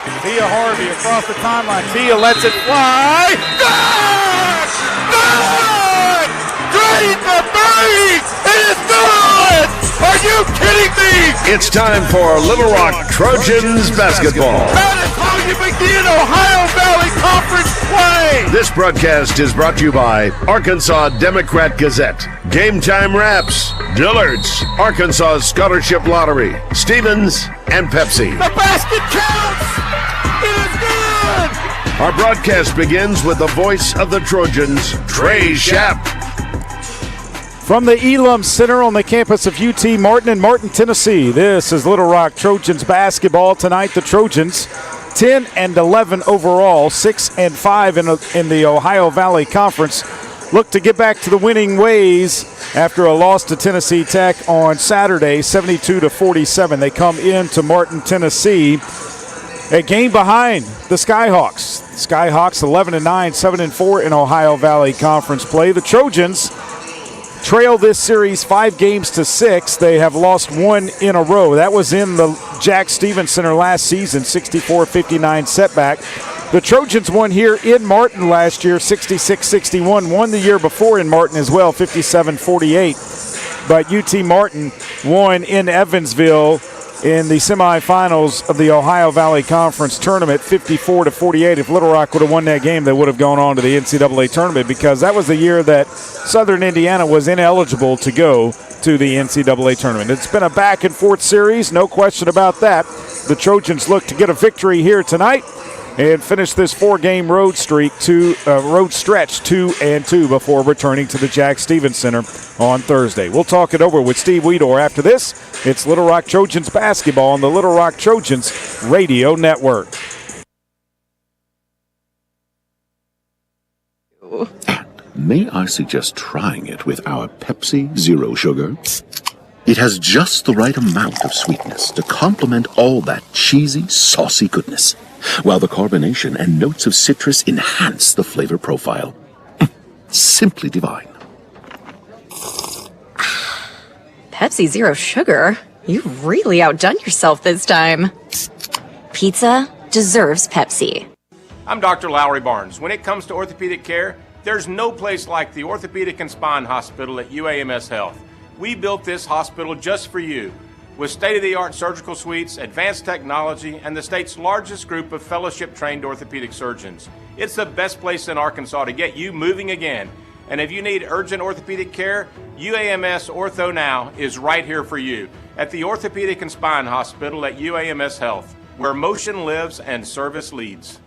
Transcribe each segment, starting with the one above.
Tia Harvey across the timeline. Tia lets it fly. Good! Good! Drain the three! It is good! Are you kidding me? It's time for Little Rock Trojans basketball. That is how you begin Ohio Valley Conference play! This broadcast is brought to you by Arkansas Democrat Gazette, Game Time Wraps, Dillard's, Arkansas Scholarship Lottery, Stevens, and Pepsi. The basket counts! It is good! Our broadcast begins with the voice of the Trojans, Trey Schapp. From the Elam Center on the campus of UT Martin in Martin, Tennessee, this is Little Rock Trojans basketball. Tonight, the Trojans 10-11 overall, 6-5 in the Ohio Valley Conference. Look to get back to the winning ways after a loss to Tennessee Tech on Saturday, 72-47. They come into Martin, Tennessee, a game behind the Skyhawks. Skyhawks 11-9, 7-4 in Ohio Valley Conference play. The Trojans trail this series 5-6. They have lost one in a row. That was in the Jack Stevens Center last season, 64-59 setback. The Trojans won here in Martin last year, 66-61. Won the year before in Martin as well, 57-48. But UT Martin won in Evansville in the semifinals of the Ohio Valley Conference tournament, 54-48. If Little Rock would have won that game, they would have gone on to the NCAA tournament, because that was the year that Southern Indiana was ineligible to go to the NCAA tournament. It's been a back-and-forth series, no question about that. The Trojans look to get a victory here tonight and finish this four-game road stretch 2-2 before returning to the Jack Stevens Center on Thursday. We'll talk it over with Steve Weedor after this. It's Little Rock Trojans basketball on the Little Rock Trojans Radio Network. May I suggest trying it with our Pepsi Zero Sugar? It has just the right amount of sweetness to complement all that cheesy, saucy goodness, while the carbonation and notes of citrus enhance the flavor profile. Simply divine. Pepsi Zero Sugar? You've really outdone yourself this time. Pizza deserves Pepsi. I'm Dr. Lowry Barnes. When it comes to orthopedic care, there's no place like the Orthopedic and Spine Hospital at UAMS Health. We built this hospital just for you, with state-of-the-art surgical suites, advanced technology, and the state's largest group of fellowship-trained orthopedic surgeons. It's the best place in Arkansas to get you moving again. And if you need urgent orthopedic care, UAMS Ortho Now is right here for you at the Orthopedic and Spine Hospital at UAMS Health, where motion lives and service leads.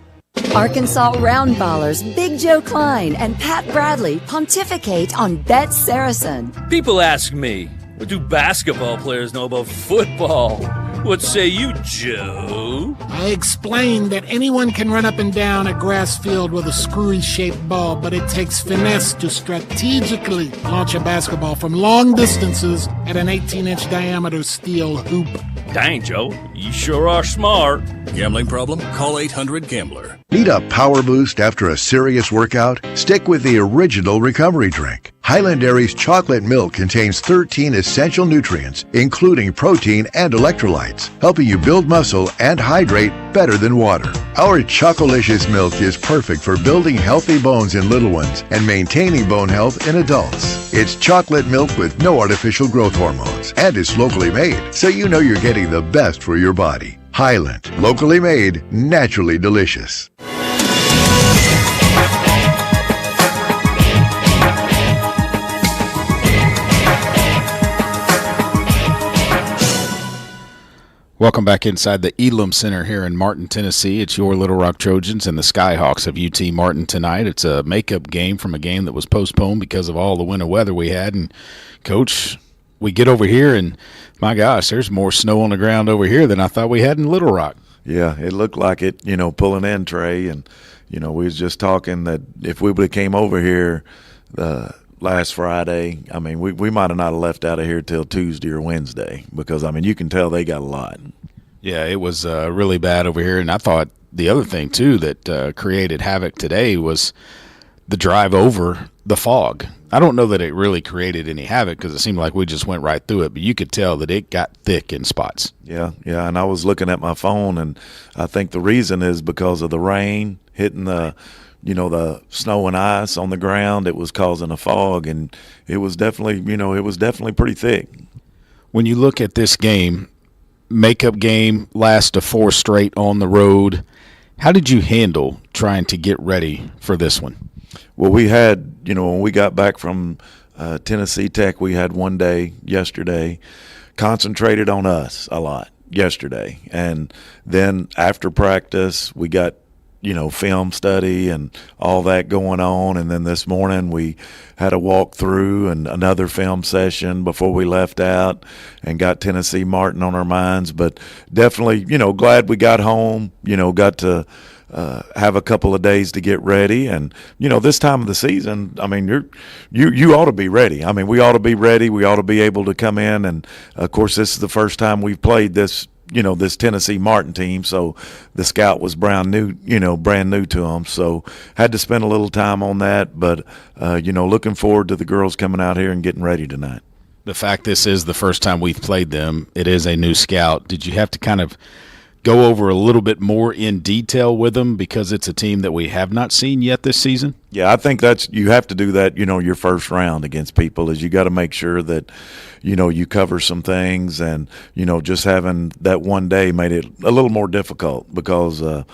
Arkansas Roundballers Big Joe Klein and Pat Bradley pontificate on Bet Saracen. People ask me, what do basketball players know about football? What say you, Joe? I explained that anyone can run up and down a grass field with a screwy-shaped ball, but it takes finesse to strategically launch a basketball from long distances at an 18-inch diameter steel hoop. Dang, Joe, you sure are smart. Gambling problem? Call 800-GAMBLER. Need a power boost after a serious workout? Stick with the original recovery drink. Highland Dairy's chocolate milk contains 13 essential nutrients, including protein and electrolytes, helping you build muscle and hydrate better than water. Our Chocolicious milk is perfect for building healthy bones in little ones and maintaining bone health in adults. It's chocolate milk with no artificial growth hormones, and it's locally made, so you know you're getting the best for your body. Highland, locally made, naturally delicious. Welcome back inside the Elam Center here in Martin, Tennessee. It's your Little Rock Trojans and the Skyhawks of UT Martin tonight. It's a makeup game from a game that was postponed because of all the winter weather we had. And, Coach, we get over here, and, my gosh, there's more snow on the ground over here than I thought we had in Little Rock. Yeah, it looked like it, pulling in, Trey. And, we was just talking that if we would have came over here last Friday, we might have not have left out of here till Tuesday or Wednesday because, you can tell they got a lot. Yeah, it was really bad over here. And I thought the other thing, too, that created havoc today was the drive over the fog. I don't know that it really created any havoc because it seemed like we just went right through it, but you could tell that it got thick in spots. Yeah, and I was looking at my phone, and I think the reason is because of the rain hitting the snow and ice on the ground. It was causing a fog, and it was definitely pretty thick. When you look at this game, makeup game, last of 4 straight on the road, how did you handle trying to get ready for this one? Well, we had, when we got back from Tennessee Tech, we had one day yesterday, concentrated on us a lot yesterday. And then after practice, we got, film study and all that going on. And then this morning we had a walkthrough and another film session before we left out and got Tennessee Martin on our minds. But definitely, glad we got home, got to have a couple of days to get ready. And, this time of the season, I mean, you ought to be ready. I mean, we ought to be ready. We ought to be able to come in. And, of course, this is the first time we've played this Tennessee Martin team. So the scout was brand new to them. So had to spend a little time on that. But, looking forward to the girls coming out here and getting ready tonight. The fact this is the first time we've played them, it is a new scout. Did you have to kind of go over a little bit more in detail with them because it's a team that we have not seen yet this season? Yeah, I think you have to do that, your first round against people is you got to make sure that, you cover some things and, just having that one day made it a little more difficult because of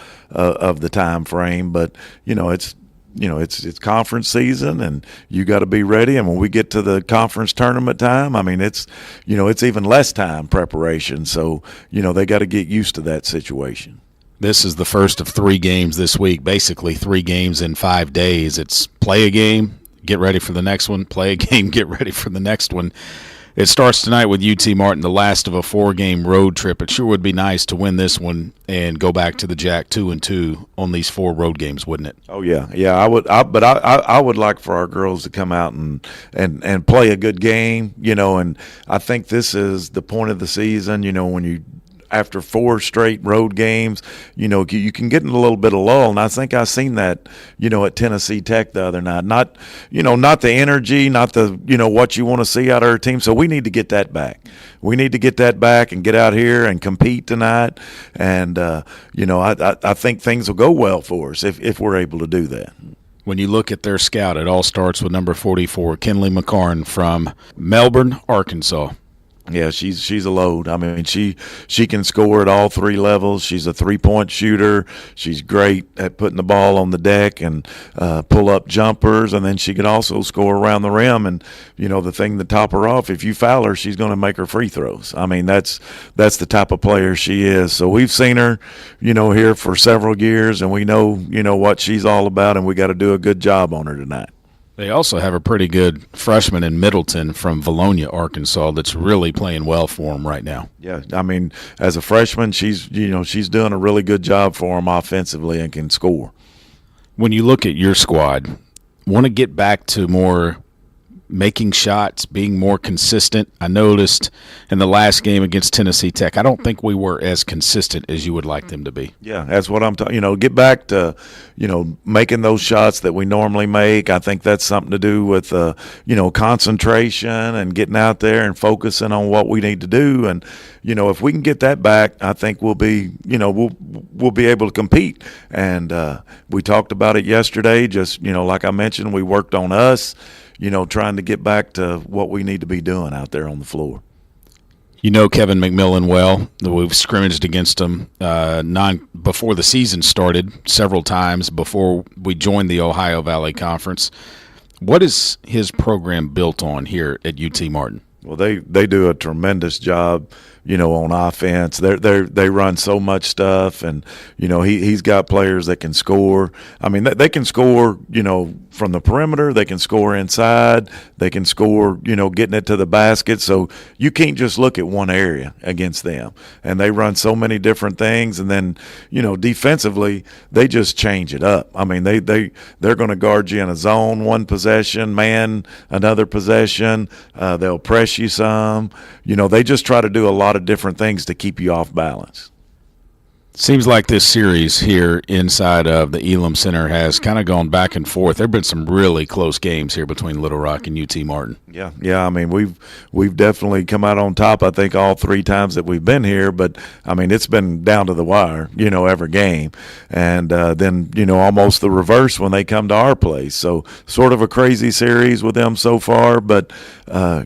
the time frame. But, it's conference season and you got to be ready. And when we get to the conference tournament time, I mean, it's even less time preparation. So, they got to get used to that situation. This is the first of 3 games this week, basically 3 games in 5 days. It's play a game, get ready for the next one, play a game, get ready for the next one. It starts tonight with UT Martin, the last of a 4-game road trip. It sure would be nice to win this one and go back to the Jack 2-2 on these 4 road games, wouldn't it? Oh yeah, I would. I would like for our girls to come out and play a good game, And I think this is the point of the season, when you. After 4 straight road games, you can get in a little bit of lull. And I think I seen that, at Tennessee Tech the other night. Not the energy, not the, what you want to see out of our team. So we need to get that back. We need to get that back and get out here and compete tonight. And, I think things will go well for us if we're able to do that. When you look at their scout, it all starts with number 44, Kinley McCarn from Melbourne, Arkansas. Yeah, she's a load. I mean, she can score at all 3 levels. She's a 3-point shooter. She's great at putting the ball on the deck and pull up jumpers, and then she can also score around the rim. And the thing to top her off, if you foul her, she's going to make her free throws. I mean, that's the type of player she is. So we've seen her, here for several years, and we know what she's all about, and we got to do a good job on her tonight. They also have a pretty good freshman in Middleton from Valonia, Arkansas, that's really playing well for them right now. Yeah, I mean, as a freshman, she's doing a really good job for them offensively and can score. When you look at your squad, want to get back to more making shots, being more consistent. I noticed in the last game against Tennessee Tech, I don't think we were as consistent as you would like them to be. Yeah, that's what I'm talking. Get back to, making those shots that we normally make. I think that's something to do with, concentration and getting out there and focusing on what we need to do. And, if we can get that back, I think we'll be, we'll be able to compete. And we talked about it yesterday. Just, like I mentioned, we worked on us. Trying to get back to what we need to be doing out there on the floor. Kevin McMillan well. We've scrimmaged against him before the season started several times before we joined the Ohio Valley Conference. What is his program built on here at UT Martin? Well, they do a tremendous job, on offense. They run so much stuff, and he's got players that can score. I mean, they can score, from the perimeter. They can score inside. They can score, getting it to the basket. So you can't just look at one area against them. And they run so many different things. And then, defensively, they just change it up. I mean, they're going to guard you in a zone, one possession, man, another possession. They'll press you some. They just try to do a lot of different things to keep you off balance. Seems like this series here inside of the Elam Center has kind of gone back and forth. There have been some really close games here between Little Rock and UT Martin. Yeah. I mean, we've definitely come out on top, I think, all 3 times that we've been here. But, I mean, it's been down to the wire, every game. And then, almost the reverse when they come to our place. So sort of a crazy series with them so far. But, I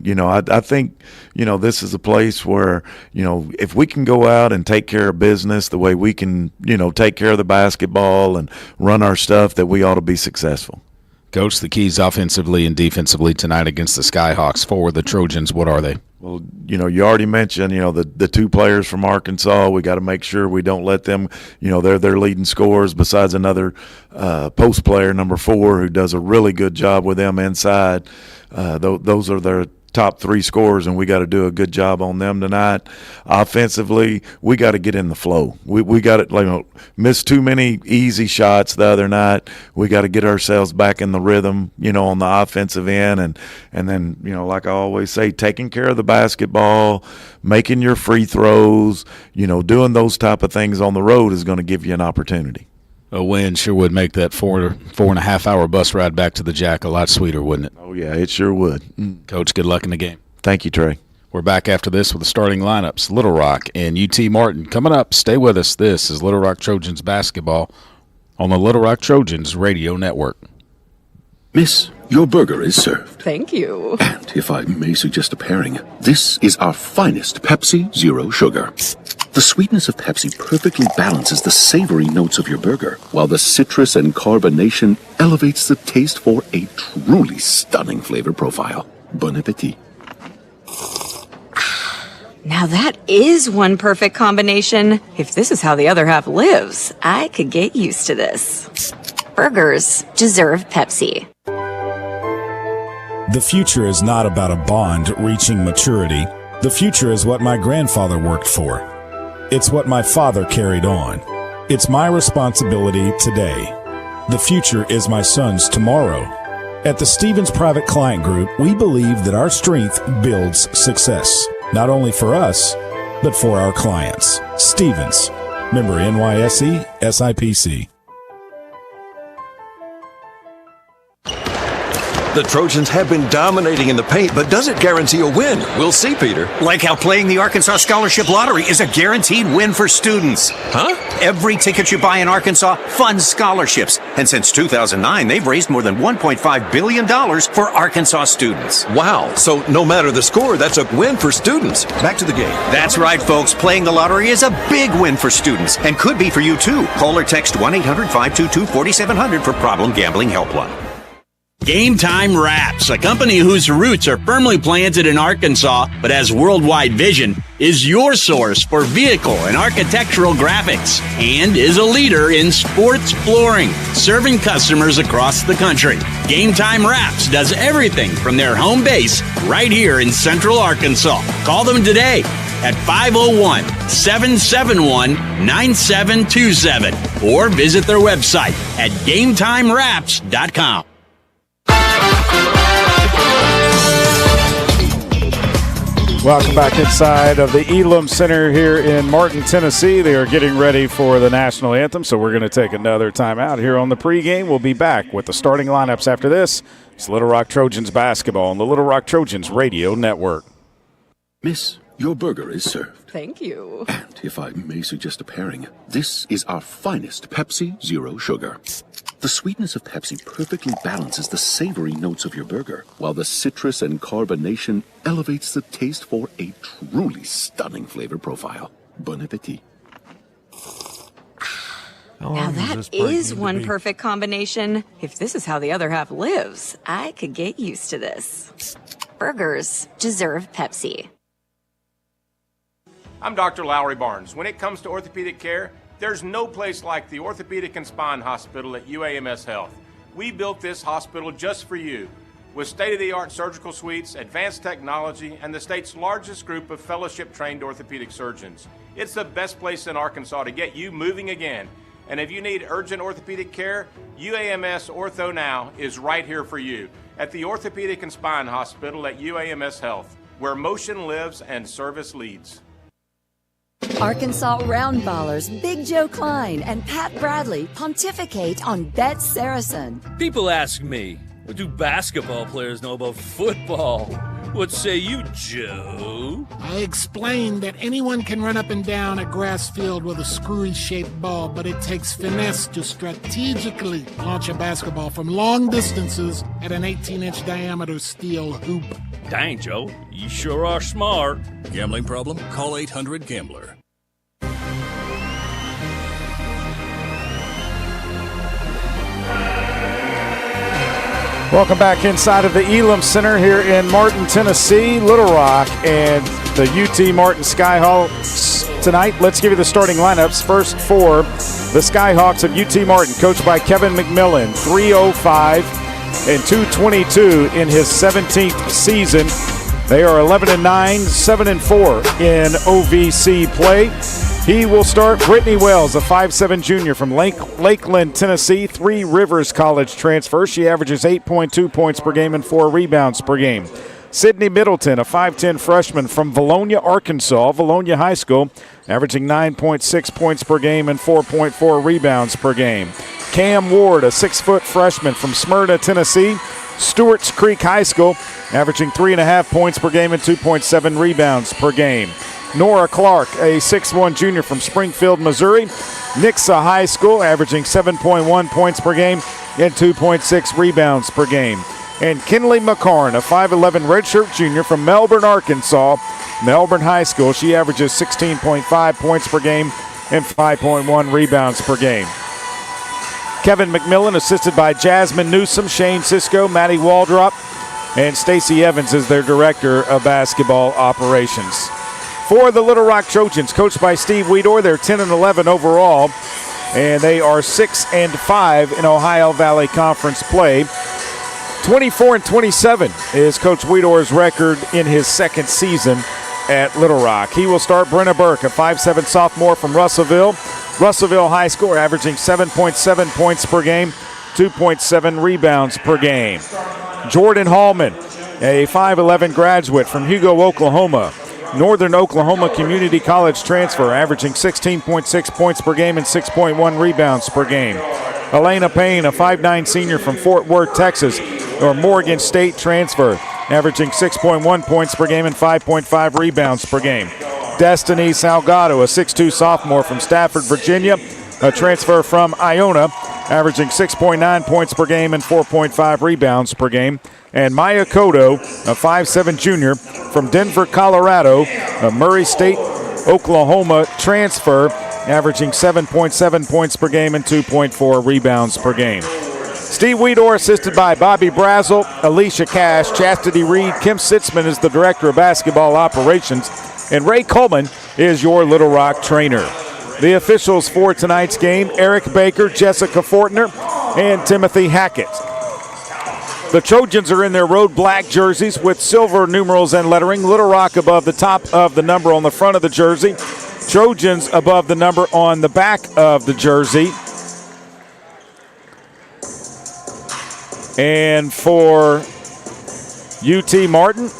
think, this is a place where, if we can go out and take care of business the way we can, take care of the basketball and run our stuff, that we ought to be successful. Coach, the keys offensively and defensively tonight against the Skyhawks for the Trojans, what are they? Well, you already mentioned, the 2 players from Arkansas. We got to make sure we don't let them, they're their leading scorers besides another post player, number 4, who does a really good job with them inside. Those are their top 3 scorers, and we got to do a good job on them tonight. Offensively, we got to get in the flow. We got to miss too many easy shots the other night. We got to get ourselves back in the rhythm, on the offensive end, and then like I always say, taking care of the basketball, making your free throws, doing those type of things on the road is going to give you an opportunity. A win sure would make that 4.5 hour bus ride back to the Jack a lot sweeter, wouldn't it? Oh, yeah, it sure would. Coach, good luck in the game. Thank you, Trey. We're back after this with the starting lineups. Little Rock and UT Martin. Coming up, stay with us. This is Little Rock Trojans basketball on the Little Rock Trojans radio network. Miss, your burger is served. Thank you. And if I may suggest a pairing, this is our finest Pepsi Zero Sugar. The sweetness of Pepsi perfectly balances the savory notes of your burger, while the citrus and carbonation elevates the taste for a truly stunning flavor profile. Bon appetit. Now that is one perfect combination. If this is how the other half lives, I could get used to this. Burgers deserve Pepsi. The future is not about a bond reaching maturity. The future is what my grandfather worked for. It's what my father carried on. It's my responsibility today. The future is my son's tomorrow. At the Stevens Private Client Group, we believe that our strength builds success, not only for us, but for our clients. Stevens, member NYSE, SIPC. The Trojans have been dominating in the paint, but does it guarantee a win? We'll see, Peter. Like how playing the Arkansas Scholarship Lottery is a guaranteed win for students. Huh? Every ticket you buy in Arkansas funds scholarships. And since 2009, they've raised more than $1.5 billion for Arkansas students. Wow. So no matter the score, that's a win for students. Back to the game. That's right, folks. Playing the lottery is a big win for students and could be for you, too. Call or text 1-800-522-4700 for Problem Gambling Helpline. Game Time Wraps, a company whose roots are firmly planted in Arkansas but has worldwide vision, is your source for vehicle and architectural graphics and is a leader in sports flooring, serving customers across the country. Game Time Wraps does everything from their home base right here in Central Arkansas. Call them today at 501-771-9727 or visit their website at GameTimeWraps.com. Welcome back inside of the Elam Center here in Martin, Tennessee. They are getting ready for the national anthem, so we're going to take another time out here on the pregame. We'll be back with the starting lineups after this. It's Little Rock Trojans basketball on the Little Rock Trojans radio network. Miss, your burger is served. Thank you. And if I may suggest a pairing, this is our finest Pepsi Zero Sugar. The sweetness of Pepsi perfectly balances the savory notes of your burger, while the citrus and carbonation elevates the taste for a truly stunning flavor profile. Bon appetit. Now that is one perfect combination. If this is how the other half lives, I could get used to this. Burgers deserve Pepsi. I'm Dr. Lowry Barnes. When it comes to orthopedic care, there's no place like the Orthopedic and Spine Hospital at UAMS Health. We built this hospital just for you, with state-of-the-art surgical suites, advanced technology, and the state's largest group of fellowship-trained orthopedic surgeons. It's the best place in Arkansas to get you moving again. And if you need urgent orthopedic care, UAMS Ortho Now is right here for you at the Orthopedic and Spine Hospital at UAMS Health, where motion lives and service leads. Arkansas round ballers Big Joe Klein and Pat Bradley pontificate on Bet Saracen. People ask me, what do basketball players know about football? What say you, Joe? I explained that anyone can run up and down a grass field with a screwy-shaped ball, but it takes finesse to strategically launch a basketball from long distances at an 18-inch diameter steel hoop. Dang, Joe, you sure are smart. Gambling problem? Call 800-GAMBLER. Welcome back inside of the Elam Center here in Martin, Tennessee, Little Rock, and the UT Martin Skyhawks tonight. Let's give you the starting lineups. First for the Skyhawks of UT Martin, coached by Kevin McMillan, 305 and 222 in his 17th season. They are 11-9, 7-4 in OVC play. He will start Brittany Wells, a 5'7" junior from Lakeland, Tennessee, Three Rivers College transfer. She averages 8.2 points per game and 4 rebounds per game. Sydney Middleton, a 5'10" freshman from Valonia, Arkansas, Valonia High School, averaging 9.6 points per game and 4.4 rebounds per game. Cam Ward, a 6-foot freshman from Smyrna, Tennessee, Stewart's Creek High School, averaging 3.5 points per game and 2.7 rebounds per game. Nora Clark, a 6'1" junior from Springfield, Missouri, Nixa High School, averaging 7.1 points per game and 2.6 rebounds per game. And Kinley McCarn, a 5'11" redshirt junior from Melbourne, Arkansas, Melbourne High School. She averages 16.5 points per game and 5.1 rebounds per game. Kevin McMillan, assisted by Jasmine Newsom, Shane Cisco, Maddie Waldrop, and Stacey Evans is their director of basketball operations. For the Little Rock Trojans, coached by Steve Weedor, they're 10-11 overall, and they are 6-5 in Ohio Valley Conference play. 24-27 is Coach Weedor's record in his second season at Little Rock. He will start Brenna Burke, a 5'7" sophomore from Russellville High School, averaging 7.7 points per game, 2.7 rebounds per game. Jordan Hallman, a 5'11" graduate from Hugo, Oklahoma, Northern Oklahoma Community College transfer, averaging 16.6 points per game and 6.1 rebounds per game. Elena Payne, a 5'9" senior from Fort Worth, Texas, or Morgan State transfer, averaging 6.1 points per game and 5.5 rebounds per game. Destiny Salgado, a 6'2" sophomore from Stafford, Virginia, a transfer from Iona, averaging 6.9 points per game and 4.5 rebounds per game. And Maya Cotto, a 5'7" junior from Denver, Colorado, a Murray State, Oklahoma transfer, averaging 7.7 points per game and 2.4 rebounds per game. Steve Weedor, assisted by Bobby Brazel, Alicia Cash, Chastity Reed, Kim Sitzman is the director of basketball operations, and Ray Coleman is your Little Rock trainer. The officials for tonight's game, Eric Baker, Jessica Fortner, and Timothy Hackett. The Trojans are in their road black jerseys with silver numerals and lettering. Little Rock above the top of the number on the front of the jersey. Trojans above the number on the back of the jersey. And for UT Martin,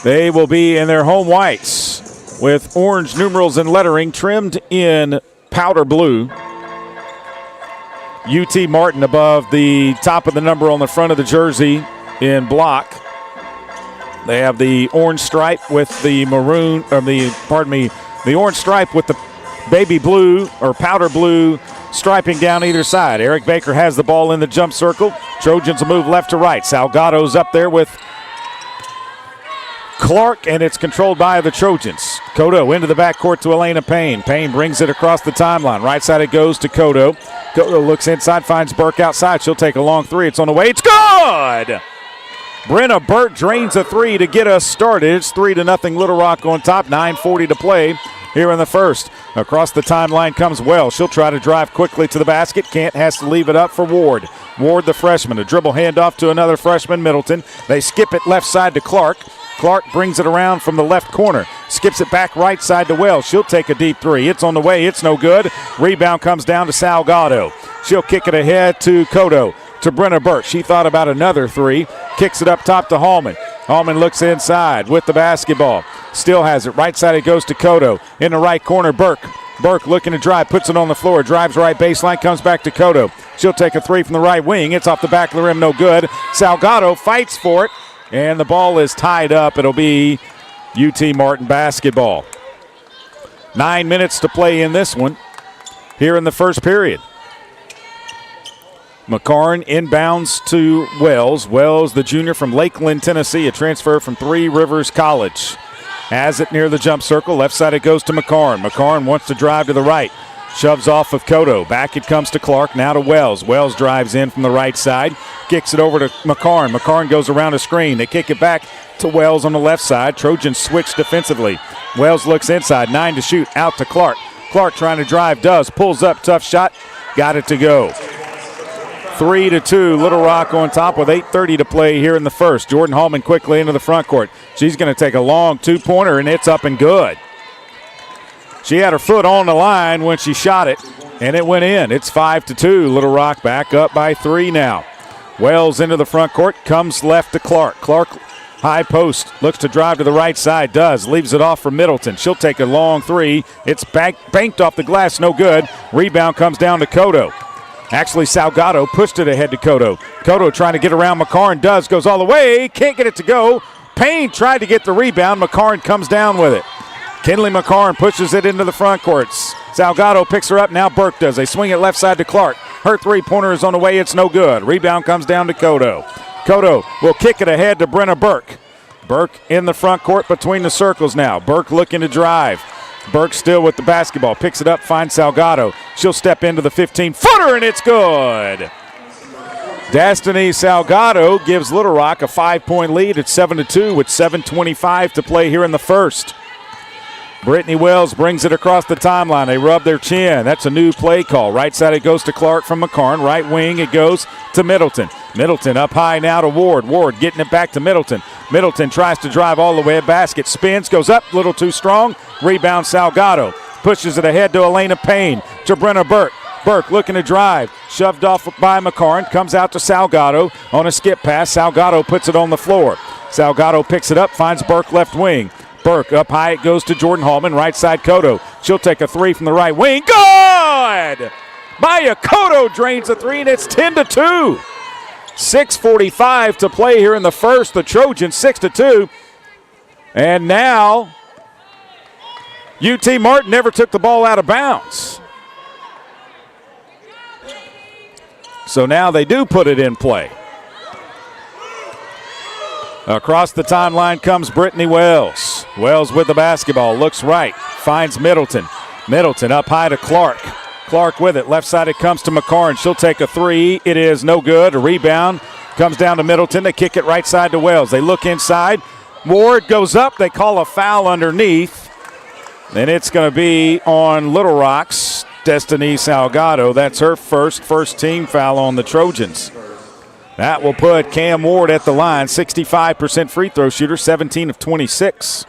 they will be in their home whites with orange numerals and lettering trimmed in powder blue. UT Martin above the top of the number on the front of the jersey in block. They have the orange stripe with the maroon, or the orange stripe with the baby blue or powder blue striping down either side. Eric Baker has the ball in the jump circle. Trojans will move left to right. Salgado's up there with Clark, and it's controlled by the Trojans. Cotto into the backcourt to Elena Payne. Payne brings it across the timeline. Right side it goes to Cotto. Cotto looks inside, finds Burke outside. She'll take a long three. It's on the way. It's good! Brenna Burke drains a three to get us started. It's 3-0 Little Rock on top. 9:40 to play here in the first. Across the timeline comes Wells. She'll try to drive quickly to the basket. Can't, has to leave it up for Ward. Ward, the freshman, a dribble handoff to another freshman, Middleton. They skip it left side to Clark. Clark brings it around from the left corner. Skips it back right side to Wells. She'll take a deep three. It's on the way. It's no good. Rebound comes down to Salgado. She'll kick it ahead to Cotto. To Brenna Burke. She thought about another three. Kicks it up top to Hallman. Hallman looks inside with the basketball. Still has it. Right side it goes to Cotto. In the right corner, Burke. Burke looking to drive, puts it on the floor, drives right baseline, comes back to Cotto. She'll take a three from the right wing. It's off the back of the rim, no good. Salgado fights for it, and the ball is tied up. It'll be UT Martin basketball. 9 minutes to play in this one here in the first period. McCarn inbounds to Wells. Wells, the junior from Lakeland, Tennessee, a transfer from Three Rivers College. Has it near the jump circle. Left side it goes to McCarn. McCarn wants to drive to the right. Shoves off of Cotto. Back it comes to Clark. Now to Wells. Wells drives in from the right side. Kicks it over to McCarn. McCarn goes around a screen. They kick it back to Wells on the left side. Trojans switch defensively. Wells looks inside. 9 to shoot. Out to Clark. Clark trying to drive. Does. Pulls up. Tough shot. Got it to go. 3-2. Little Rock on top with 8:30 to play here in the first. Jordan Hallman quickly into the front court. She's going to take a long two-pointer, and it's up and good. She had her foot on the line when she shot it, and it went in. It's 5-2. Little Rock back up by 3 now. Wells into the front court, comes left to Clark. Clark, high post, looks to drive to the right side, does. Leaves it off for Middleton. She'll take a long three. It's banked off the glass, no good. Rebound comes down to Cotto. Actually, Salgado pushed it ahead to Cotto. Cotto trying to get around McCarn, does, goes all the way, can't get it to go. Payne tried to get the rebound. McCarn comes down with it. Kinley McCarn pushes it into the front courts. Salgado picks her up. Now Burke does. They swing it left side to Clark. Her three-pointer is on the way. It's no good. Rebound comes down to Cotto. Cotto will kick it ahead to Brenna Burke. Burke in the front court between the circles now. Burke looking to drive. Burke still with the basketball. Picks it up, finds Salgado. She'll step into the 15-footer, and it's good. Destiny Salgado gives Little Rock a 5-point lead at 7-2 with 7:25 to play here in the first. Brittany Wells brings it across the timeline. They rub their chin. That's a new play call. Right side it goes to Clark from McCarn. Right wing it goes to Middleton. Middleton up high now to Ward. Ward getting it back to Middleton. Middleton tries to drive all the way at basket. Spins, goes up, little too strong. Rebound Salgado. Pushes it ahead to Elena Payne. To Brenna Burke. Burke looking to drive. Shoved off by McCarn. Comes out to Salgado on a skip pass. Salgado puts it on the floor. Salgado picks it up, finds Burke left wing. Burke up high, it goes to Jordan Hallman, right side Cotto. She'll take a three from the right wing. Good! Maya Cotto drains a three, and it's 10-2. 6:45 to play here in the first. The Trojans 6-2. And now UT Martin never took the ball out of bounds. So now they do put it in play. Across the timeline comes Brittany Wells. Wells with the basketball, looks right, finds Middleton. Middleton up high to Clark. Clark with it, left side it comes to McCarn. She'll take a three, it is no good. A rebound comes down to Middleton. They kick it right side to Wells. They look inside. Ward goes up, they call a foul underneath. And it's going to be on Little Rock's Destiny Salgado. That's her first team foul on the Trojans. That will put Cam Ward at the line, 65% free throw shooter, 17 of 26.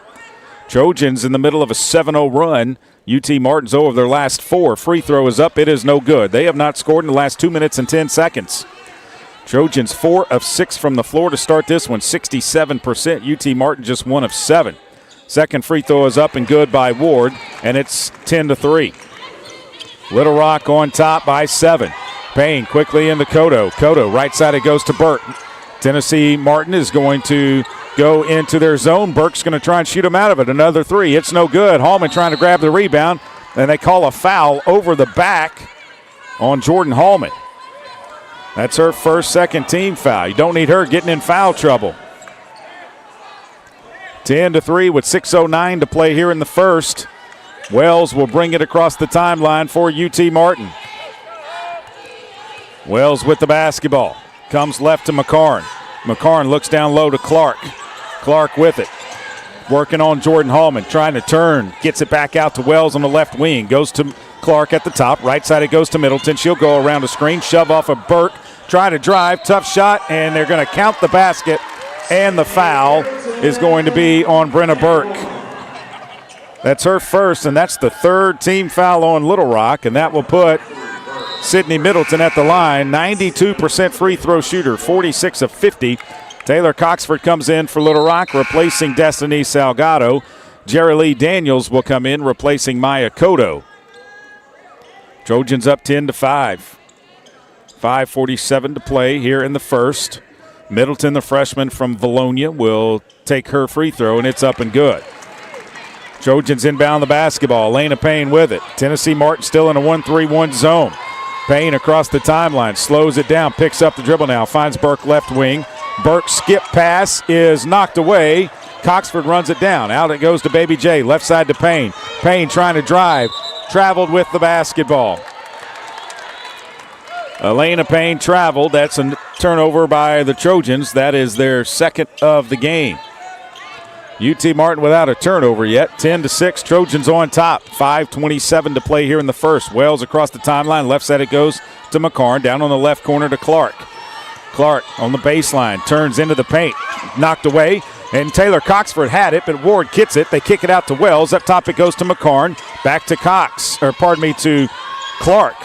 Trojans in the middle of a 7-0 run. UT Martin's over their last 4. Free throw is up. It is no good. They have not scored in the last 2 minutes and 10 seconds. Trojans 4 of 6 from the floor to start this one, 67%. UT Martin just 1 of 7. Second free throw is up and good by Ward, and it's 10-3. Little Rock on top by 7. Payne quickly into Cotto. Cotto, right side it goes to Burke. Tennessee Martin is going to go into their zone. Burke's going to try and shoot him out of it. Another three. It's no good. Hallman trying to grab the rebound, and they call a foul over the back on Jordan Hallman. That's her second team foul. You don't need her getting in foul trouble. 10-3 with 6:09 to play here in the first. Wells will bring it across the timeline for UT Martin. Wells with the basketball. Comes left to McCarn. McCarn looks down low to Clark. Clark with it. Working on Jordan Hallman. Trying to turn. Gets it back out to Wells on the left wing. Goes to Clark at the top. Right side it goes to Middleton. She'll go around the screen. Shove off of Burke. Trying to drive. Tough shot. And they're going to count the basket. And the foul is going to be on Brenna Burke. That's her first, and that's the third team foul on Little Rock. And that will put Sydney Middleton at the line, 92% free throw shooter, 46 of 50. Taylor Coxford comes in for Little Rock, replacing Destiny Salgado. Jerry Lee Daniels will come in, replacing Maya Cotto. Trojans up 10-5. 5:47 to play here in the first. Middleton, the freshman from Bologna, will take her free throw, and it's up and good. Trojans inbound the basketball. Elena Payne with it. Tennessee Martin still in a 1-3-1 zone. Payne across the timeline, slows it down, picks up the dribble now, finds Burke left wing. Burke's skip pass is knocked away. Coxford runs it down. Out it goes to Baby J, left side to Payne. Payne trying to drive, traveled with the basketball. Elena Payne traveled. That's a turnover by the Trojans. That is their second of the game. UT Martin without a turnover yet. 10-6, Trojans on top. 5:27 to play here in the first. Wells across the timeline. Left side it goes to McCarn. Down on the left corner to Clark. Clark on the baseline. Turns into the paint. Knocked away. And Taylor Coxford had it, but Ward gets it. They kick it out to Wells. Up top it goes to McCarn. Back to to Clark.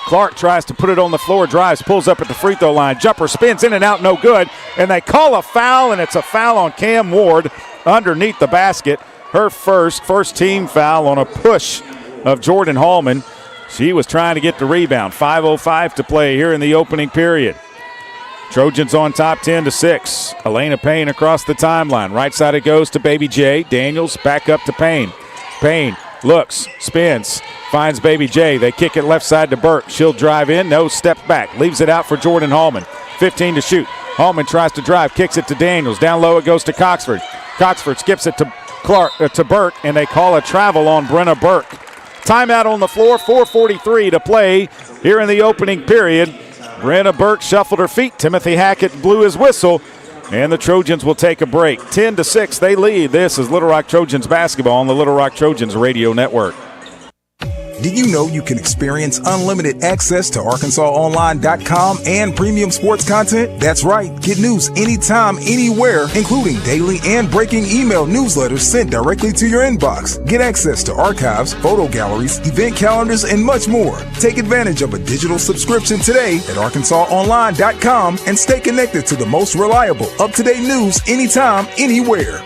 Clark tries to put it on the floor, drives, pulls up at the free throw line. Jumper spins in and out, no good. And they call a foul, and it's a foul on Cam Ward underneath the basket. Her first team foul on a push of Jordan Hallman. She was trying to get the rebound. 5:05 to play here in the opening period. Trojans on top 10-6. Elena Payne across the timeline. Right side it goes to Baby J. Daniels back up to Payne. Payne looks, spins, finds Baby J. They kick it left side to Burke. She'll drive in, no, steps back. Leaves it out for Jordan Hallman. 15 to shoot. Hallman tries to drive, kicks it to Daniels. Down low it goes to Coxford. Coxford skips it to Burke, and they call a travel on Brenna Burke. Timeout on the floor, 4:43 to play here in the opening period. Brenna Burke shuffled her feet. Timothy Hackett blew his whistle, and the Trojans will take a break. 10-6, they lead. This is Little Rock Trojans basketball on the Little Rock Trojans radio network. Did you know you can experience unlimited access to ArkansasOnline.com and premium sports content? That's right. Get news anytime, anywhere, including daily and breaking email newsletters sent directly to your inbox. Get access to archives, photo galleries, event calendars, and much more. Take advantage of a digital subscription today at ArkansasOnline.com and stay connected to the most reliable, up-to-date news anytime, anywhere.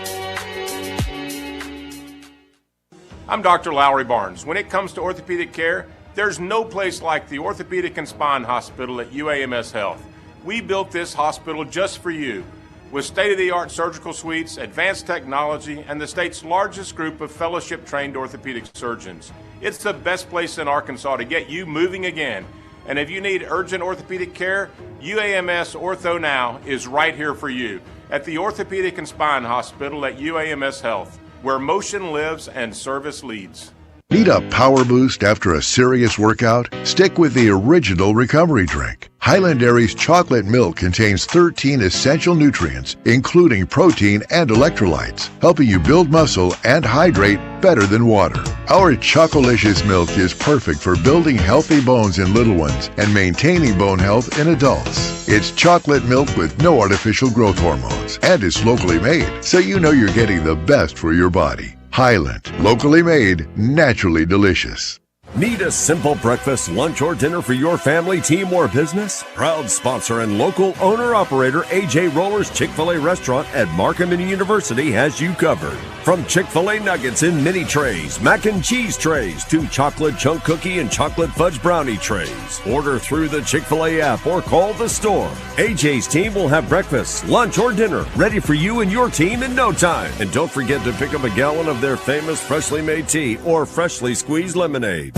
I'm Dr. Lowry Barnes. When it comes to orthopedic care, there's no place like the Orthopedic and Spine Hospital at UAMS Health. We built this hospital just for you, with state-of-the-art surgical suites, advanced technology, and the state's largest group of fellowship-trained orthopedic surgeons. It's the best place in Arkansas to get you moving again. And if you need urgent orthopedic care, UAMS Ortho Now is right here for you at the Orthopedic and Spine Hospital at UAMS Health, where motion lives and service leads. Need a power boost after a serious workout? Stick with the original recovery drink. Highland Dairy's chocolate milk contains 13 essential nutrients, including protein and electrolytes, helping you build muscle and hydrate better than water. Our Chocolicious milk is perfect for building healthy bones in little ones and maintaining bone health in adults. It's chocolate milk with no artificial growth hormones and is locally made, so you know you're getting the best for your body. Highland, locally made, naturally delicious. Need a simple breakfast, lunch, or dinner for your family, team, or business? Proud sponsor and local owner-operator AJ Roller's Chick-fil-A restaurant at Markham University has you covered. From Chick-fil-A nuggets in mini trays, mac and cheese trays, to chocolate chunk cookie and chocolate fudge brownie trays. Order through the Chick-fil-A app or call the store. AJ's team will have breakfast, lunch, or dinner ready for you and your team in no time. And don't forget to pick up a gallon of their famous freshly made tea or freshly squeezed lemonade.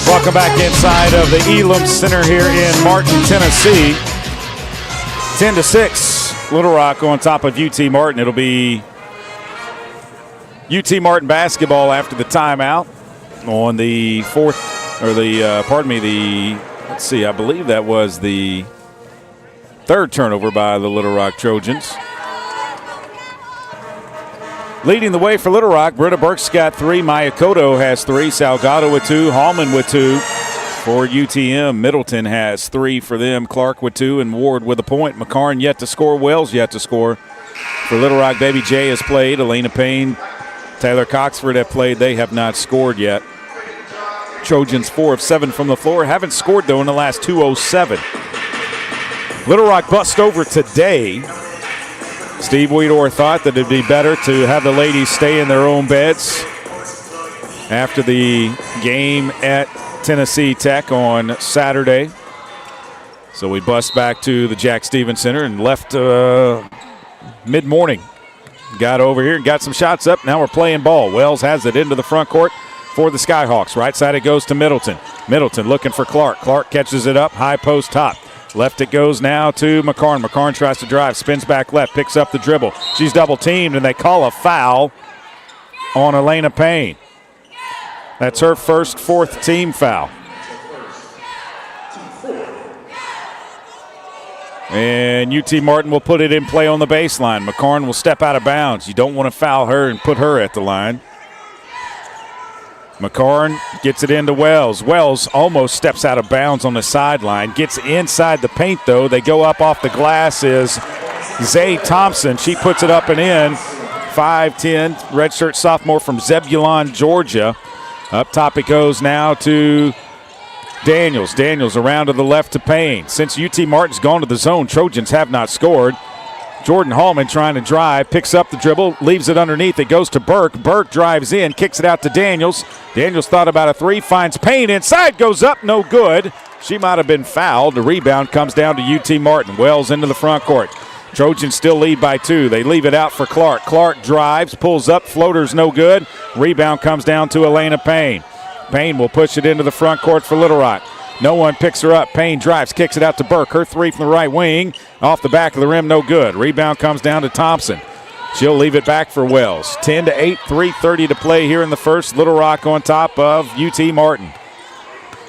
Welcome back inside of the Elam Center here in Martin, Tennessee. 10-6, Little Rock on top of UT Martin. It'll be UT Martin basketball after the timeout on the I believe that was the third turnover by the Little Rock Trojans. Leading the way for Little Rock, Britta Burke's got 3. Maya Cotto has 3. Salgado with 2. Hallman with 2. For UTM, Middleton has 3 for them. Clark with 2 and Ward with a point. McCarn yet to score. Wells yet to score. For Little Rock, Baby J has played. Elena Payne, Taylor Coxford have played. They have not scored yet. Trojans 4 of 7 from the floor. Haven't scored, though, in the last 2:07. Little Rock bust over today Steve Weedor thought that it'd be better to have the ladies stay in their own beds after the game at Tennessee Tech on Saturday. So we bust back to the Jack Stevens Center and left mid-morning. Got over here and got some shots up. Now we're playing ball. Wells has it into the front court for the Skyhawks. Right side it goes to Middleton. Middleton looking for Clark. Clark catches it up, high post top. Left it goes now to McCarn. McCarn tries to drive, spins back left, picks up the dribble. She's double teamed, and they call a foul on Elena Payne. That's her first fourth team foul. And UT Martin will put it in play on the baseline. McCarn will step out of bounds. You don't want to foul her and put her at the line. McCarn gets it into Wells. Wells almost steps out of bounds on the sideline. Gets inside the paint, though. They go up off the glass is Zay Thompson. She puts it up and in. 5'10", redshirt sophomore from Zebulon, Georgia. Up top it goes now to Daniels. Daniels around to the left to Payne. Since UT Martin's gone to the zone, Trojans have not scored. Jordan Hallman trying to drive, picks up the dribble, leaves it underneath. It goes to Burke. Burke drives in, kicks it out to Daniels. Daniels thought about a three, finds Payne inside, goes up, no good. She might have been fouled. The rebound comes down to UT Martin. Wells into the front court. Trojans still lead by 2. They leave it out for Clark. Clark drives, pulls up, floater's no good. Rebound comes down to Elena Payne. Payne will push it into the front court for Little Rock. No one picks her up. Payne drives, kicks it out to Burke. Her three from the right wing. Off the back of the rim, no good. Rebound comes down to Thompson. She'll leave it back for Wells. 10-8, 3:30 to play here in the first. Little Rock on top of UT Martin.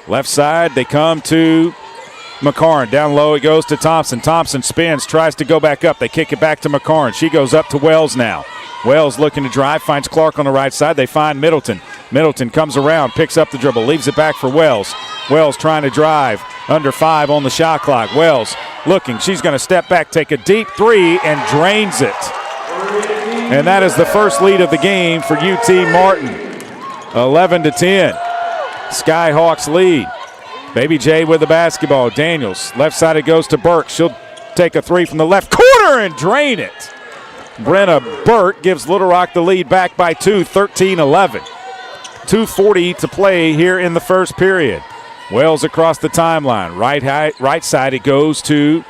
Left side, they come to McCarn. Down low, it goes to Thompson. Thompson spins, tries to go back up. They kick it back to McCarn. She goes up to Wells now. Wells looking to drive, finds Clark on the right side. They find Middleton. Middleton comes around, picks up the dribble, leaves it back for Wells. Wells trying to drive, under 5 on the shot clock. Wells looking, she's going to step back, take a deep three, and drains it. And that is the first lead of the game for UT Martin. 11-10. Skyhawks lead. Baby J with the basketball. Daniels, left side it goes to Burke. She'll take a three from the left corner and drain it. Brenna Burke gives Little Rock the lead back by 2, 13-11. 2:40 to play here in the first period. Wells across the timeline. Right side it goes to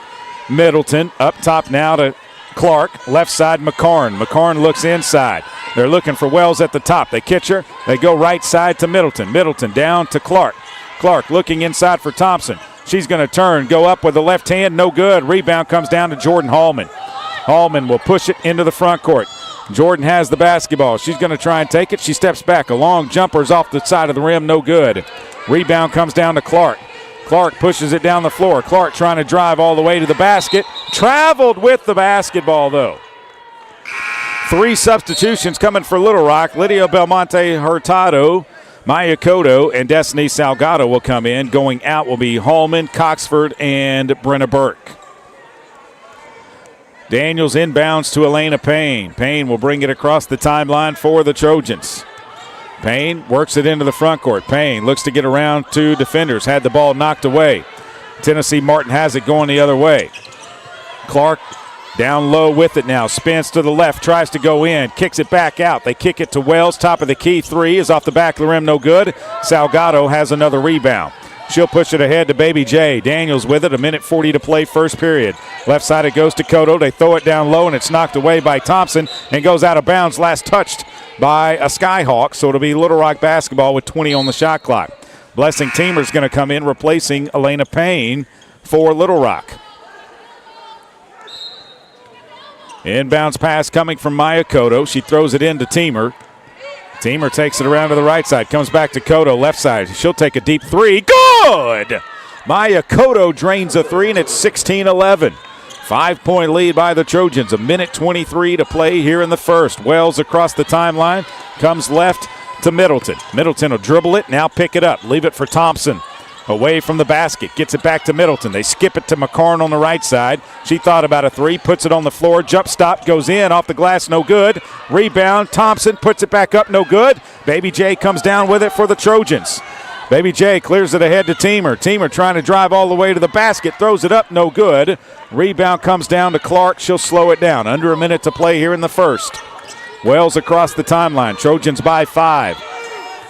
Middleton. Up top now to Clark. Left side McCarn. McCarn looks inside. They're looking for Wells at the top. They catch her. They go right side to Middleton. Middleton down to Clark. Clark looking inside for Thompson. She's going to turn, go up with the left hand. No good. Rebound comes down to Jordan Hallman. Hallman will push it into the front court. Jordan has the basketball. She's going to try and take it. She steps back. A long jumper's off the side of the rim. No good. Rebound comes down to Clark. Clark pushes it down the floor. Clark trying to drive all the way to the basket. Traveled with the basketball, though. 3 substitutions coming for Little Rock. Lydia Belmonte Hurtado, Maya Cotto, and Destiny Salgado will come in. Going out will be Hallman, Coxford, and Brenna Burke. Daniels inbounds to Elena Payne. Payne will bring it across the timeline for the Trojans. Payne works it into the front court. Payne looks to get around 2 defenders. Had the ball knocked away. Tennessee Martin has it going the other way. Clark down low with it now. Spins to the left. Tries to go in. Kicks it back out. They kick it to Wells. Top of the key. 3 is off the back of the rim. No good. Salgado has another rebound. She'll push it ahead to Baby J. Daniels with it. 1:40 to play first period. Left side it goes to Cotto. They throw it down low, and it's knocked away by Thompson and goes out of bounds. Last touched by a Skyhawk, so it'll be Little Rock basketball with 20 on the shot clock. Blessing Teamer's going to come in, replacing Elena Payne for Little Rock. Inbounds pass coming from Maya Cotto. She throws it in to Teamer. Teamer takes it around to the right side. Comes back to Cotto, left side. She'll take a deep 3. Good! Maya Cotto drains a 3, and it's 16-11. 5-point lead by the Trojans. 1:23 to play here in the first. Wells across the timeline. Comes left to Middleton. Middleton will dribble it, now pick it up. Leave it for Thompson. Away from the basket. Gets it back to Middleton. They skip it to McCarn on the right side. She thought about a 3. Puts it on the floor. Jump stop. Goes in. Off the glass. No good. Rebound. Thompson puts it back up. No good. Baby J comes down with it for the Trojans. Baby J clears it ahead to Teamer. Teamer trying to drive all the way to the basket. Throws it up, no good. Rebound comes down to Clark. She'll slow it down. Under a minute to play here in the first. Wells across the timeline. Trojans by 5.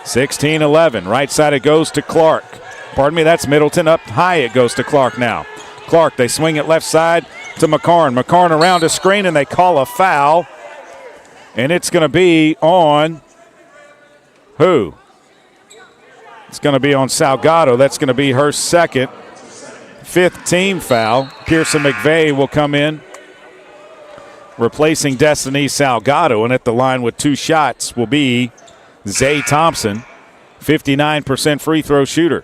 16-11. Right side it goes to Clark. Pardon me, that's Middleton. Up high it goes to Clark now. Clark, they swing it left side to McCarn. McCarn around a screen, and they call a foul. And it's going to be on who? It's going to be on Salgado. That's going to be her second, 5th team foul. Pearson McVeigh will come in, replacing Destiny Salgado. And at the line with 2 shots will be Zay Thompson, 59% free throw shooter.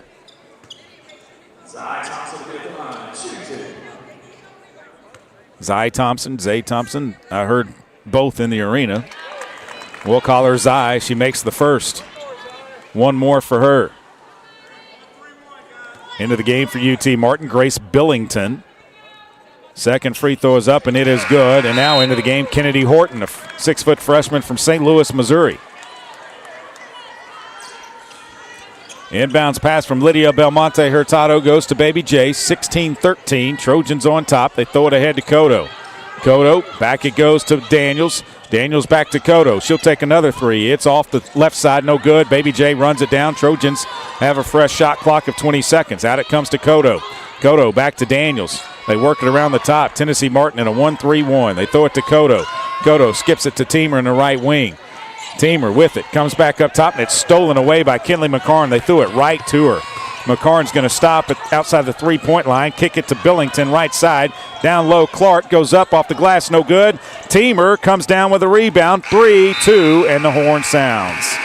Zay Thompson. I heard both in the arena. We'll call her Zay. She makes the first. One more for her. Into the game for UT Martin, Grace Billington. Second free throw is up, and it is good. And now into the game, Kennedy Horton, a 6-foot freshman from St. Louis, Missouri. Inbounds pass from Lydia Belmonte Hurtado goes to Baby J, 16-13. Trojans on top. They throw it ahead to Cotto. Cotto, back it goes to Daniels. Daniels back to Cotto. She'll take another 3. It's off the left side, no good. Baby J runs it down. Trojans have a fresh shot clock of 20 seconds. Out it comes to Cotto. Cotto back to Daniels. They work it around the top. Tennessee Martin in a 1-3-1. They throw it to Cotto. Cotto skips it to Teamer in the right wing. Teamer with it. Comes back up top, and it's stolen away by Kinley McCarn. They threw it right to her. McCarn's going to stop it outside the three-point line. Kick it to Billington, right side. Down low, Clark goes up off the glass, no good. Teamer comes down with a rebound. 3-2, and the horn sounds.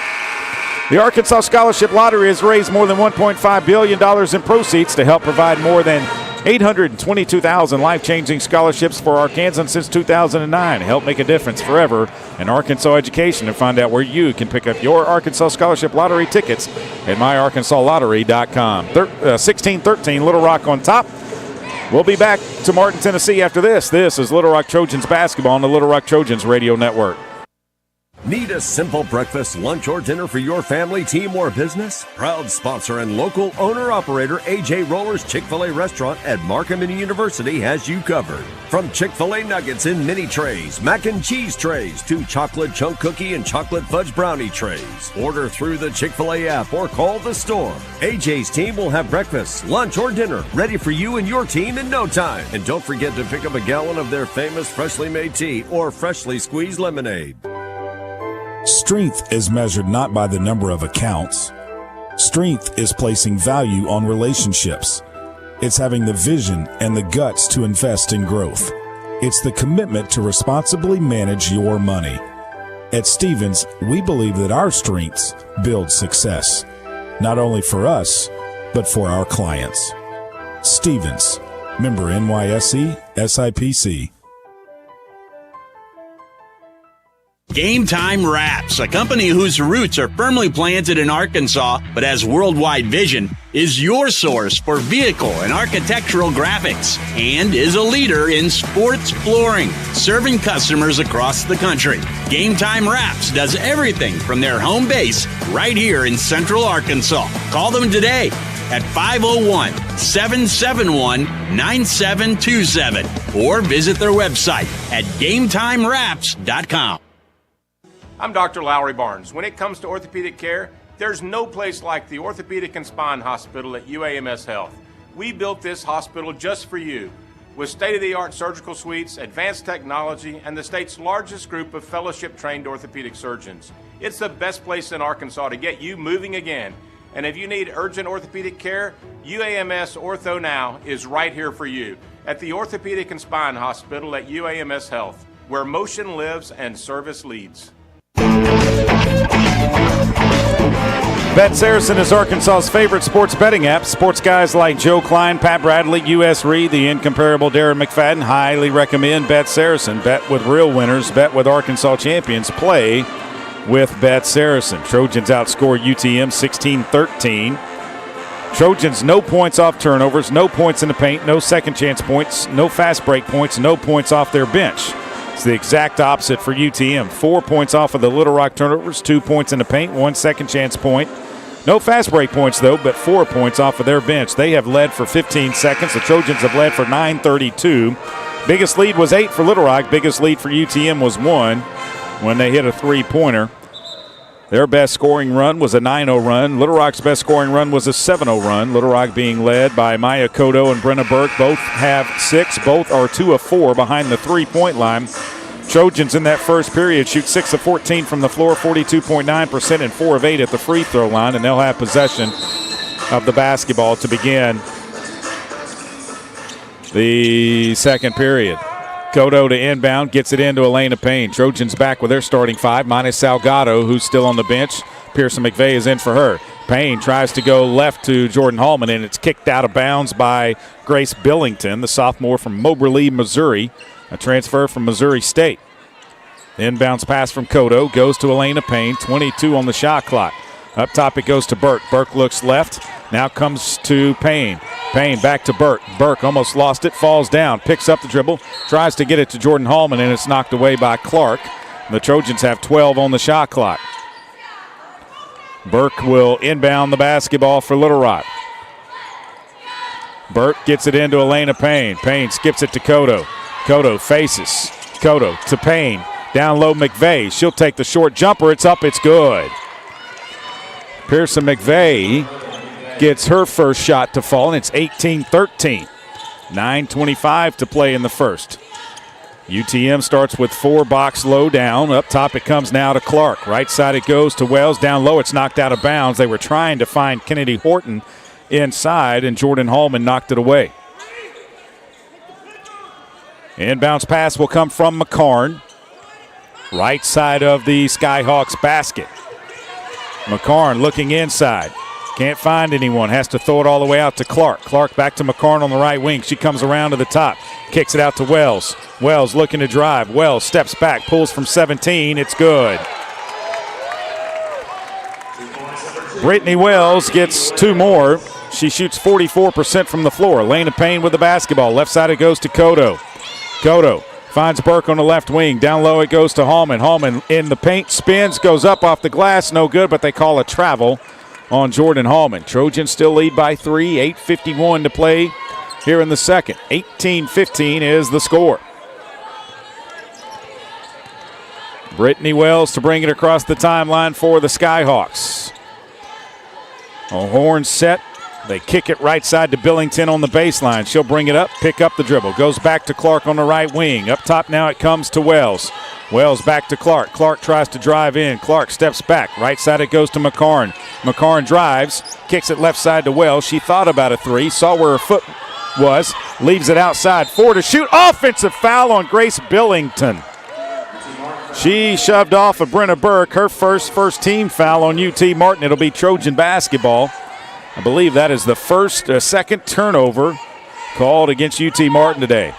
The Arkansas Scholarship Lottery has raised more than $1.5 billion in proceeds to help provide more than 822,000 life-changing scholarships for Arkansans since 2009. Help make a difference forever in Arkansas education. And find out where you can pick up your Arkansas Scholarship Lottery tickets at myarkansaslottery.com. 16-13, Little Rock on top. We'll be back to Martin, Tennessee after this. This is Little Rock Trojans basketball on the Little Rock Trojans radio network. Need a simple breakfast, lunch, or dinner for your family, team, or business? Proud sponsor and local owner-operator AJ Roller's Chick-fil-A restaurant at Markham University has you covered. From Chick-fil-A nuggets in mini trays, mac and cheese trays, to chocolate chunk cookie and chocolate fudge brownie trays. Order through the Chick-fil-A app or call the store. AJ's team will have breakfast, lunch, or dinner ready for you and your team in no time. And don't forget to pick up a gallon of their famous freshly made tea or freshly squeezed lemonade. Strength is measured not by the number of accounts. Strength is placing value on relationships. It's having the vision and the guts to invest in growth. It's the commitment to responsibly manage your money. At Stevens, we believe that our strengths build success, not only for us, but for our clients. Stevens, member NYSE, SIPC. Game Time Wraps, a company whose roots are firmly planted in Arkansas but has worldwide vision, is your source for vehicle and architectural graphics and is a leader in sports flooring, serving customers across the country. Game Time Wraps does everything from their home base right here in Central Arkansas. Call them today at 501-771-9727 or visit their website at GameTimeWraps.com. I'm Dr. Lowry Barnes. When it comes to orthopedic care, there's no place like the Orthopedic and Spine Hospital at UAMS Health. We built this hospital just for you, with state-of-the-art surgical suites, advanced technology, and the state's largest group of fellowship-trained orthopedic surgeons. It's the best place in Arkansas to get you moving again. And if you need urgent orthopedic care, UAMS Ortho Now is right here for you at the Orthopedic and Spine Hospital at UAMS Health, where motion lives and service leads. Bet Saracen is Arkansas's favorite sports betting app. Sports guys like Joe Klein, Pat Bradley, U.S. Reed, the incomparable Darren McFadden highly recommend Bet Saracen. Bet with real winners. Bet with Arkansas champions. Play with Bet Saracen. Trojans outscore UTM 16-13. Trojans no points off turnovers, no points in the paint, no second chance points, no fast break points, no points off their bench. It's the exact opposite for UTM. 4 points off of the Little Rock turnovers, 2 points in the paint, 1 second chance point, No fast break points, though, but 4 points off of their bench. They have led for 15 seconds. The Trojans have led for 9:32. Biggest lead was 8 for Little Rock. Biggest lead for UTM was 1 when they hit a three-pointer. Their best scoring run was a 9-0 run. Little Rock's best scoring run was a 7-0 run. Little Rock being led by Maya Cotto and Brenna Burke. Both have 6. Both are 2 of 4 behind the three-point line. Trojans in that first period shoot 6 of 14 from the floor, 42.9%, and 4 of 8 at the free throw line, and they'll have possession of the basketball to begin the second period. Cotto to inbound, gets it into Elena Payne. Trojans back with their starting 5, minus Salgado, who's still on the bench. Pearson McVeigh is in for her. Payne tries to go left to Jordan Hallman, and it's kicked out of bounds by Grace Billington, the sophomore from Moberly, Missouri, a transfer from Missouri State. The inbounds pass from Cotto goes to Elena Payne, 22 on the shot clock. Up top it goes to Burke. Burke looks left, now comes to Payne. Payne back to Burke. Burke almost lost it, falls down, picks up the dribble, tries to get it to Jordan Hallman, and it's knocked away by Clark. The Trojans have 12 on the shot clock. Burke will inbound the basketball for Little Rock. Burke gets it into Elena Payne. Payne skips it to Cotto. Cotto faces. Cotto to Payne. Down low McVeigh. She'll take the short jumper. It's up. It's good. Pearson McVeigh gets her first shot to fall, and it's 18-13. 9:25 to play in the first. UTM starts with 4 box low down. Up top it comes now to Clark. Right side it goes to Wells. Down low it's knocked out of bounds. They were trying to find Kennedy Horton inside, and Jordan Hallman knocked it away. Inbounds pass will come from McCarn. Right side of the Skyhawks basket. McCarn looking inside. Can't find anyone. Has to throw it all the way out to Clark. Clark back to McCarn on the right wing. She comes around to the top. Kicks it out to Wells. Wells looking to drive. Wells steps back. Pulls from 17. It's good. Brittany Wells gets 2 more. She shoots 44% from the floor. Elena Payne with the basketball. Left side it goes to Cotto. Cotto finds Burke on the left wing. Down low it goes to Hallman. Hallman in the paint. Spins. Goes up off the glass. No good, but they call a travel on Jordan Hallman. Trojans still lead by 3. 8:51 to play here in the second. 18-15 is the score. Brittany Wells to bring it across the timeline for the Skyhawks. A horn set. They kick it right side to Billington on the baseline. She'll bring it up, pick up the dribble. Goes back to Clark on the right wing. Up top now it comes to Wells. Wells back to Clark. Clark tries to drive in. Clark steps back. Right side it goes to McCarn. McCarn drives, kicks it left side to Wells. She thought about a 3, saw where her foot was, leaves it outside. 4 to shoot. Offensive foul on Grace Billington. She shoved off of Brenna Burke, her first team foul on UT Martin. It'll be Trojan basketball. I believe that is the second turnover called against UT Martin today.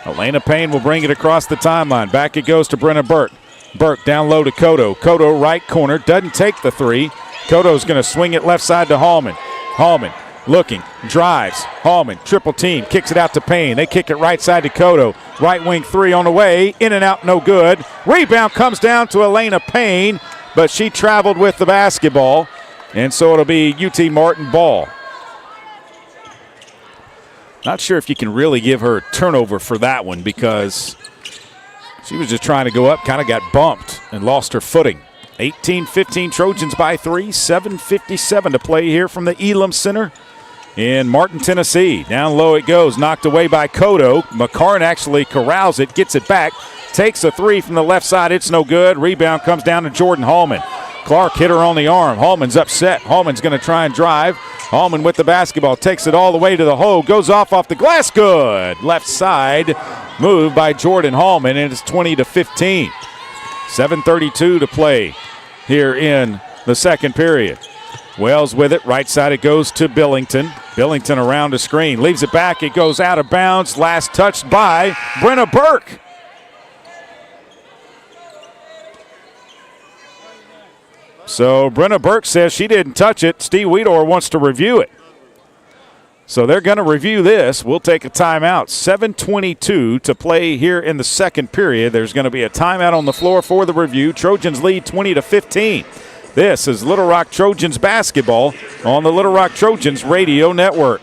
Elena Payne will bring it across the timeline. Back it goes to Brenna Burke. Burke down low to Cotto. Cotto right corner, doesn't take the 3. Cotto's going to swing it left side to Hallman. Hallman looking, drives. Hallman, triple team, kicks it out to Payne. They kick it right side to Cotto. Right wing 3 on the way, in and out, no good. Rebound comes down to Elena Payne, but she traveled with the basketball. And so it'll be UT Martin ball. Not sure if you can really give her a turnover for that one because she was just trying to go up, kind of got bumped and lost her footing. 18-15 Trojans by 3, 7:57 to play here from the Elam Center in Martin, Tennessee. Down low it goes, knocked away by Cotto. McCarn actually corrals it, gets it back, takes a 3 from the left side. It's no good. Rebound comes down to Jordan Hallman. Clark hit her on the arm. Hallman's upset. Hallman's going to try and drive. Hallman with the basketball. Takes it all the way to the hole. Goes off the glass. Good. Left side move by Jordan Hallman, and it's 20-15. 7:32 to play here in the second period. Wells with it. Right side it goes to Billington. Billington around the screen. Leaves it back. It goes out of bounds. Last touched by Brenna Burke. So Brenna Burke says she didn't touch it. Steve Weedor wants to review it. So they're going to review this. We'll take a timeout. 7:22 to play here in the second period. There's going to be a timeout on the floor for the review. Trojans lead 20-15. This is Little Rock Trojans basketball on the Little Rock Trojans radio network.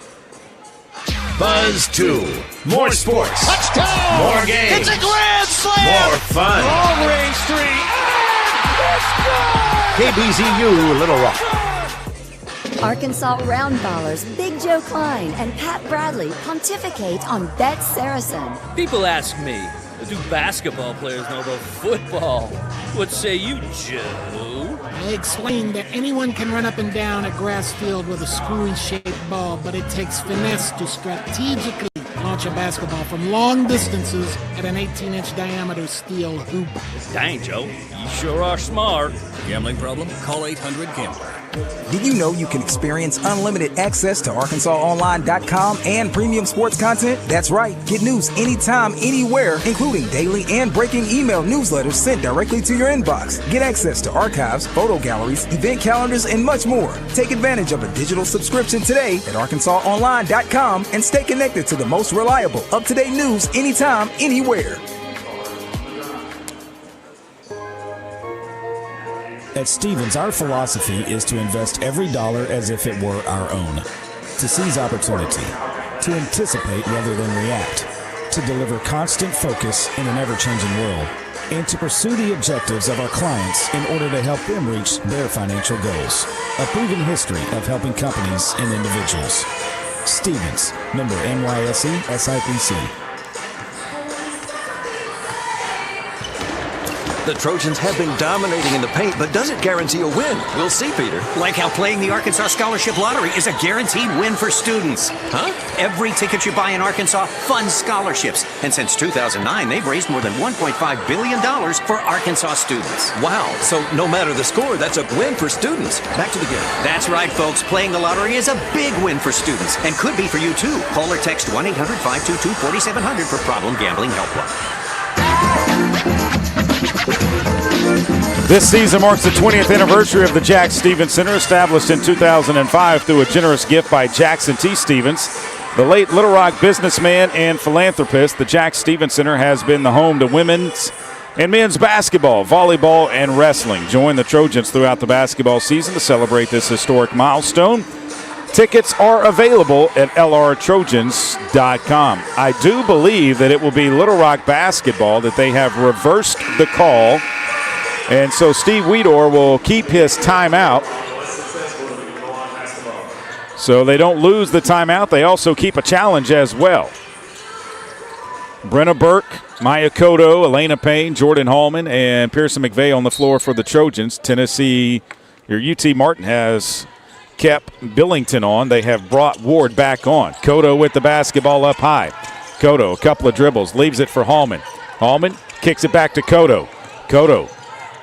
Buzz 2. More sports. Touchdown! More games. It's a grand slam! More fun. Long range three. KBZU Little Rock. Arkansas round ballers Big Joe Klein and Pat Bradley pontificate on Bet Saracen. People ask me, do basketball players know about football? What say you, Joe? I explained that anyone can run up and down a grass field with a screwy-shaped ball, but it takes finesse to strategically launch a basketball from long distances at an 18-inch diameter steel hoop. Dang, Joe, you sure are smart. Gambling problem? Call 800-GAMBLER. Did you know you can experience unlimited access to ArkansasOnline.com and premium sports content? That's right. Get news anytime, anywhere, including daily and breaking email newsletters sent directly to your inbox. Get access to archives, photo galleries, event calendars, and much more. Take advantage of a digital subscription today at ArkansasOnline.com and stay connected to the most reliable, up-to-date news anytime, anywhere. At Stevens, our philosophy is to invest every dollar as if it were our own, to seize opportunity, to anticipate rather than react, to deliver constant focus in an ever-changing world, and to pursue the objectives of our clients in order to help them reach their financial goals. A proven history of helping companies and individuals. Stevens, member NYSE, SIPC. The Trojans have been dominating in the paint, but does it guarantee a win? We'll see, Peter. Like how playing the Arkansas Scholarship Lottery is a guaranteed win for students. Huh? Every ticket you buy in Arkansas funds scholarships. And since 2009, they've raised more than $1.5 billion for Arkansas students. Wow, so no matter the score, that's a win for students. Back to the game. That's right, folks. Playing the lottery is a big win for students and could be for you, too. Call or text 1-800-522-4700 for Problem Gambling Helpline. This season marks the 20th anniversary of the Jack Stevens Center, established in 2005 through a generous gift by Jackson T. Stevens. The late Little Rock businessman and philanthropist, the Jack Stevens Center has been the home to women's and men's basketball, volleyball, and wrestling. Join the Trojans throughout the basketball season to celebrate this historic milestone. Tickets are available at lrtrojans.com. I do believe that it will be Little Rock basketball, that they have reversed the call. And so Steve Weedor will keep his timeout. So they don't lose the timeout. They also keep a challenge as well. Brenna Burke, Maya Cotto, Elena Payne, Jordan Hallman, and Pearson McVeigh on the floor for the Trojans. UT Martin has kept Billington on. They have brought Ward back on. Cotto with the basketball up high. Cotto, a couple of dribbles, leaves it for Hallman. Hallman kicks it back to Cotto. Cotto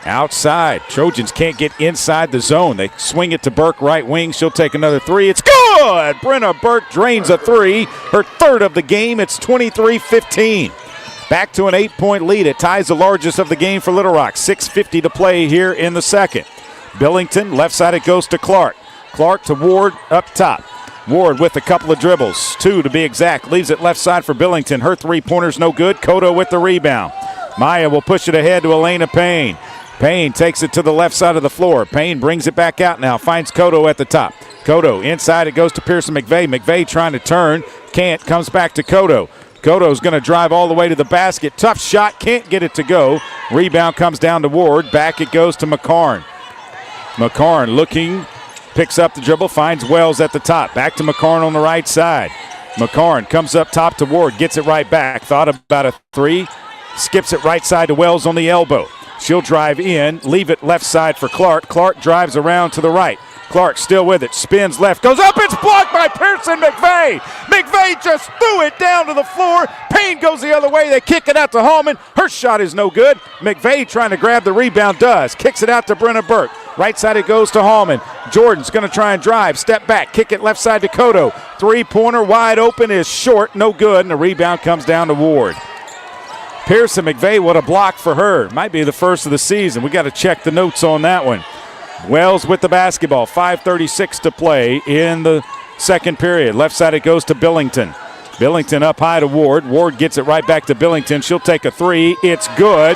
outside. Trojans can't get inside the zone. They swing it to Burke, right wing. She'll take another three. It's good! Brenna Burke drains a three. Her third of the game. It's 23-15. Back to an 8-point lead. It ties the largest of the game for Little Rock. 6:50 to play here in the second. Billington, left side it goes to Clark. Clark to Ward up top. Ward with a couple of dribbles. 2 to be exact. Leaves it left side for Billington. Her three-pointer's no good. Cotto with the rebound. Maya will push it ahead to Elena Payne. Payne takes it to the left side of the floor. Payne brings it back out now. Finds Cotto at the top. Cotto inside. It goes to Pearson McVeigh. McVeigh trying to turn. Can't. Comes back to Cotto. Cotto's going to drive all the way to the basket. Tough shot. Can't get it to go. Rebound comes down to Ward. Back it goes to McCarn. McCarn looking. Picks up the dribble. Finds Wells at the top. Back to McCarn on the right side. McCarn comes up top to Ward. Gets it right back. Thought about a three. Skips it right side to Wells on the elbow. She'll drive in, leave it left side for Clark. Clark drives around to the right. Clark still with it, spins left, goes up, it's blocked by Pearson McVeigh. McVeigh just threw it down to the floor. Payne goes the other way, they kick it out to Hallman. Her shot is no good. McVeigh trying to grab the rebound, does. Kicks it out to Brenna Burke. Right side it goes to Hallman. Jordan's going to try and drive, step back, kick it left side to Cotto. Three-pointer wide open is short, no good, and the rebound comes down to Ward. Pearson McVeigh, what a block for her. Might be the first of the season. We got to check the notes on that one. Wells with the basketball. 5:36 to play in the second period. Left side it goes to Billington. Billington up high to Ward. Ward gets it right back to Billington. She'll take a three. It's good.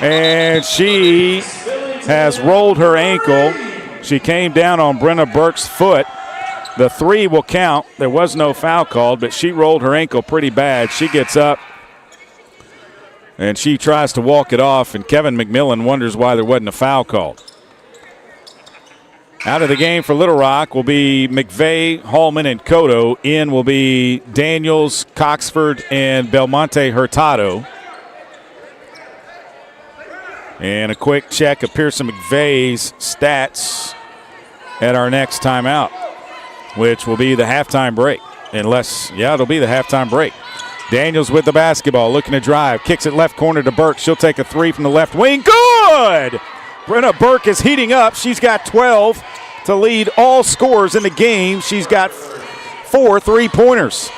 And she has rolled her ankle. She came down on Brenna Burke's foot. The 3 will count. There was no foul called, but she rolled her ankle pretty bad. She gets up, and she tries to walk it off, and Kevin McMillan wonders why there wasn't a foul called. Out of the game for Little Rock will be McVeigh, Hallman, and Cotto. In will be Daniels, Coxford, and Belmonte Hurtado. And a quick check of Pearson McVeigh's stats at our next timeout, which will be the halftime break. It'll be the halftime break. Daniels with the basketball, looking to drive. Kicks it left corner to Burke. She'll take a 3 from the left wing. Good! Brenna Burke is heating up. She's got 12 to lead all scorers in the game. She's got 4 3-pointers.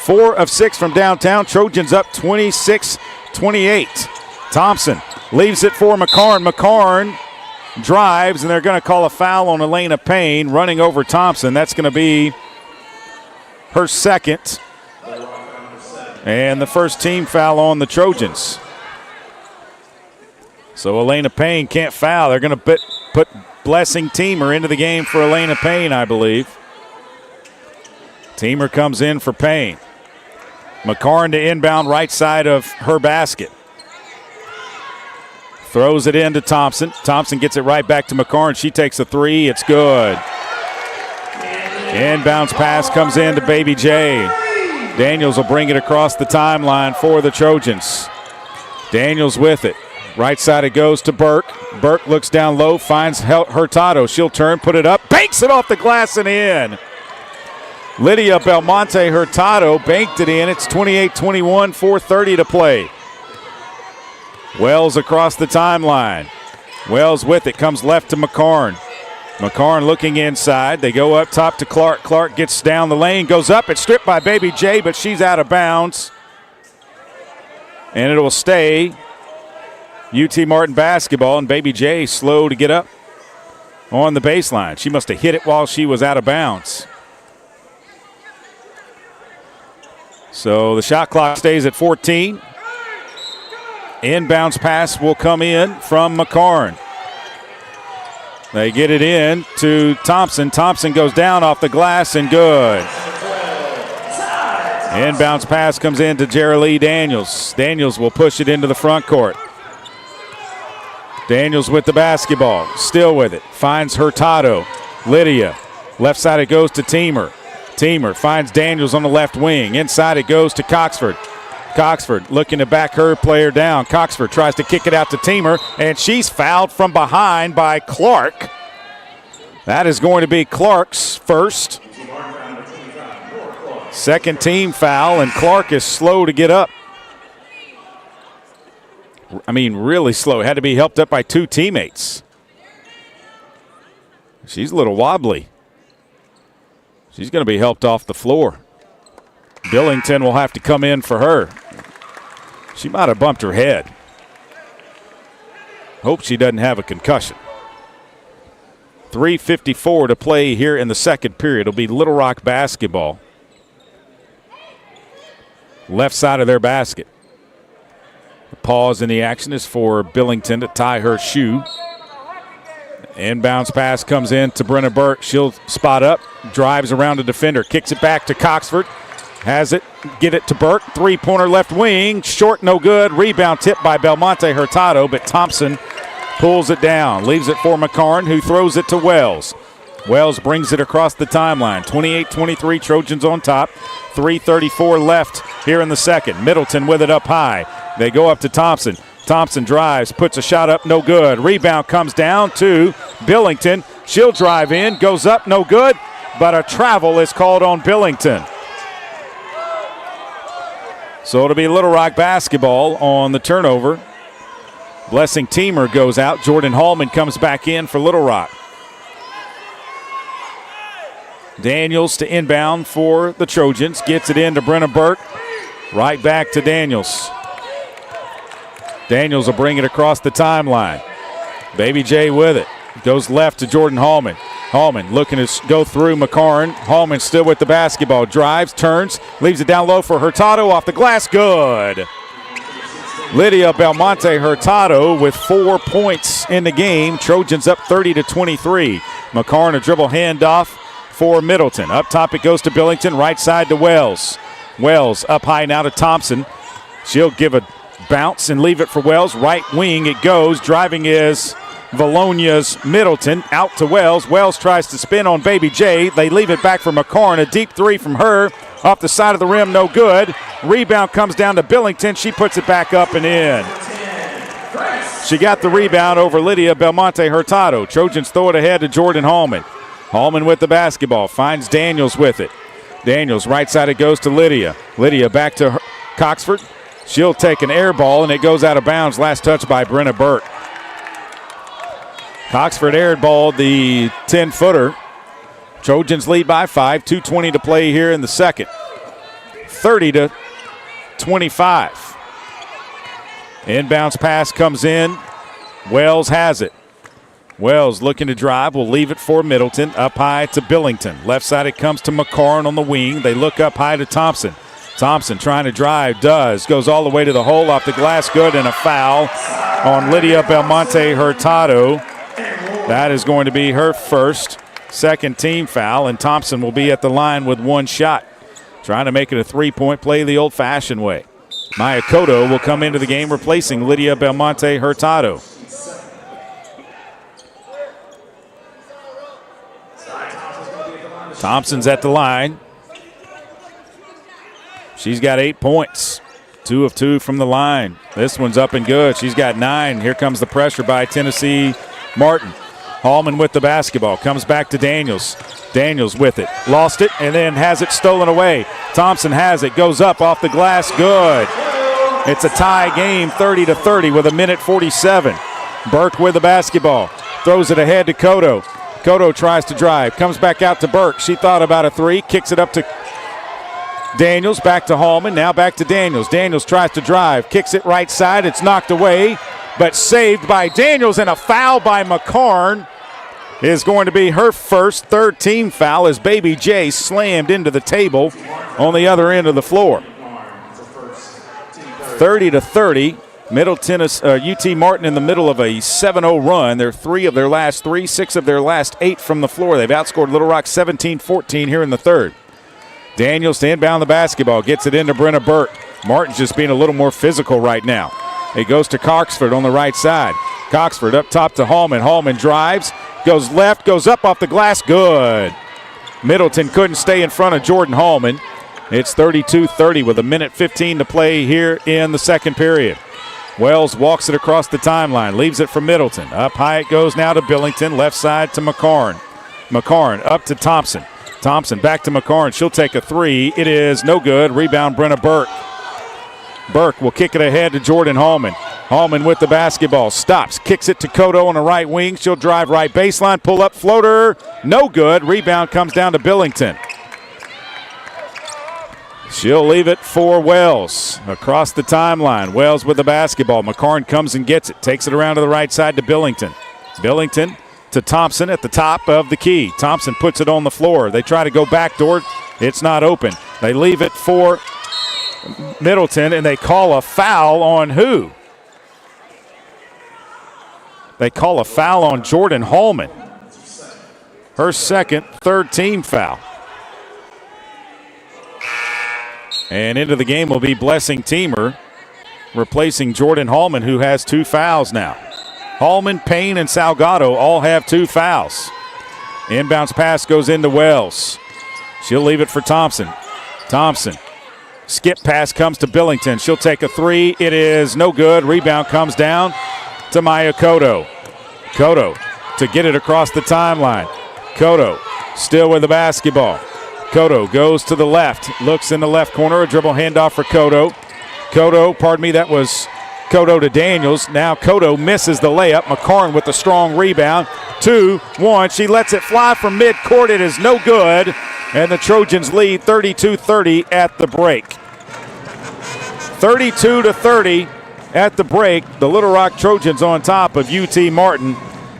4 of 6 from downtown. Trojans up 26-28. Thompson leaves it for McCarn. McCarn drives, and they're going to call a foul on Elena Payne running over Thompson. That's going to be her second. And the first team foul on the Trojans. So Elena Payne can't foul. They're going to put Blessing Teamer into the game for Elena Payne, I believe. Teamer comes in for Payne. McCarn to inbound right side of her basket. Throws it into Thompson. Thompson gets it right back to McCarn. She takes a 3. It's good. Inbounds pass comes in to Baby J. Daniels will bring it across the timeline for the Trojans. Daniels with it. Right side it goes to Burke. Burke looks down low, finds Hurtado. She'll turn, put it up, banks it off the glass and in. Lydia Belmonte Hurtado banked it in. It's 28-21, 4:30 to play. Wells across the timeline. Wells with it, comes left to McCarn. McCarn looking inside. They go up top to Clark. Clark gets down the lane, goes up. It's stripped by Baby J, but she's out of bounds. And it will stay UT Martin basketball, and Baby J slow to get up on the baseline. She must have hit it while she was out of bounds. So the shot clock stays at 14. Inbounds pass will come in from McCarn. They get it in to Thompson. Thompson goes down off the glass and good. Inbounds pass comes in to Jerilee Daniels. Daniels will push it into the front court. Daniels with the basketball, still with it. Finds Hurtado. Lydia. Left side it goes to Teamer. Teamer finds Daniels on the left wing. Inside it goes to Coxford. Coxford looking to back her player down. Coxford tries to kick it out to Teamer, and she's fouled from behind by Clark. That is going to be Clark's first. Second team foul, and Clark is slow to get up. I mean, really slow. Had to be helped up by 2 teammates. She's a little wobbly. She's going to be helped off the floor. Billington will have to come in for her. She might have bumped her head. Hope she doesn't have a concussion. 3:54 to play here in the second period. It'll be Little Rock basketball. Left side of their basket. The pause in the action is for Billington to tie her shoe. Inbounds pass comes in to Brenna Burke. She'll spot up, drives around the defender, kicks it back to Coxford. Has it, get it to Burke. 3-pointer left wing, short, no good. Rebound tipped by Belmonte Hurtado, but Thompson pulls it down. Leaves it for McCarn, who throws it to Wells. Wells brings it across the timeline. 28-23, Trojans on top. 3:34 left here in the second. Middleton with it up high. They go up to Thompson. Thompson drives, puts a shot up, no good. Rebound comes down to Billington. She'll drive in, goes up, no good, but a travel is called on Billington. So it'll be Little Rock basketball on the turnover. Blessing Teamer goes out. Jordan Hallman comes back in for Little Rock. Daniels to inbound for the Trojans. Gets it in to Brenna Burke. Right back to Daniels. Daniels will bring it across the timeline. Baby J with it. Goes left to Jordan Hallman. Hallman looking to go through McCarn. Hallman still with the basketball. Drives, turns, leaves it down low for Hurtado off the glass. Good. Lydia Belmonte Hurtado with 4 points in the game. Trojans up 30-23. McCarn a dribble handoff for Middleton. Up top it goes to Billington, right side to Wells. Wells up high now to Thompson. She'll give a bounce and leave it for Wells. Right wing it goes. Driving is Valonia's Middleton. Out to Wells. Wells tries to spin on Baby J. They leave it back for McCarn. A deep three from her. Off the side of the rim, no good. Rebound comes down to Billington. She puts it back up and in. She got the rebound over Lydia Belmonte Hurtado. Trojans throw it ahead to Jordan Hallman. Hallman with the basketball. Finds Daniels with it. Daniels, right side it goes to Lydia. Lydia back to Coxford. She'll take an air ball, and it goes out of bounds. Last touch by Brenna Burke. Coxford aired ball the 10-footer. Trojans lead by 5. 2:20 to play here in the second. 30-25. Inbounds pass comes in. Wells has it. Wells looking to drive. Will leave it for Middleton. Up high to Billington. Left side it comes to McCarn on the wing. They look up high to Thompson. Thompson trying to drive. Does. Goes all the way to the hole. Off the glass. Good. And a foul on Lydia Belmonte Hurtado. That is going to be her first. Second team foul, and Thompson will be at the line with one shot. Trying to make it a three-point play the old-fashioned way. Maya Cotto will come into the game replacing Lydia Belmonte Hurtado. Thompson's at the line. She's got 8 points. 2 of 2 from the line. This one's up and good. She's got 9. Here comes the pressure by Tennessee Martin. Hallman with the basketball. Comes back to Daniels. Daniels with it. Lost it and then has it stolen away. Thompson has it. Goes up off the glass. Good. It's a tie game, 30-30 with 1:47. Burke with the basketball. Throws it ahead to Cotto. Cotto tries to drive. Comes back out to Burke. She thought about a three. Kicks it up to Daniels. Back to Hallman. Now back to Daniels. Daniels tries to drive. Kicks it right side. It's knocked away, but saved by Daniels, and a foul by McCarn is going to be her first. Third team foul as Baby J slammed into the table on the other end of the floor. 30-30. Middle Tennessee, UT Martin in the middle of a 7-0 run. They're 3 of their last 3, 6 of their last 8 from the floor. They've outscored Little Rock 17-14 here in the third. Daniels to inbound the basketball. Gets it into Brenna Burke. Martin's just being a little more physical right now. It goes to Coxford on the right side. Coxford up top to Hallman. Hallman drives, goes left, goes up off the glass. Good. Middleton couldn't stay in front of Jordan Hallman. It's 32-30 with 1:15 to play here in the second period. Wells walks it across the timeline, leaves it for Middleton. Up high it goes now to Billington, left side to McCarn. McCarn up to Thompson. Thompson back to McCarn. She'll take a three. It is no good. Rebound Brenna Burke. Burke will kick it ahead to Jordan Hallman. Hallman with the basketball. Stops. Kicks it to Cotto on the right wing. She'll drive right baseline. Pull up floater. No good. Rebound comes down to Billington. She'll leave it for Wells. Across the timeline. Wells with the basketball. McCarn comes and gets it. Takes it around to the right side to Billington. Billington to Thompson at the top of the key. Thompson puts it on the floor. They try to go backdoor. It's not open. They leave it for Middleton, and they call a foul on who? They call a foul on Jordan Hallman. Her second, third team foul. And into the game will be Blessing Teamer, replacing Jordan Hallman, who has 2 fouls now. Hallman, Payne, and Salgado all have 2 fouls. Inbounds pass goes into Wells. She'll leave it for Thompson. Thompson. Skip pass comes to Billington. She'll take a three. It is no good. Rebound comes down to Maya Cotto. Cotto to get it across the timeline. Cotto still with the basketball. Cotto goes to the left. Looks in the left corner. A dribble handoff for Cotto. Cotto, pardon me, that was Cotto to Daniels. Now Cotto misses the layup. McCarn with the strong rebound. 2-1. She lets it fly from midcourt. It is no good. And the Trojans lead 32-30 at the break. 32-30 at the break. The Little Rock Trojans on top of UT Martin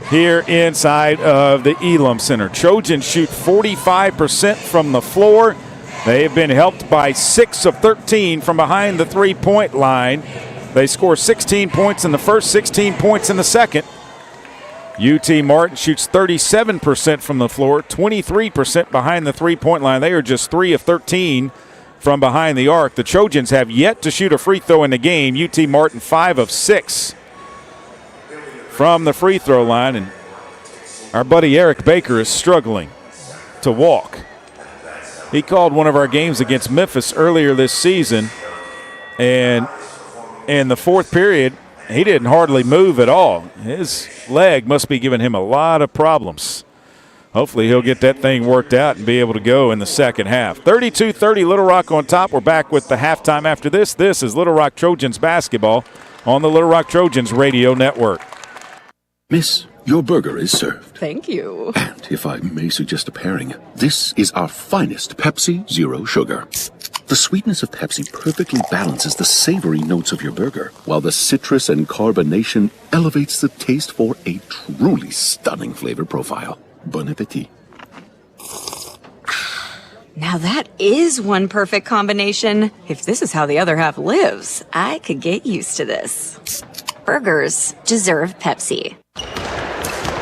here inside of the Elam Center. Trojans shoot 45% from the floor. They have been helped by 6 of 13 from behind the three-point line. They score 16 points in the first, 16 points in the second. UT Martin shoots 37% from the floor, 23% behind the three-point line. They are just 3 of 13 from behind the arc. The Trojans have yet to shoot a free throw in the game. UT Martin 5 of 6 from the free throw line. And our buddy Eric Baker is struggling to walk. He called one of our games against Memphis earlier this season, and in the fourth period, he didn't hardly move at all. His leg must be giving him a lot of problems. Hopefully he'll get that thing worked out and be able to go in the second half. 32-30, Little Rock on top. We're back with the halftime after this. This is Little Rock Trojans basketball on the Little Rock Trojans radio network. Miss, your burger is served. Thank you. And if I may suggest a pairing, this is our finest Pepsi Zero Sugar. The sweetness of Pepsi perfectly balances the savory notes of your burger, while the citrus and carbonation elevates the taste for a truly stunning flavor profile. Bon appetit. Now that is one perfect combination. If this is how the other half lives, I could get used to this. Burgers deserve Pepsi.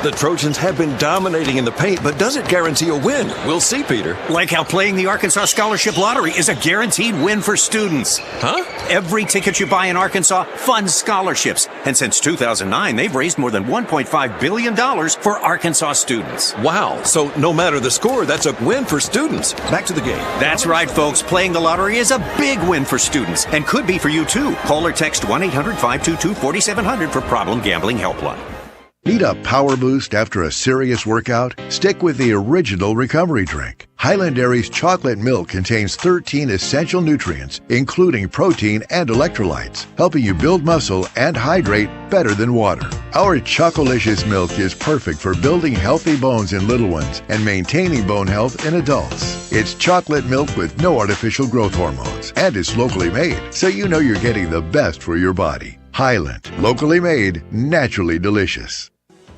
The Trojans have been dominating in the paint, but does it guarantee a win? We'll see, Peter. Like how playing the Arkansas Scholarship Lottery is a guaranteed win for students. Huh? Every ticket you buy in Arkansas funds scholarships. And since 2009, they've raised more than $1.5 billion for Arkansas students. Wow. So no matter the score, that's a win for students. Back to the game. That's right, folks. Playing the lottery is a big win for students and could be for you, too. Call or text 1-800-522-4700 for Problem Gambling Helpline. Need a power boost after a serious workout? Stick with the original recovery drink. Highland Dairy's chocolate milk contains 13 essential nutrients, including protein and electrolytes, helping you build muscle and hydrate better than water. Our Chocolicious milk is perfect for building healthy bones in little ones and maintaining bone health in adults. It's chocolate milk with no artificial growth hormones, and it's locally made, so you know you're getting the best for your body. Highland, locally made, naturally delicious.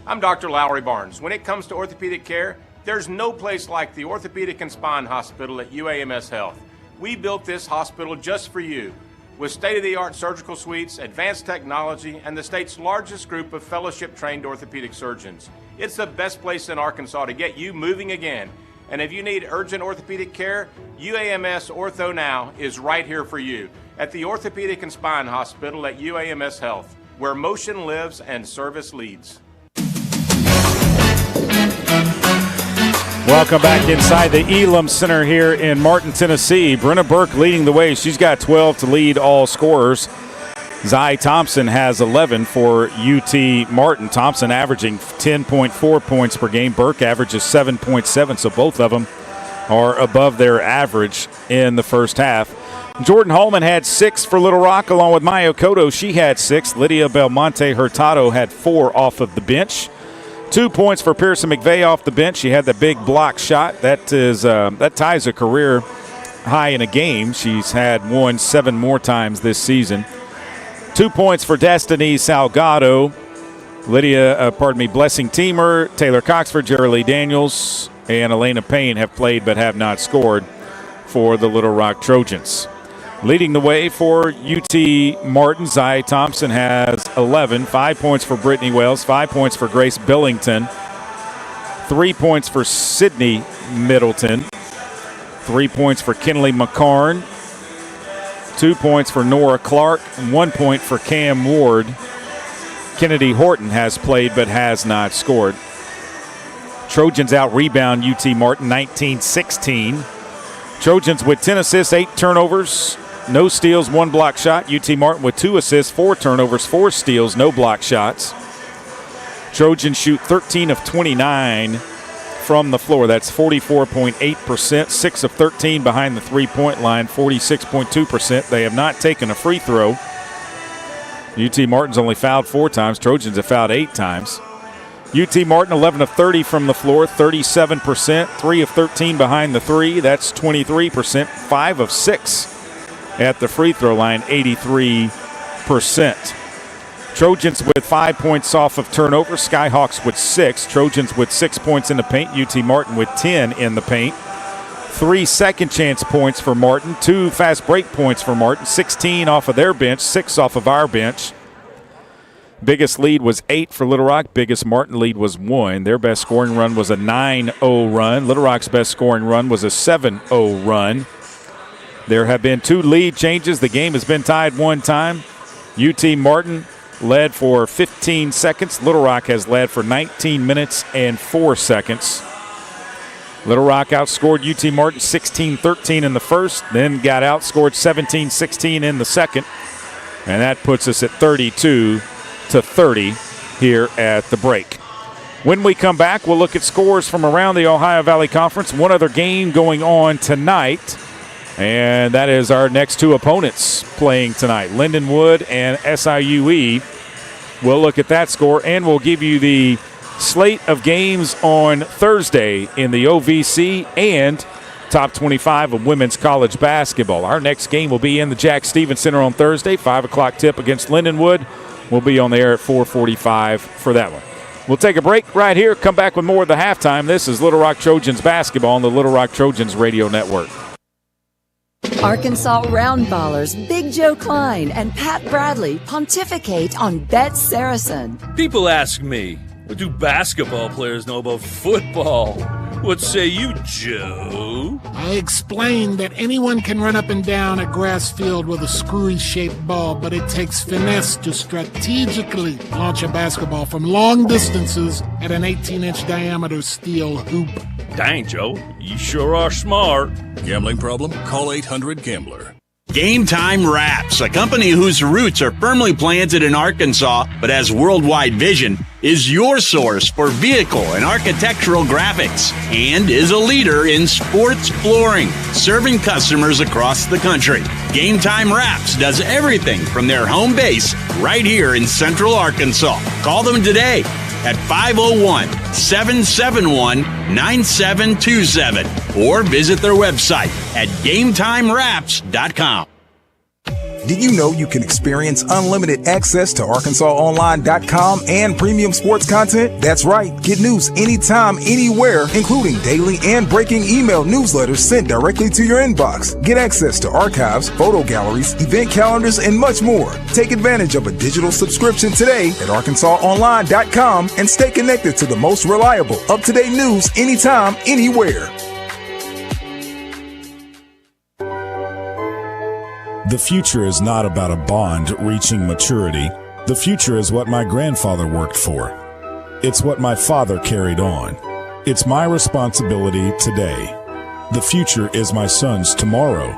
I'm Dr. Lowry Barnes. When it comes to orthopedic care, there's no place like the Orthopedic and Spine Hospital at UAMS Health. We built this hospital just for you, with state-of-the-art surgical suites, advanced technology, and the state's largest group of fellowship-trained orthopedic surgeons. It's the best place in Arkansas to get you moving again. And if you need urgent orthopedic care, UAMS Ortho Now is right here for you at the Orthopedic and Spine Hospital at UAMS Health, where motion lives and service leads. Welcome back inside the Elam Center here in Martin, Tennessee. Brenna Burke leading the way. She's got 12 to lead all scorers. Zy Thompson has 11 for UT Martin. Thompson averaging 10.4 points per game. Burke averages 7.7, so both of them are above their average in the first half. Jordan Hallman had 6 for Little Rock, along with Maya Cotto. She had 6. Lydia Belmonte Hurtado had 4 off of the bench. 2 points for Pearson McVeigh off the bench. She had the big block shot. That ties a career high in a game. She's had won 7 more times this season. 2 points for Destiny Salgado. Blessing Teamer, Taylor Coxford, Jerry Lee Daniels, and Elena Payne have played but have not scored for the Little Rock Trojans. Leading the way for UT Martin, Zy Thompson has 11. 5 points for Brittany Wells, 5 points for Grace Billington, 3 points for Sydney Middleton, 3 points for Kinley McCarn, 2 points for Nora Clark, and 1 point for Cam Ward. Kennedy Horton has played but has not scored. Trojans out-rebound UT Martin 19-16. Trojans with 10 assists, 8 turnovers, no steals, 1 block shot. UT Martin with 2 assists, 4 turnovers, 4 steals, no block shots. Trojans shoot 13 of 29 from the floor. That's 44.8%, 6 of 13 behind the three-point line, 46.2%. They have not taken a free throw. UT Martin's only fouled 4 times. Trojans have fouled 8 times. UT Martin 11 of 30 from the floor, 37%, 3 of 13 behind the three. That's 23%, 5 of 6 at the free throw line, 83%. Trojans with 5 points off of turnovers. Skyhawks with 6. Trojans with 6 points in the paint. UT Martin with 10 in the paint. 3 second chance points for Martin, 2 fast break points for Martin, 16 off of their bench, 6 off of our bench. Biggest lead was 8 for Little Rock. Biggest Martin lead was 1. Their best scoring run was a 9-0 run. Little Rock's best scoring run was a 7-0 run. There have been 2 lead changes. The game has been tied 1 time. UT Martin led for 15 seconds. Little Rock has led for 19 minutes and 4 seconds. Little Rock outscored UT Martin 16-13 in the first, then got outscored 17-16 in the second. And that puts us at 32-30 here at the break. When we come back, we'll look at scores from around the Ohio Valley Conference. One other game going on tonight, and that is our next 2 opponents playing tonight, Lindenwood and SIUE. We'll look at that score, and we'll give you the slate of games on Thursday in the OVC and top 25 of women's college basketball. Our next game will be in the Jack Stevens Center on Thursday, 5 o'clock tip against Lindenwood. We'll be on the air at 4:45 for that one. We'll take a break right here, come back with more of the halftime. This is Little Rock Trojans basketball on the Little Rock Trojans radio network. Arkansas Roundballers Big Joe Klein and Pat Bradley pontificate on Bet Saracen. People ask me, what do basketball players know about football? What say you, Joe? I explained that anyone can run up and down a grass field with a screwy-shaped ball, but it takes finesse to strategically launch a basketball from long distances at an 18-inch diameter steel hoop. Dang, Joe, you sure are smart. Gambling problem? Call 800-GAMBLER. Game Time Wraps, a company whose roots are firmly planted in Arkansas but has worldwide vision, is your source for vehicle and architectural graphics and is a leader in sports flooring, serving customers across the country. Game Time Wraps does everything from their home base right here in Central Arkansas. Call them today at 501-771-9727 or visit their website at GameTimeWraps.com. Did you know you can experience unlimited access to ArkansasOnline.com and premium sports content? That's right. Get news anytime, anywhere, including daily and breaking email newsletters sent directly to your inbox. Get access to archives, photo galleries, event calendars, and much more. Take advantage of a digital subscription today at ArkansasOnline.com and stay connected to the most reliable, up-to-date news anytime, anywhere. The future is not about a bond reaching maturity. The future is what my grandfather worked for. It's what my father carried on. It's my responsibility today. The future is my son's tomorrow.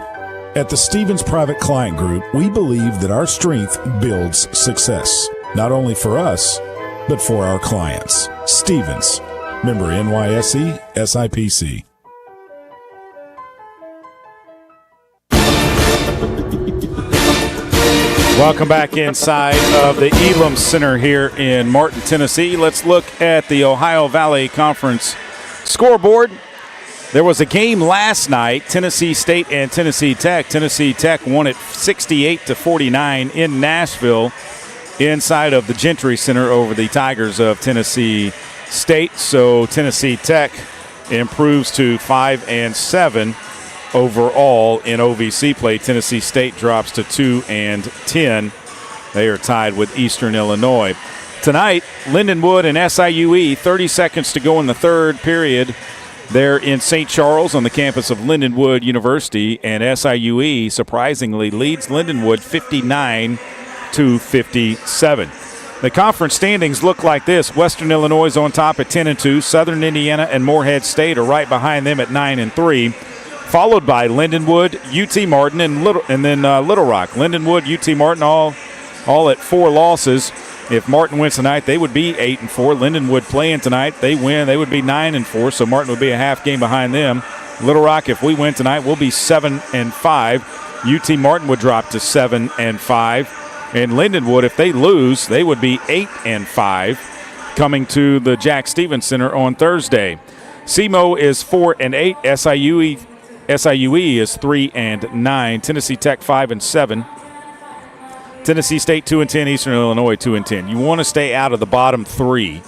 At the Stevens Private Client Group, we believe that our strength builds success, not only for us, but for our clients. Stevens, member NYSE, SIPC. Welcome back inside of the Elam Center here in Martin, Tennessee. Let's look at the Ohio Valley Conference scoreboard. There was a game last night, Tennessee State and Tennessee Tech. Tennessee Tech won it 68-49 in Nashville inside of the Gentry Center over the Tigers of Tennessee State. So Tennessee Tech improves to 5-7. Overall in OVC play. Tennessee State drops to 2-10. They are tied with Eastern Illinois. Tonight, Lindenwood and SIUE, 30 seconds to go in the third period. They're in St. Charles on the campus of Lindenwood University, and SIUE surprisingly leads Lindenwood 59-57. The conference standings look like this. Western Illinois is on top at 10-2. Southern Indiana and Morehead State are right behind them at 9-3. Followed by Lindenwood, UT Martin, and then Little Rock. Lindenwood, UT Martin, all at 4 losses. If Martin wins tonight, they would be 8-4. Lindenwood playing tonight, they win, they would be 9-4. So Martin would be a half game behind them. Little Rock, if we win tonight, will be 7-5. UT Martin would drop to 7-5, and Lindenwood, if they lose, they would be 8-5, coming to the Jack Stevens Center on Thursday. SEMO is 4-8. SIUE is 3-9. Tennessee Tech 5-7. Tennessee State 2-10. Eastern Illinois 2-10. You want to stay out of the bottom 3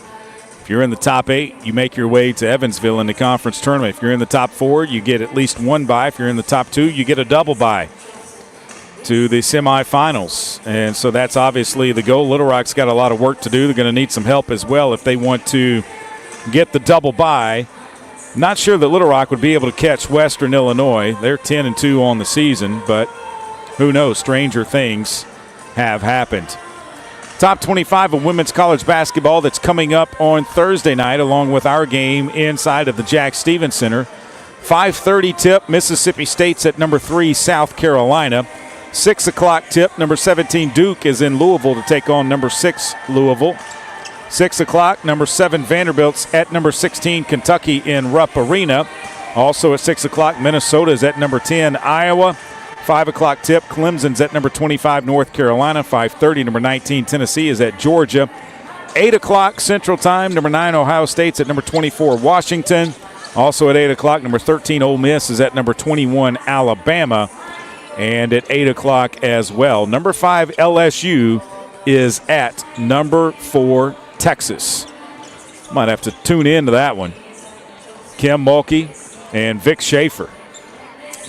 If you're in the top 8, you make your way to Evansville in the conference tournament. If you're in the top 4, you get at least one bye. If you're in the top 2, you get a double bye to the semifinals. And so that's obviously the goal. Little Rock's got a lot of work to do. They're going to need some help as well if they want to get the double bye. Not sure that Little Rock would be able to catch Western Illinois. They're 10-2 on the season, but who knows? Stranger things have happened. Top 25 of women's college basketball that's coming up on Thursday night, along with our game inside of the Jack Stevens Center. 5:30 tip, Mississippi State's at number 3, South Carolina. 6 o'clock tip, number 17, Duke is in Louisville to take on number 6, Louisville. 6 o'clock, number 7, Vanderbilt's at number 16, Kentucky in Rupp Arena. Also at 6 o'clock, Minnesota is at number 10, Iowa. 5 o'clock tip, Clemson's at number 25, North Carolina. 5:30, number 19, Tennessee is at Georgia. 8 o'clock Central Time, number 9, Ohio State's at number 24, Washington. Also at 8 o'clock, number 13, Ole Miss is at number 21, Alabama. And at 8 o'clock as well, number 5, LSU is at number 4, Texas. Might have to tune into that one. Kim Mulkey and Vic Schaefer.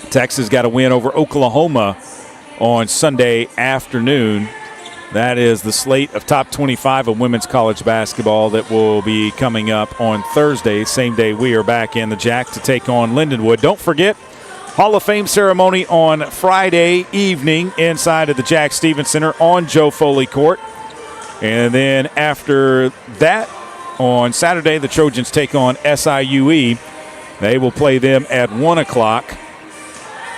Texas got a win over Oklahoma on Sunday afternoon. That is the slate of top 25 of women's college basketball that will be coming up on Thursday, same day we are back in the Jack to take on Lindenwood. Don't forget, Hall of Fame ceremony on Friday evening inside of the Jack Stevens Center on Joe Foley Court. And then after that, on Saturday, the Trojans take on SIUE. They will play them at 1 o'clock.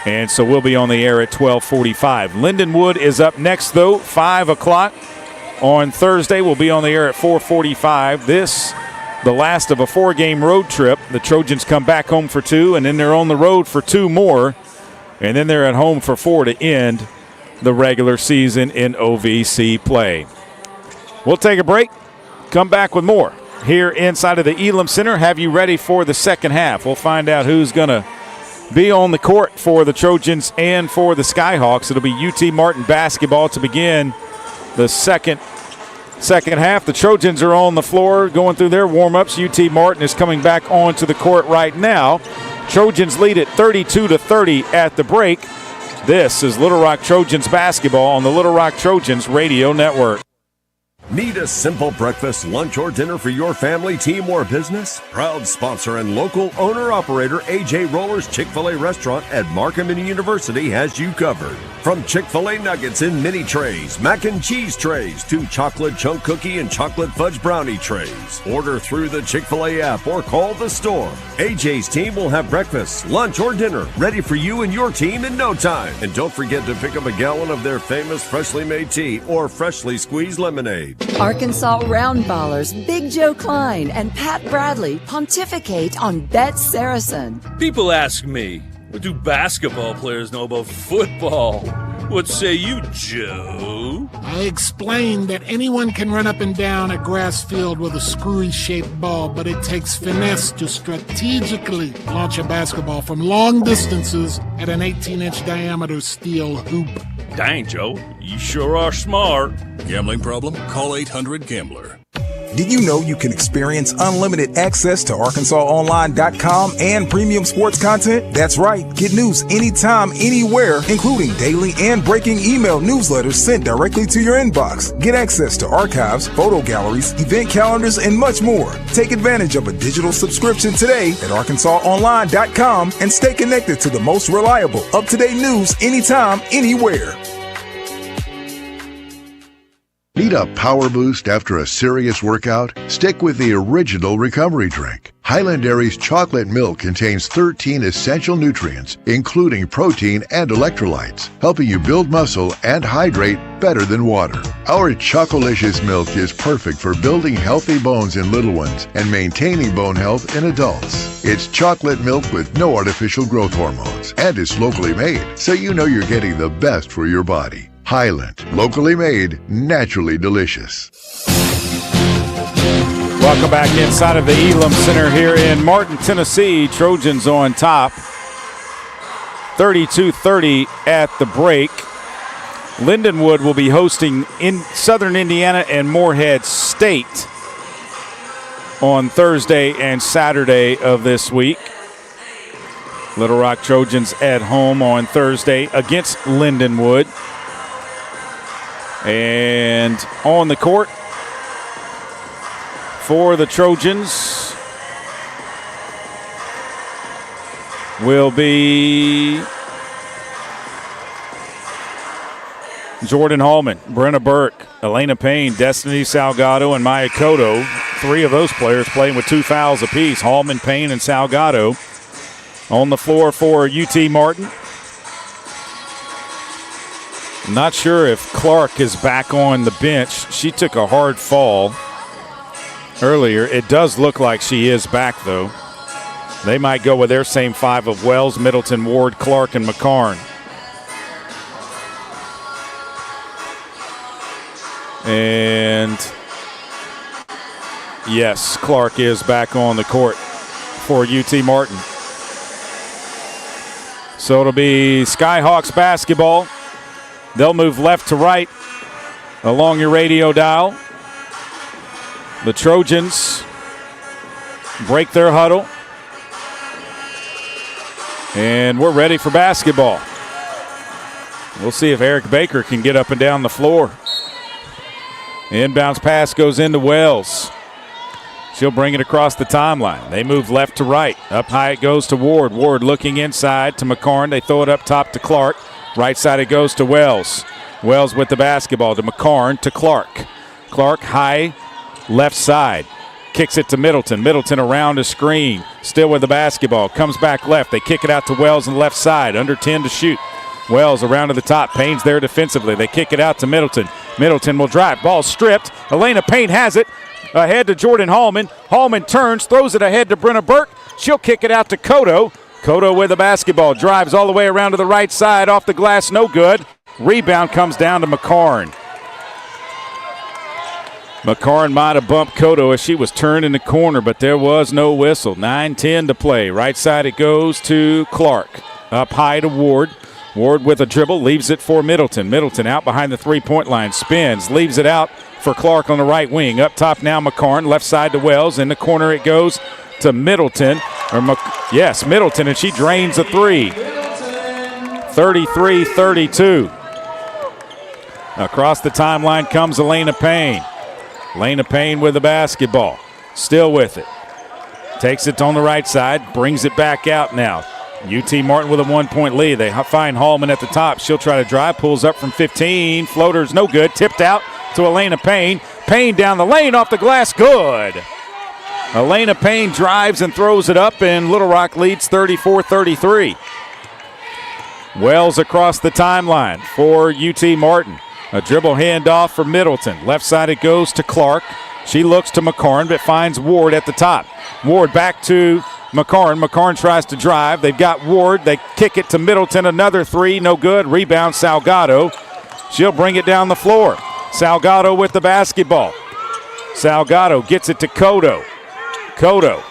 And so we'll be on the air at 12:45. Lindenwood is up next, though, 5 o'clock on Thursday. We'll be on the air at 4:45. This, the last of a 4-game road trip. The Trojans come back home for 2, and then they're on the road for 2 more. And then they're at home for 4 to end the regular season in OVC play. We'll take a break, come back with more here inside of the Elam Center. Have you ready for the second half? We'll find out who's going to be on the court for the Trojans and for the Skyhawks. It'll be UT Martin basketball to begin the second half. The Trojans are on the floor going through their warm-ups. UT Martin is coming back onto the court right now. Trojans lead at 32-30 at the break. This is Little Rock Trojans basketball on the Little Rock Trojans Radio Network. Need a simple breakfast, lunch, or dinner for your family, team, or business? Proud sponsor and local owner-operator AJ Roller's Chick-fil-A restaurant at Markham University has you covered. From Chick-fil-A nuggets in mini trays, mac and cheese trays, to chocolate chunk cookie and chocolate fudge brownie trays. Order through the Chick-fil-A app or call the store. AJ's team will have breakfast, lunch, or dinner ready for you and your team in no time. And don't forget to pick up a gallon of their famous freshly made tea or freshly squeezed lemonade. Arkansas Roundballers Big Joe Klein and Pat Bradley pontificate on Bet Saracen. People ask me, what do basketball players know about football? What say you, Joe? I explained that anyone can run up and down a grass field with a screwy-shaped ball, but it takes finesse to strategically launch a basketball from long distances at an 18-inch diameter steel hoop. Dang, Joe, you sure are smart. Gambling problem? Call 800-GAMBLER. Did you know you can experience unlimited access to ArkansasOnline.com and premium sports content? That's right. Get news anytime, anywhere, including daily and breaking email newsletters sent directly to your inbox. Get access to archives, photo galleries, event calendars, and much more. Take advantage of a digital subscription today at ArkansasOnline.com and stay connected to the most reliable, up-to-date news anytime, anywhere. Need a power boost after a serious workout? Stick with the original recovery drink. Highland Dairy's chocolate milk contains 13 essential nutrients, including protein and electrolytes, helping you build muscle and hydrate better than water. Our Chocolicious milk is perfect for building healthy bones in little ones and maintaining bone health in adults. It's chocolate milk with no artificial growth hormones, and it's locally made, so you know you're getting the best for your body. Highland, locally made, naturally delicious. Welcome back inside of the Elam Center here in Martin, Tennessee. Trojans on top, 32-30 at the break. Lindenwood will be hosting in Southern Indiana and Morehead State on Thursday and Saturday of this week. Little Rock Trojans at home on Thursday against Lindenwood. And on the court for the Trojans will be Jordan Hallman, Brenna Burke, Elena Payne, Destiny Salgado, and Maya Cotto. 3 of those players playing with 2 fouls apiece. Hallman, Payne, and Salgado on the floor for UT Martin. I'm not sure if Clark is back on the bench. She took a hard fall earlier. It does look like she is back, though. They might go with their same 5 of Wells, Middleton, Ward, Clark, and McCarn. And yes, Clark is back on the court for UT Martin. So it'll be Skyhawks basketball. They'll move left to right along your radio dial. The Trojans break their huddle. And we're ready for basketball. We'll see if Eric Baker can get up and down the floor. Inbounds pass goes into Wells. She'll bring it across the timeline. They move left to right. Up high it goes to Ward. Ward looking inside to McCarn. They throw it up top to Clark. Right side it goes to Wells. Wells with the basketball to McCarn to Clark. Clark high left side. Kicks it to Middleton. Middleton around a screen. Still with the basketball. Comes back left. They kick it out to Wells on the left side. Under 10 to shoot. Wells around to the top. Payne's there defensively. They kick it out to Middleton. Middleton will drive. Ball stripped. Elena Payne has it. Ahead to Jordan Hallman. Hallman turns, throws it ahead to Brenna Burke. She'll kick it out to Cotto. Cotto with the basketball. Drives all the way around to the right side. Off the glass, no good. Rebound comes down to McCarn. McCarn might have bumped Cotto as she was turned in the corner, but there was no whistle. 9-10 to play. Right side it goes to Clark. Up high to Ward. Ward with a dribble, leaves it for Middleton. Middleton out behind the three-point line, spins, leaves it out for Clark on the right wing. Up top now McCarn, left side to Wells. In the corner it goes to Middleton. Middleton, and she drains a 3. 33-32. Across the timeline comes Elena Payne. Elena Payne with the basketball. Still with it. Takes it on the right side, brings it back out now. UT Martin with a 1-point lead. They find Hallman at the top. She'll try to drive, pulls up from 15. Floater's no good. Tipped out to Elena Payne. Payne down the lane, off the glass, good. Elena Payne drives and throws it up, and Little Rock leads 34-33. Wells across the timeline for UT Martin. A dribble handoff for Middleton. Left side it goes to Clark. She looks to McCarn, but finds Ward at the top. Ward back to McCarn. McCarn tries to drive. They've got Ward. They kick it to Middleton. Another 3, no good. Rebound Salgado. She'll bring it down the floor. Salgado with the basketball. Salgado gets it to Cotto. Cotto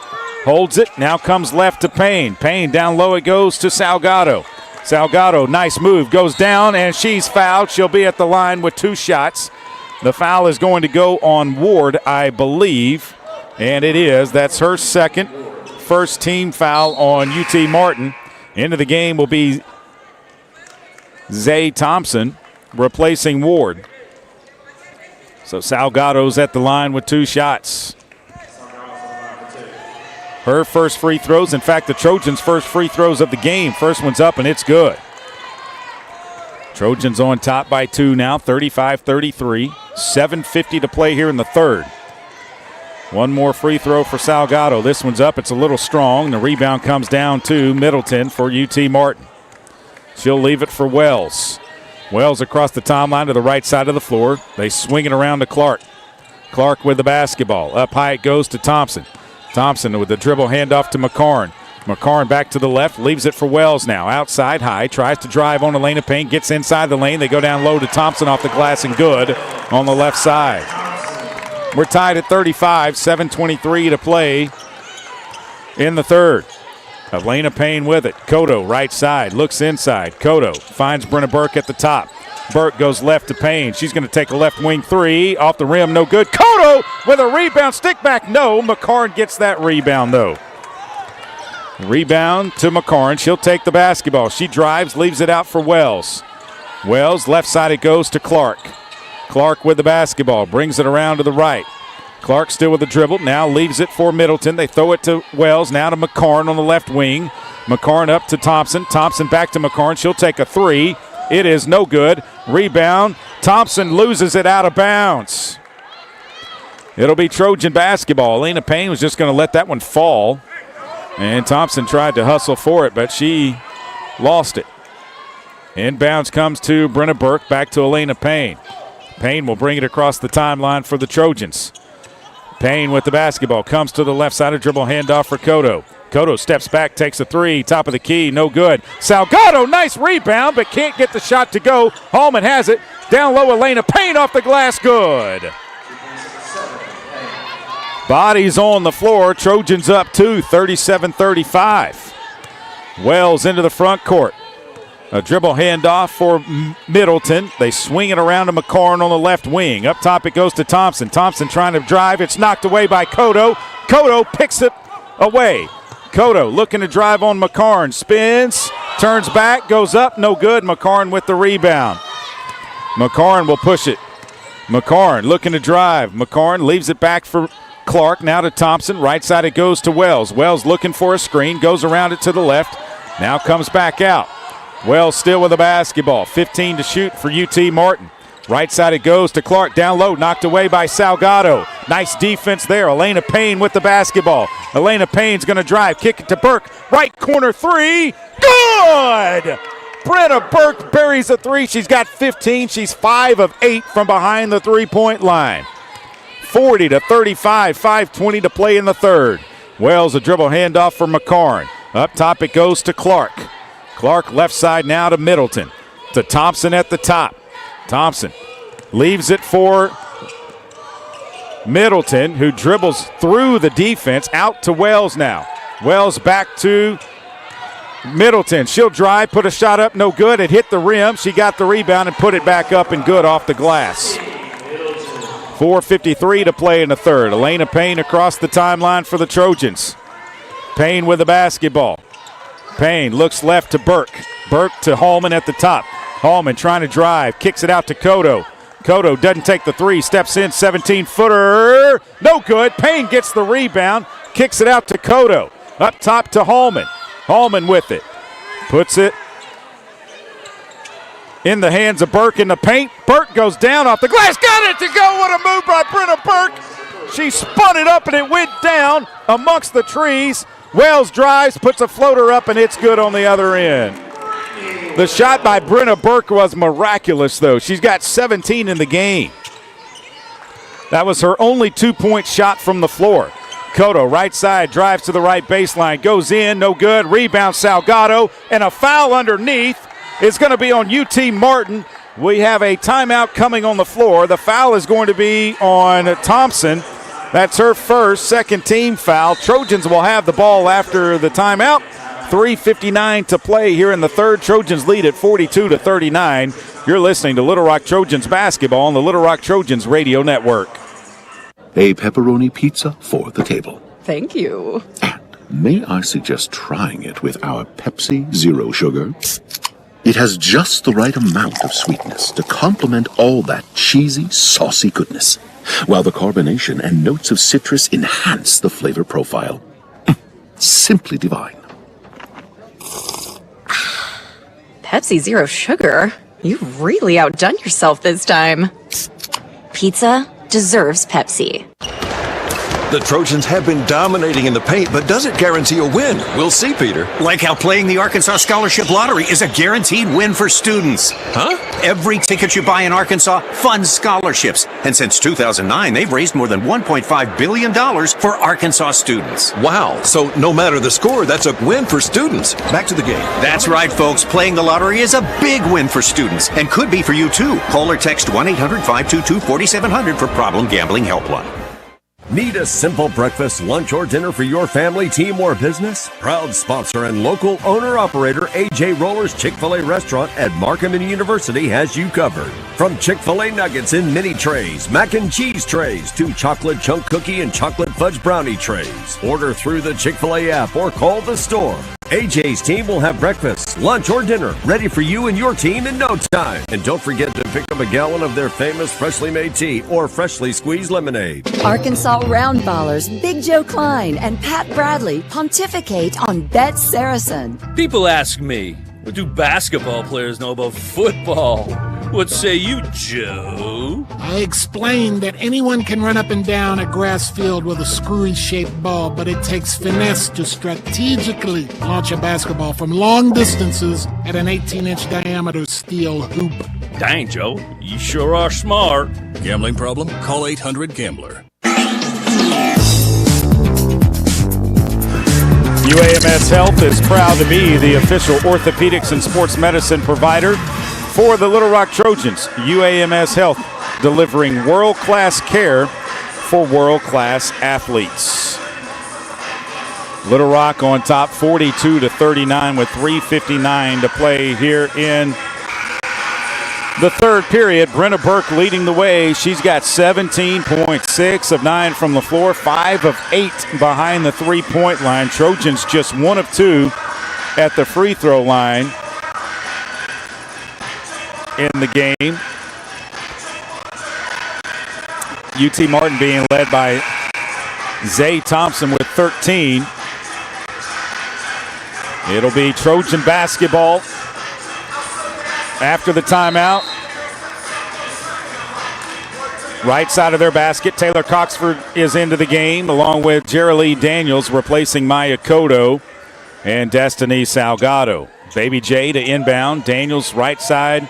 holds it. Now comes left to Payne. Payne down low it goes to Salgado. Salgado, nice move, goes down, and she's fouled. She'll be at the line with 2 shots. The foul is going to go on Ward, I believe, and it is. That's her second. First team foul on UT Martin. Into the game will be Zay Thompson replacing Ward. So Salgado's at the line with 2 shots. Her first free throws, in fact, the Trojans' first free throws of the game. First one's up, and it's good. Trojans on top by 2 now, 35-33. 7:50 to play here in the third. One more free throw for Salgado. This one's up. It's a little strong. The rebound comes down to Middleton for UT Martin. She'll leave it for Wells. Wells across the timeline to the right side of the floor. They swing it around to Clark. Clark with the basketball. Up high it goes to Thompson. Thompson with the dribble handoff to McCarn. McCarn back to the left, leaves it for Wells now. Outside high, tries to drive on Elena Payne, gets inside the lane. They go down low to Thompson off the glass and good on the left side. We're tied at 35, 7:23 to play in the third. Elena Payne with it. Cotto right side, looks inside. Cotto finds Brenna Burke at the top. Burke goes left to Payne. She's going to take a left wing three. Off the rim, no good. Cotto with a rebound. Stick back, no. McCarn gets that rebound, though. Rebound to McCarn. She'll take the basketball. She drives, leaves it out for Wells. Wells, left side it goes to Clark. Clark with the basketball, brings it around to the right. Clark still with the dribble, now leaves it for Middleton. They throw it to Wells, now to McCarn on the left wing. McCarn up to Thompson. Thompson back to McCarn. She'll take a three. It is no good. Rebound. Thompson loses it out of bounds. It'll be Trojan basketball. Elena Payne was just going to let that one fall. And Thompson tried to hustle for it, but she lost it. Inbounds comes to Brenna Burke, back to Elena Payne. Payne will bring it across the timeline for the Trojans. Payne with the basketball, comes to the left side, a dribble handoff for Cotto. Cotto steps back, takes a three, top of the key, no good. Salgado, nice rebound, but can't get the shot to go. Hallman has it. Down low, Elena Payne off the glass, good. Bodies on the floor, Trojans up 2, 37-35. Wells into the front court. A dribble handoff for Middleton. They swing it around to McCarn on the left wing. Up top it goes to Thompson. Thompson trying to drive. It's knocked away by Cotto. Cotto picks it away. Cotto looking to drive on McCarn. Spins, turns back, goes up, no good. McCarn with the rebound. McCarn will push it. McCarn looking to drive. McCarn leaves it back for Clark. Now to Thompson. Right side it goes to Wells. Wells looking for a screen. Goes around it to the left. Now comes back out. Wells still with the basketball. 15 to shoot for UT Martin. Right side it goes to Clark. Down low, knocked away by Salgado. Nice defense there. Elena Payne with the basketball. Elena Payne's going to drive. Kick it to Burke. Right corner three. Good! Brenna Burke buries a three. She's got 15. She's 5 of 8 from behind the three-point line. 40-35, 5:20 to play in the third. Wells a dribble handoff for McCarn. Up top it goes to Clark. Clark left side now to Middleton. To Thompson at the top. Thompson leaves it for Middleton, who dribbles through the defense. Out to Wells now. Wells back to Middleton. She'll drive, put a shot up, no good. It hit the rim. She got the rebound and put it back up and good off the glass. 4:53 to play in the third. Elena Payne across the timeline for the Trojans. Payne with the basketball. Payne looks left to Burke. Burke to Hallman at the top. Hallman trying to drive. Kicks it out to Cotto. Cotto doesn't take the three. Steps in. 17-footer. No good. Payne gets the rebound. Kicks it out to Cotto. Up top to Hallman. Hallman with it. Puts it in the hands of Burke in the paint. Burke goes down off the glass. Got it to go. What a move by Brenna Burke. She spun it up and it went down amongst the trees. Wells drives, puts a floater up, and it's good on the other end. The shot by Brenna Burke was miraculous, though. She's got 17 in the game. That was her only 2-point shot from the floor. Cotto, right side, drives to the right baseline, goes in, no good. Rebound, Salgado, and a foul underneath is going to be on UT Martin. We have a timeout coming on the floor. The foul is going to be on Thompson. That's her first, second team foul. Trojans will have the ball after the timeout. 3:59 to play here in the third. Trojans lead at 42-39. You're listening to Little Rock Trojans basketball on the Little Rock Trojans radio network. A pepperoni pizza for the table. Thank you. May I suggest trying it with our Pepsi Zero Sugar? It has just the right amount of sweetness to complement all that cheesy, saucy goodness, while the carbonation and notes of citrus enhance the flavor profile. Simply divine. Pepsi Zero Sugar? You've really outdone yourself this time. Pizza deserves Pepsi. The Trojans have been dominating in the paint, but does it guarantee a win? We'll see, Peter. Like how playing the Arkansas Scholarship Lottery is a guaranteed win for students. Huh? Every ticket you buy in Arkansas funds scholarships. And since 2009, they've raised more than $1.5 billion for Arkansas students. Wow. So no matter the score, that's a win for students. Back to the game. That's right, folks. Playing the lottery is a big win for students and could be for you, too. Call or text 1-800-522-4700 for Problem Gambling Helpline. Need a simple breakfast, lunch, or dinner for your family, team, or business? Proud sponsor and local owner-operator AJ Roller's Chick-fil-A restaurant at Markham University has you covered. From Chick-fil-A nuggets in mini trays, mac and cheese trays, to chocolate chunk cookie and chocolate fudge brownie trays. Order through the Chick-fil-A app or call the store. AJ's team will have breakfast, lunch, or dinner ready for you and your team in no time. And don't forget to pick up a gallon of their famous freshly made tea or freshly squeezed lemonade. Arkansas Roundballers Big Joe Klein and Pat Bradley pontificate on Bet Saracen. People ask me, what do basketball players know about football? What say you, Joe? I explained that anyone can run up and down a grass field with a screwy-shaped ball, but it takes finesse to strategically launch a basketball from long distances at an 18-inch diameter steel hoop. Dang, Joe, you sure are smart. Gambling problem? Call 800-GAMBLER. UAMS Health is proud to be the official orthopedics and sports medicine provider for the Little Rock Trojans. UAMS Health, delivering world-class care for world-class athletes. Little Rock on top 42-39 with 3:59 to play here in the third period. Brenna Burke leading the way. She's got 17.6 of 9 from the floor, 5 of 8 behind the three-point line. Trojans just 1 of 2 at the free throw line in the game. UT Martin being led by Zay Thompson with 13. It'll be Trojan basketball after the timeout. Right side of their basket, Taylor Coxford is into the game, along with Jerilee Daniels replacing Maya Cotto and Destiny Salgado. Baby J to inbound, Daniels right side.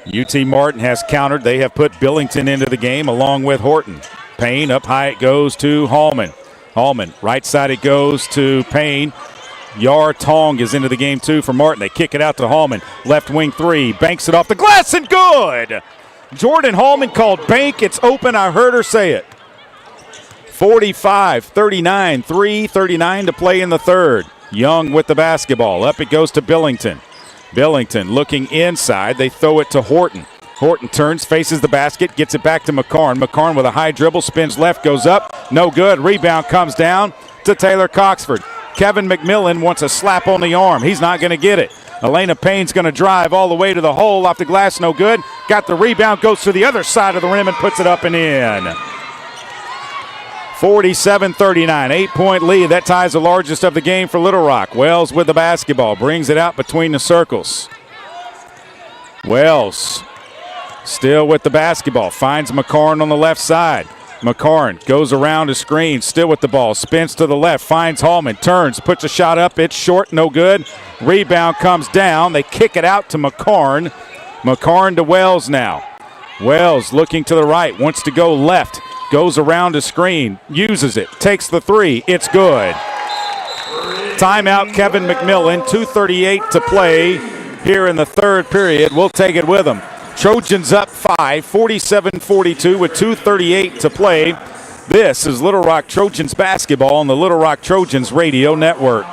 UT Martin has countered. They have put Billington into the game along with Horton. Payne up high, it goes to Hallman. Hallman, right side it goes to Payne. Yar Tong is into the game too for Martin. They kick it out to Hallman. Left wing three, banks it off the glass and good! Jordan Hallman called bank. It's open. I heard her say it. 45-39, 3:39 to play in the third. Young with the basketball. Up it goes to Billington. Billington looking inside. They throw it to Horton. Horton turns, faces the basket, gets it back to McCarn. McCarn with a high dribble, spins left, goes up. No good. Rebound comes down to Taylor Coxford. Kevin McMillan wants a slap on the arm. He's not going to get it. Elena Payne's going to drive all the way to the hole. Off the glass, no good. Got the rebound, goes to the other side of the rim and puts it up and in. 47-39, 8-point lead. That ties the largest of the game for Little Rock. Wells with the basketball, brings it out between the circles. Wells still with the basketball, finds McCarn on the left side. McCarn goes around a screen, still with the ball, spins to the left, finds Hallman, turns, puts a shot up, it's short, no good. Rebound comes down, they kick it out to McCarn. McCarn to Wells now. Wells looking to the right, wants to go left, goes around a screen, uses it, takes the three, it's good. Timeout, Kevin McMillan, 2:38 to play here in the third period. We'll take it with them. Trojans up 5, 47-42 with 2:38 to play. This is Little Rock Trojans basketball on the Little Rock Trojans radio network.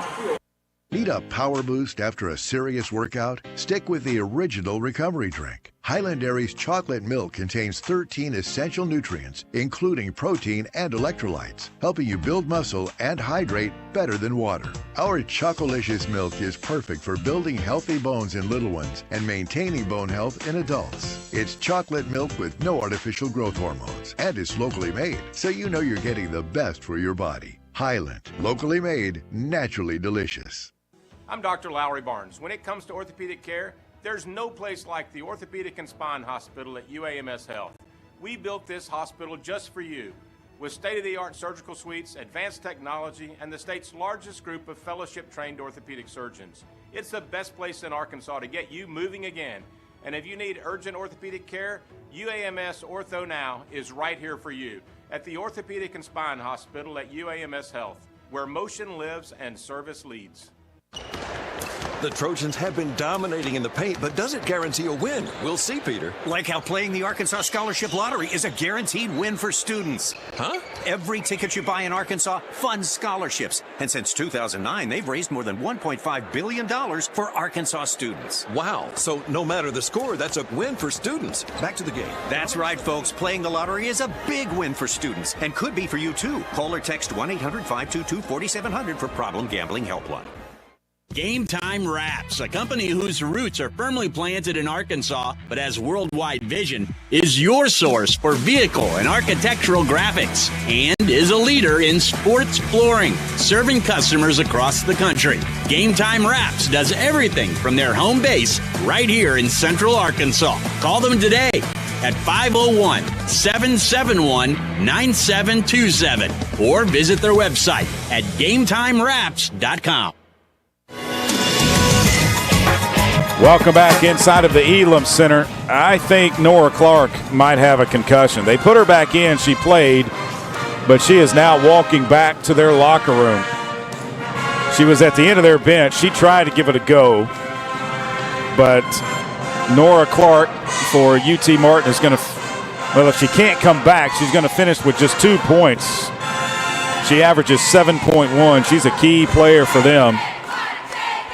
Need a power boost after a serious workout? Stick with the original recovery drink. Highland Dairy's chocolate milk contains 13 essential nutrients, including protein and electrolytes, helping you build muscle and hydrate better than water. Our Chocolicious milk is perfect for building healthy bones in little ones and maintaining bone health in adults. It's chocolate milk with no artificial growth hormones, and it's locally made, so you know you're getting the best for your body. Highland, locally made, naturally delicious. I'm Dr. Lowry Barnes. When it comes to orthopedic care, there's no place like the Orthopedic and Spine Hospital at UAMS Health. We built this hospital just for you, with state-of-the-art surgical suites, advanced technology, and the state's largest group of fellowship-trained orthopedic surgeons. It's the best place in Arkansas to get you moving again. And if you need urgent orthopedic care, UAMS Ortho Now is right here for you at the Orthopedic and Spine Hospital at UAMS Health, where motion lives and service leads. The Trojans have been dominating in the paint, but does it guarantee a win? We'll see, Peter. Like how playing the Arkansas Scholarship Lottery is a guaranteed win for students. Huh? Every ticket you buy in Arkansas funds scholarships. And since 2009, they've raised more than $1.5 billion for Arkansas students. Wow. So no matter the score, that's a win for students. Back to the game. That's right, folks. Playing the lottery is a big win for students and could be for you, too. Call or text 1-800-522-4700 for Problem Gambling Helpline. Game Time Wraps, a company whose roots are firmly planted in Arkansas but has worldwide vision, is your source for vehicle and architectural graphics and is a leader in sports flooring, serving customers across the country. Game Time Wraps does everything from their home base right here in Central Arkansas. Call them today at 501-771-9727 or visit their website at GameTimeWraps.com. Welcome back inside of the Elam Center. I think Nora Clark might have a concussion. They put her back in. She played, but she is now walking back to their locker room. She was at the end of their bench. She tried to give it a go, but Nora Clark for UT Martin is going to, well, if she can't come back, she's going to finish with just 2 points. She averages 7.1. She's a key player for them.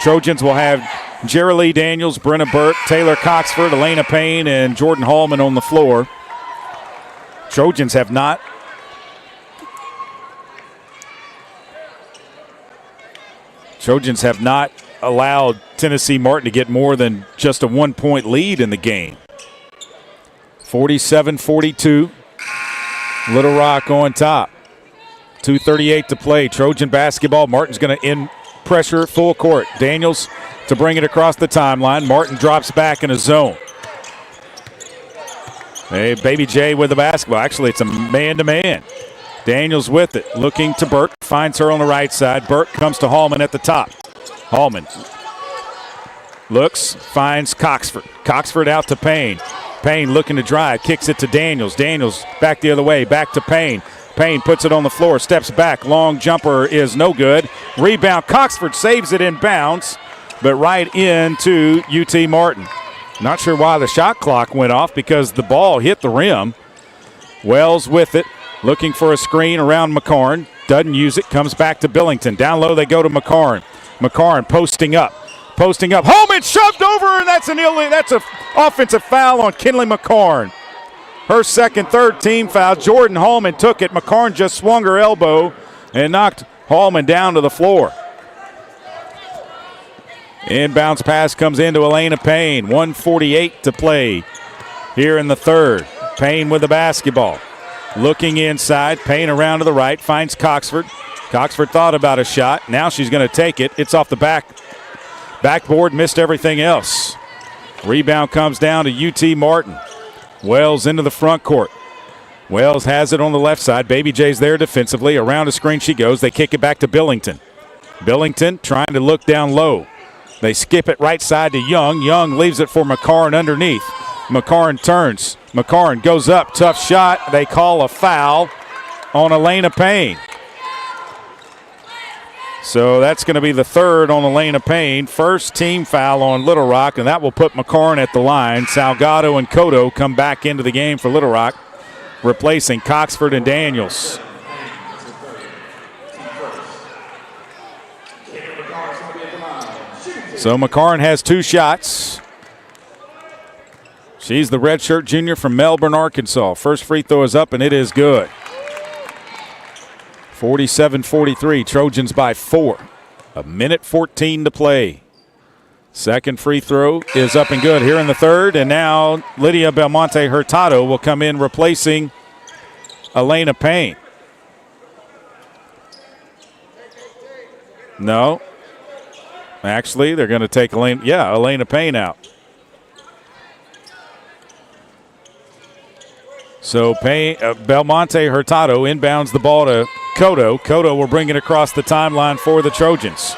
Trojans will have Jerry Lee Daniels, Brenna Burke, Taylor Coxford, Elena Payne, and Jordan Hallman on the floor. Trojans have not allowed Tennessee Martin to get more than just a 1-point lead in the game. 47-42. Little Rock on top. 2:38 to play. Trojan basketball. Martin's going to end pressure full court. Daniels to bring it across the timeline. Martin drops back in a zone. Hey, Baby J with the basketball. Actually, it's a man-to-man. Daniels with it. Looking to Burke. Finds her on the right side. Burke comes to Hallman at the top. Hallman looks, finds Coxford. Coxford out to Payne. Payne looking to drive. Kicks it to Daniels. Daniels back the other way. Back to Payne. Payne puts it on the floor. Steps back. Long jumper is no good. Rebound. Coxford saves it in bounds, but right into UT Martin. Not sure why the shot clock went off because the ball hit the rim. Wells with it, looking for a screen around McCarn. Doesn't use it, comes back to Billington. Down low they go to McCarn. McCarn posting up. Holman shoved over, and that's an offensive foul on Kinley McCarn. Her second, third team foul. Jordan Hallman took it. McCarn just swung her elbow and knocked Hallman down to the floor. Inbounds pass comes into Elena Payne. 1:48 to play here in the third. Payne with the basketball. Looking inside. Payne around to the right. Finds Coxford. Coxford thought about a shot. Now she's going to take it. It's off the backboard. Missed everything else. Rebound comes down to UT Martin. Wells into the front court. Wells has it on the left side. Baby J's there defensively. Around the screen she goes. They kick it back to Billington. Billington trying to look down low. They skip it right side to Young. Young leaves it for McCarn underneath. McCarn turns. McCarn goes up. Tough shot. They call a foul on Elena Payne. So that's going to be the third on Elena Payne. First team foul on Little Rock, and that will put McCarn at the line. Salgado and Cotto come back into the game for Little Rock, replacing Coxford and Daniels. So McCarn has 2 shots. She's the redshirt junior from Melbourne, Arkansas. First free throw is up, and it is good. 47-43, Trojans by 4. 1:14 to play. Second free throw is up and good here in the third, and now Lydia Belmonte Hurtado will come in replacing Elena Payne. No. Actually, they're going to take Elena Payne out. So Belmonte Hurtado inbounds the ball to Cotto. Cotto will bring it across the timeline for the Trojans.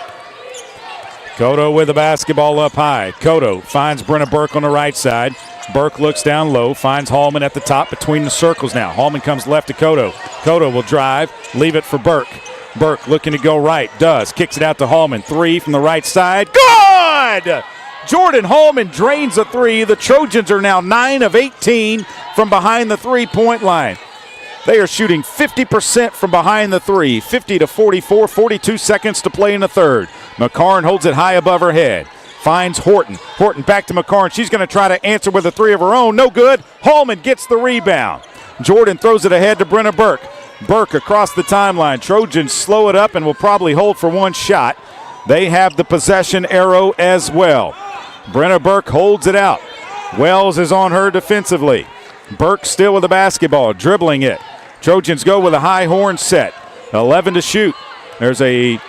Cotto with the basketball up high. Cotto finds Brenna Burke on the right side. Burke looks down low, finds Hallman at the top between the circles now. Hallman comes left to Cotto. Cotto will drive, leave it for Burke. Burke looking to go right, does. Kicks it out to Hallman. 3 from the right side. Good! good. Jordan Holman drains a three. The Trojans are now 9 of 18 from behind the three-point line. They are shooting 50% from behind the three, 50-44, 42 seconds to play in the third. McCarn holds it high above her head. Finds Horton. Horton back to McCarn. She's going to try to answer with a three of her own. No good. Holman gets the rebound. Jordan throws it ahead to Brenna Burke. Burke across the timeline. Trojans slow it up and will probably hold for one shot. They have the possession arrow as well. Brenna Burke holds it out. Wells is on her defensively. Burke still with the basketball, dribbling it. Trojans go with a high horn set. 11 to shoot. There's a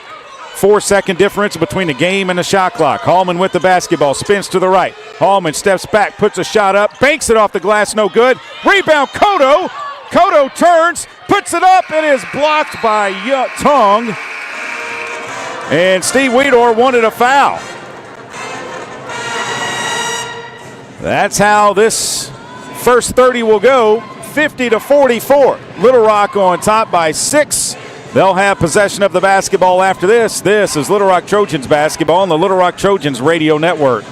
4-second difference between the game and the shot clock. Hallman with the basketball, spins to the right. Hallman steps back, puts a shot up, banks it off the glass, no good. Rebound, Kodo. Kodo turns, puts it up, and is blocked by Tong. And Steve Weedor wanted a foul. That's how this first 30 will go, 50-44. Little Rock on top by 6. They'll have possession of the basketball after this. This is Little Rock Trojans basketball on the Little Rock Trojans radio network.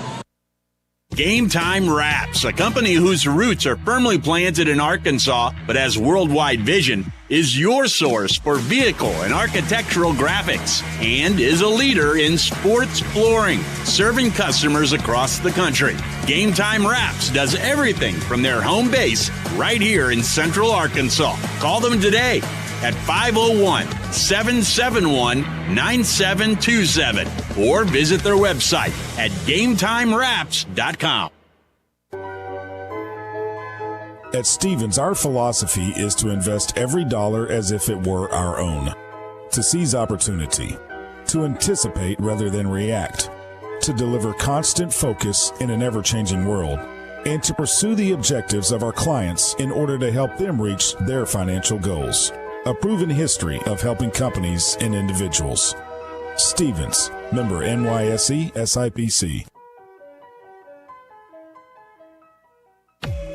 Game Time Wraps, a company whose roots are firmly planted in Arkansas but has worldwide vision, is your source for vehicle and architectural graphics and is a leader in sports flooring, serving customers across the country. Game Time Wraps does everything from their home base right here in Central Arkansas. Call them today at 501-771-9727 or visit their website at GameTimeWraps.com. At Stevens, our philosophy is to invest every dollar as if it were our own, to seize opportunity, to anticipate rather than react, to deliver constant focus in an ever-changing world, and to pursue the objectives of our clients in order to help them reach their financial goals. A proven history of helping companies and individuals. Stevens, member NYSE SIPC.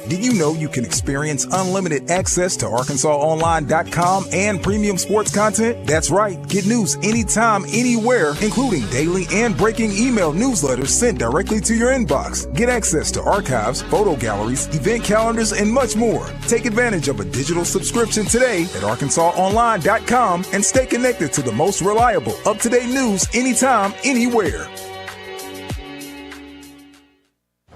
Did you know you can experience unlimited access to ArkansasOnline.com and premium sports content? That's right. Get news anytime, anywhere, including daily and breaking email newsletters sent directly to your inbox. Get access to archives, photo galleries, event calendars, and much more. Take advantage of a digital subscription today at ArkansasOnline.com and stay connected to the most reliable, up-to-date news anytime, anywhere.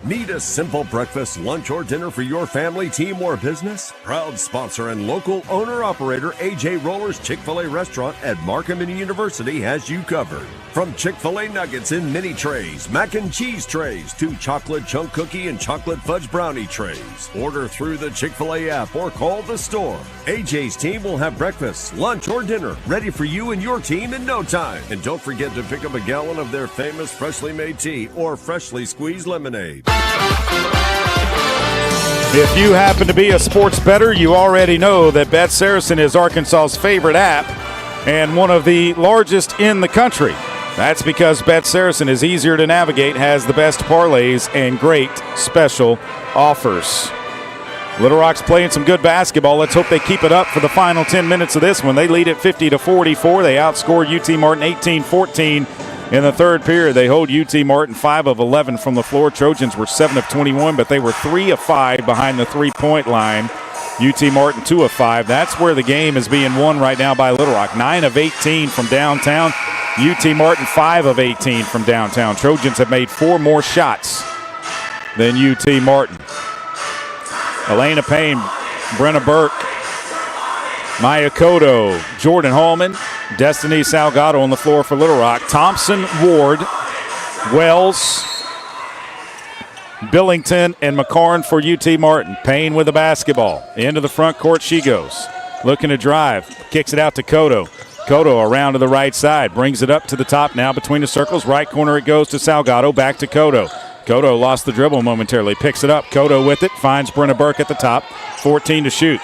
Need a simple breakfast, lunch, or dinner for your family, team, or business? Proud sponsor and local owner-operator AJ Roller's Chick-fil-A restaurant at Markham University has you covered. From Chick-fil-A nuggets in mini trays, mac and cheese trays, to chocolate chunk cookie and chocolate fudge brownie trays. Order through the Chick-fil-A app or call the store. AJ's team will have breakfast, lunch, or dinner ready for you and your team in no time. And don't forget to pick up a gallon of their famous freshly made tea or freshly squeezed lemonade. If you happen to be a sports bettor, you already know that Bet Saracen is Arkansas's favorite app and one of the largest in the country. That's because Bet Saracen is easier to navigate, has the best parlays, and great special offers. Little Rock's playing some good basketball. Let's hope they keep it up for the final 10 minutes of this one. They lead at 50-44. They outscored UT Martin 18-14. In the third period, they hold UT Martin 5 of 11 from the floor. Trojans were 7 of 21, but they were 3 of 5 behind the three-point line. UT Martin 2 of 5. That's where the game is being won right now by Little Rock. 9 of 18 from downtown. UT Martin 5 of 18 from downtown. Trojans have made 4 more shots than UT Martin. Elena Payne, Brenna Burke, Maya Kodo, Jordan Hallman, Destiny Salgado on the floor for Little Rock. Thompson, Ward, Wells, Billington, and McCarn for UT Martin. Payne with the basketball. Into the front court she goes. Looking to drive. Kicks it out to Kodo. Kodo around to the right side. Brings it up to the top now between the circles. Right corner it goes to Salgado. Back to Kodo. Kodo lost the dribble momentarily. Picks it up. Kodo with it. Finds Brenna Burke at the top. 14 to shoot.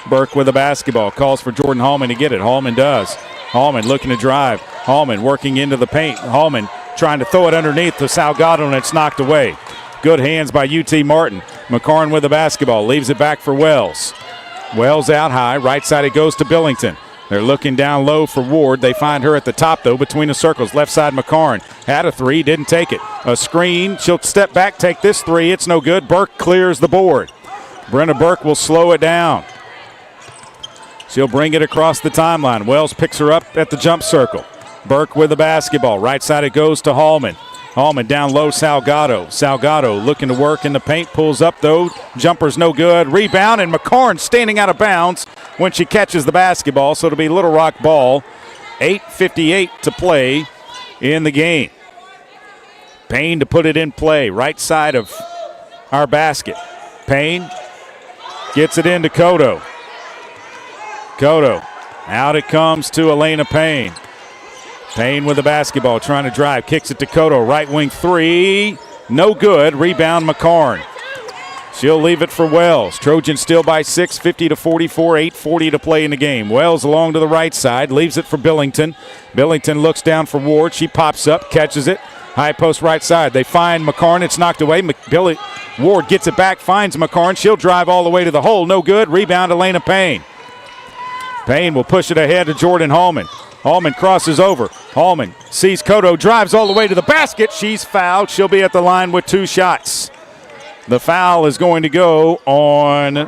Burke with the basketball. Calls for Jordan Hallman to get it. Hallman does. Hallman looking to drive. Hallman working into the paint. Hallman trying to throw it underneath to Salgado, and it's knocked away. Good hands by UT Martin. McCarn with the basketball. Leaves it back for Wells. Wells out high. Right side it goes to Billington. They're looking down low for Ward. They find her at the top, though, between the circles. Left side, McCarn had a three, didn't take it. A screen. She'll step back, take this three. It's no good. Burke clears the board. Brenna Burke will slow it down. She'll bring it across the timeline. Wells picks her up at the jump circle. Burke with the basketball. Right side it goes to Hallman. Hallman down low, Salgado. Salgado looking to work in the paint. Pulls up, though. Jumper's no good. Rebound, and McCarn standing out of bounds when she catches the basketball. So it'll be Little Rock ball. 8:58 to play in the game. Payne to put it in play. Right side of our basket. Payne gets it into Cotto. Cotto. Out it comes to Elena Payne. Payne with the basketball, trying to drive. Kicks it to Cotto. Right wing three. No good. Rebound McCarn. She'll leave it for Wells. Trojans still by 6, 50-44, 8:40 to play in the game. Wells along to the right side. Leaves it for Billington. Billington looks down for Ward. She pops up, catches it. High post right side. They find McCarn. It's knocked away. Ward gets it back, finds McCarn. She'll drive all the way to the hole. No good. Rebound Elena Payne. Payne will push it ahead to Jordan Hallman. Hallman crosses over. Hallman sees Cotto, drives all the way to the basket. She's fouled. She'll be at the line with 2 shots. The foul is going to go on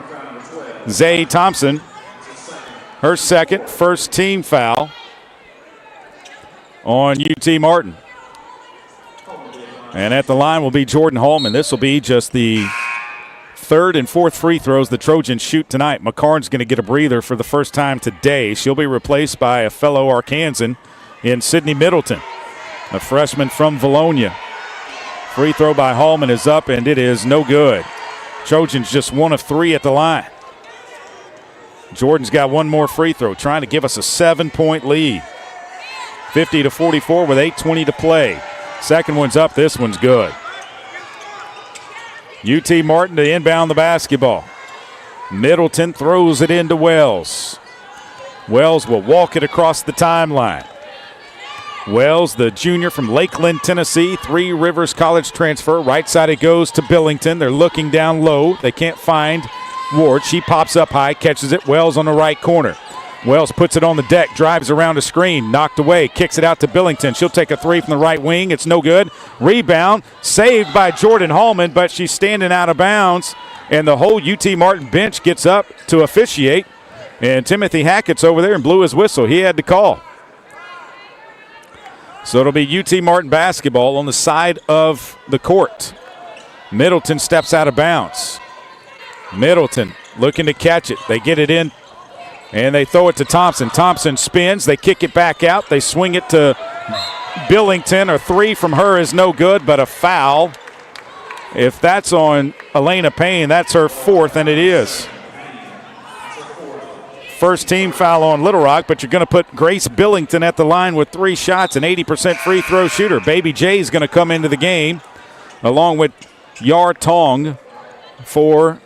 Zay Thompson. Her second, first team foul on UT Martin. And at the line will be Jordan Hallman. This will be just the third and fourth free throws the Trojans shoot tonight. McCarn's going to get a breather for the first time today. She'll be replaced by a fellow Arkansan in Sydney Middleton, a freshman from Valonia. Free throw by Hallman is up, and it is no good. Trojans just 1 of 3 at the line. Jordan's got one more free throw, trying to give us a 7-point lead. 50-44 with 8:20 to play. Second one's up. This one's good. UT Martin to inbound the basketball. Middleton throws it into Wells. Wells will walk it across the timeline. Wells, the junior from Lakeland, Tennessee, Three Rivers College transfer. Right side it goes to Billington. They're looking down low. They can't find Ward. She pops up high, catches it. Wells on the right corner. Wells puts it on the deck, drives around a screen, knocked away, kicks it out to Billington. She'll take a three from the right wing. It's no good. Rebound, saved by Jordan Hallman, but she's standing out of bounds, and the whole UT Martin bench gets up to officiate, and Timothy Hackett's over there and blew his whistle. He had to call. So it'll be UT Martin basketball on the side of the court. Middleton steps out of bounds. Middleton looking to catch it. They get it in, and they throw it to Thompson. Thompson spins. They kick it back out. They swing it to Billington. A three from her is no good, but a foul. If that's on Elena Payne, that's her fourth, and it is. First team foul on Little Rock, but you're going to put Grace Billington at the line with 3 shots, an 80% free throw shooter. Baby J is going to come into the game along with Yar Tong for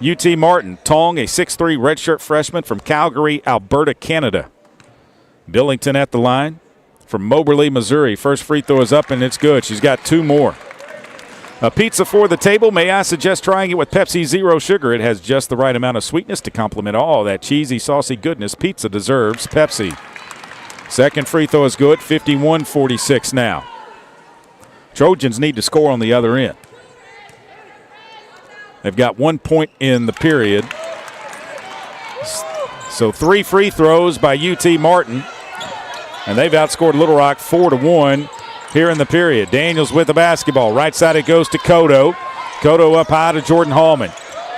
UT Martin. Tong, a 6'3" redshirt freshman from Calgary, Alberta, Canada. Billington at the line from Moberly, Missouri. First free throw is up, and it's good. She's got 2 more. A pizza for the table. May I suggest trying it with Pepsi Zero Sugar? It has just the right amount of sweetness to complement all that cheesy, saucy goodness pizza deserves. Pepsi. Second free throw is good. 51-46 now. Trojans need to score on the other end. They've got 1 point in the period. So 3 free throws by UT Martin. And they've outscored Little Rock 4-1 here in the period. Daniels with the basketball. Right side it goes to Cotto. Cotto up high to Jordan Hallman.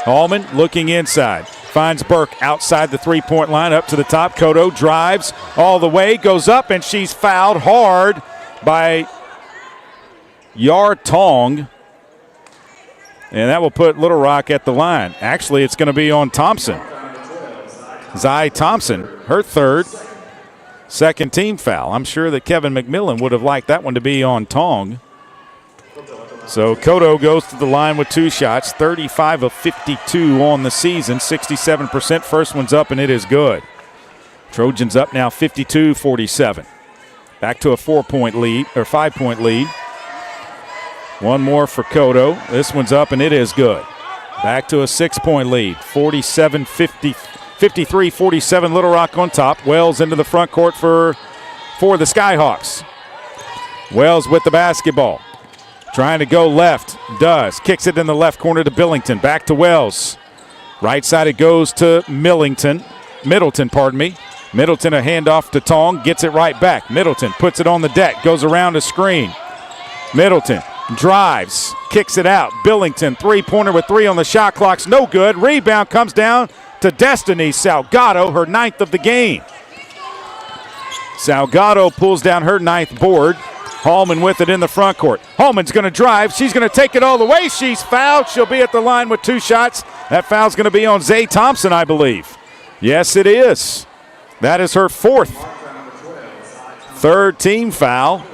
Hallman looking inside. Finds Burke outside the three-point line, up to the top. Cotto drives all the way, goes up, and she's fouled hard by Yar Tong. And that will put Little Rock at the line. Actually, it's going to be on Thompson. Zai Thompson, her third. Second team foul. I'm sure that Kevin McMillan would have liked that one to be on Tong. So Cotto goes to the line with 2 shots, 35 of 52 on the season, 67%. First one's up, and it is good. Trojans up now 52-47. Back to a 4-point lead, or 5-point lead. One more for Cotto. This one's up, and it is good. Back to a 6-point lead, 47-50. 53-47, Little Rock on top. Wells into the front court for the Skyhawks. Wells with the basketball. Trying to go left. Does. Kicks it in the left corner to Billington. Back to Wells. Right side it goes to Middleton, pardon me. Middleton a handoff to Tong. Gets it right back. Middleton puts it on the deck. Goes around a screen. Middleton drives. Kicks it out. Billington, three-pointer with 3 on the shot clock's no good. Rebound comes down to Destiny Salgado, her 9th of the game. Salgado pulls down her 9th board. Hallman with it in the front court. Hallman's going to drive. She's going to take it all the way. She's fouled. She'll be at the line with 2 shots. That foul's going to be on Zay Thompson, I believe. Yes, it is. That is her 4th. 3rd team foul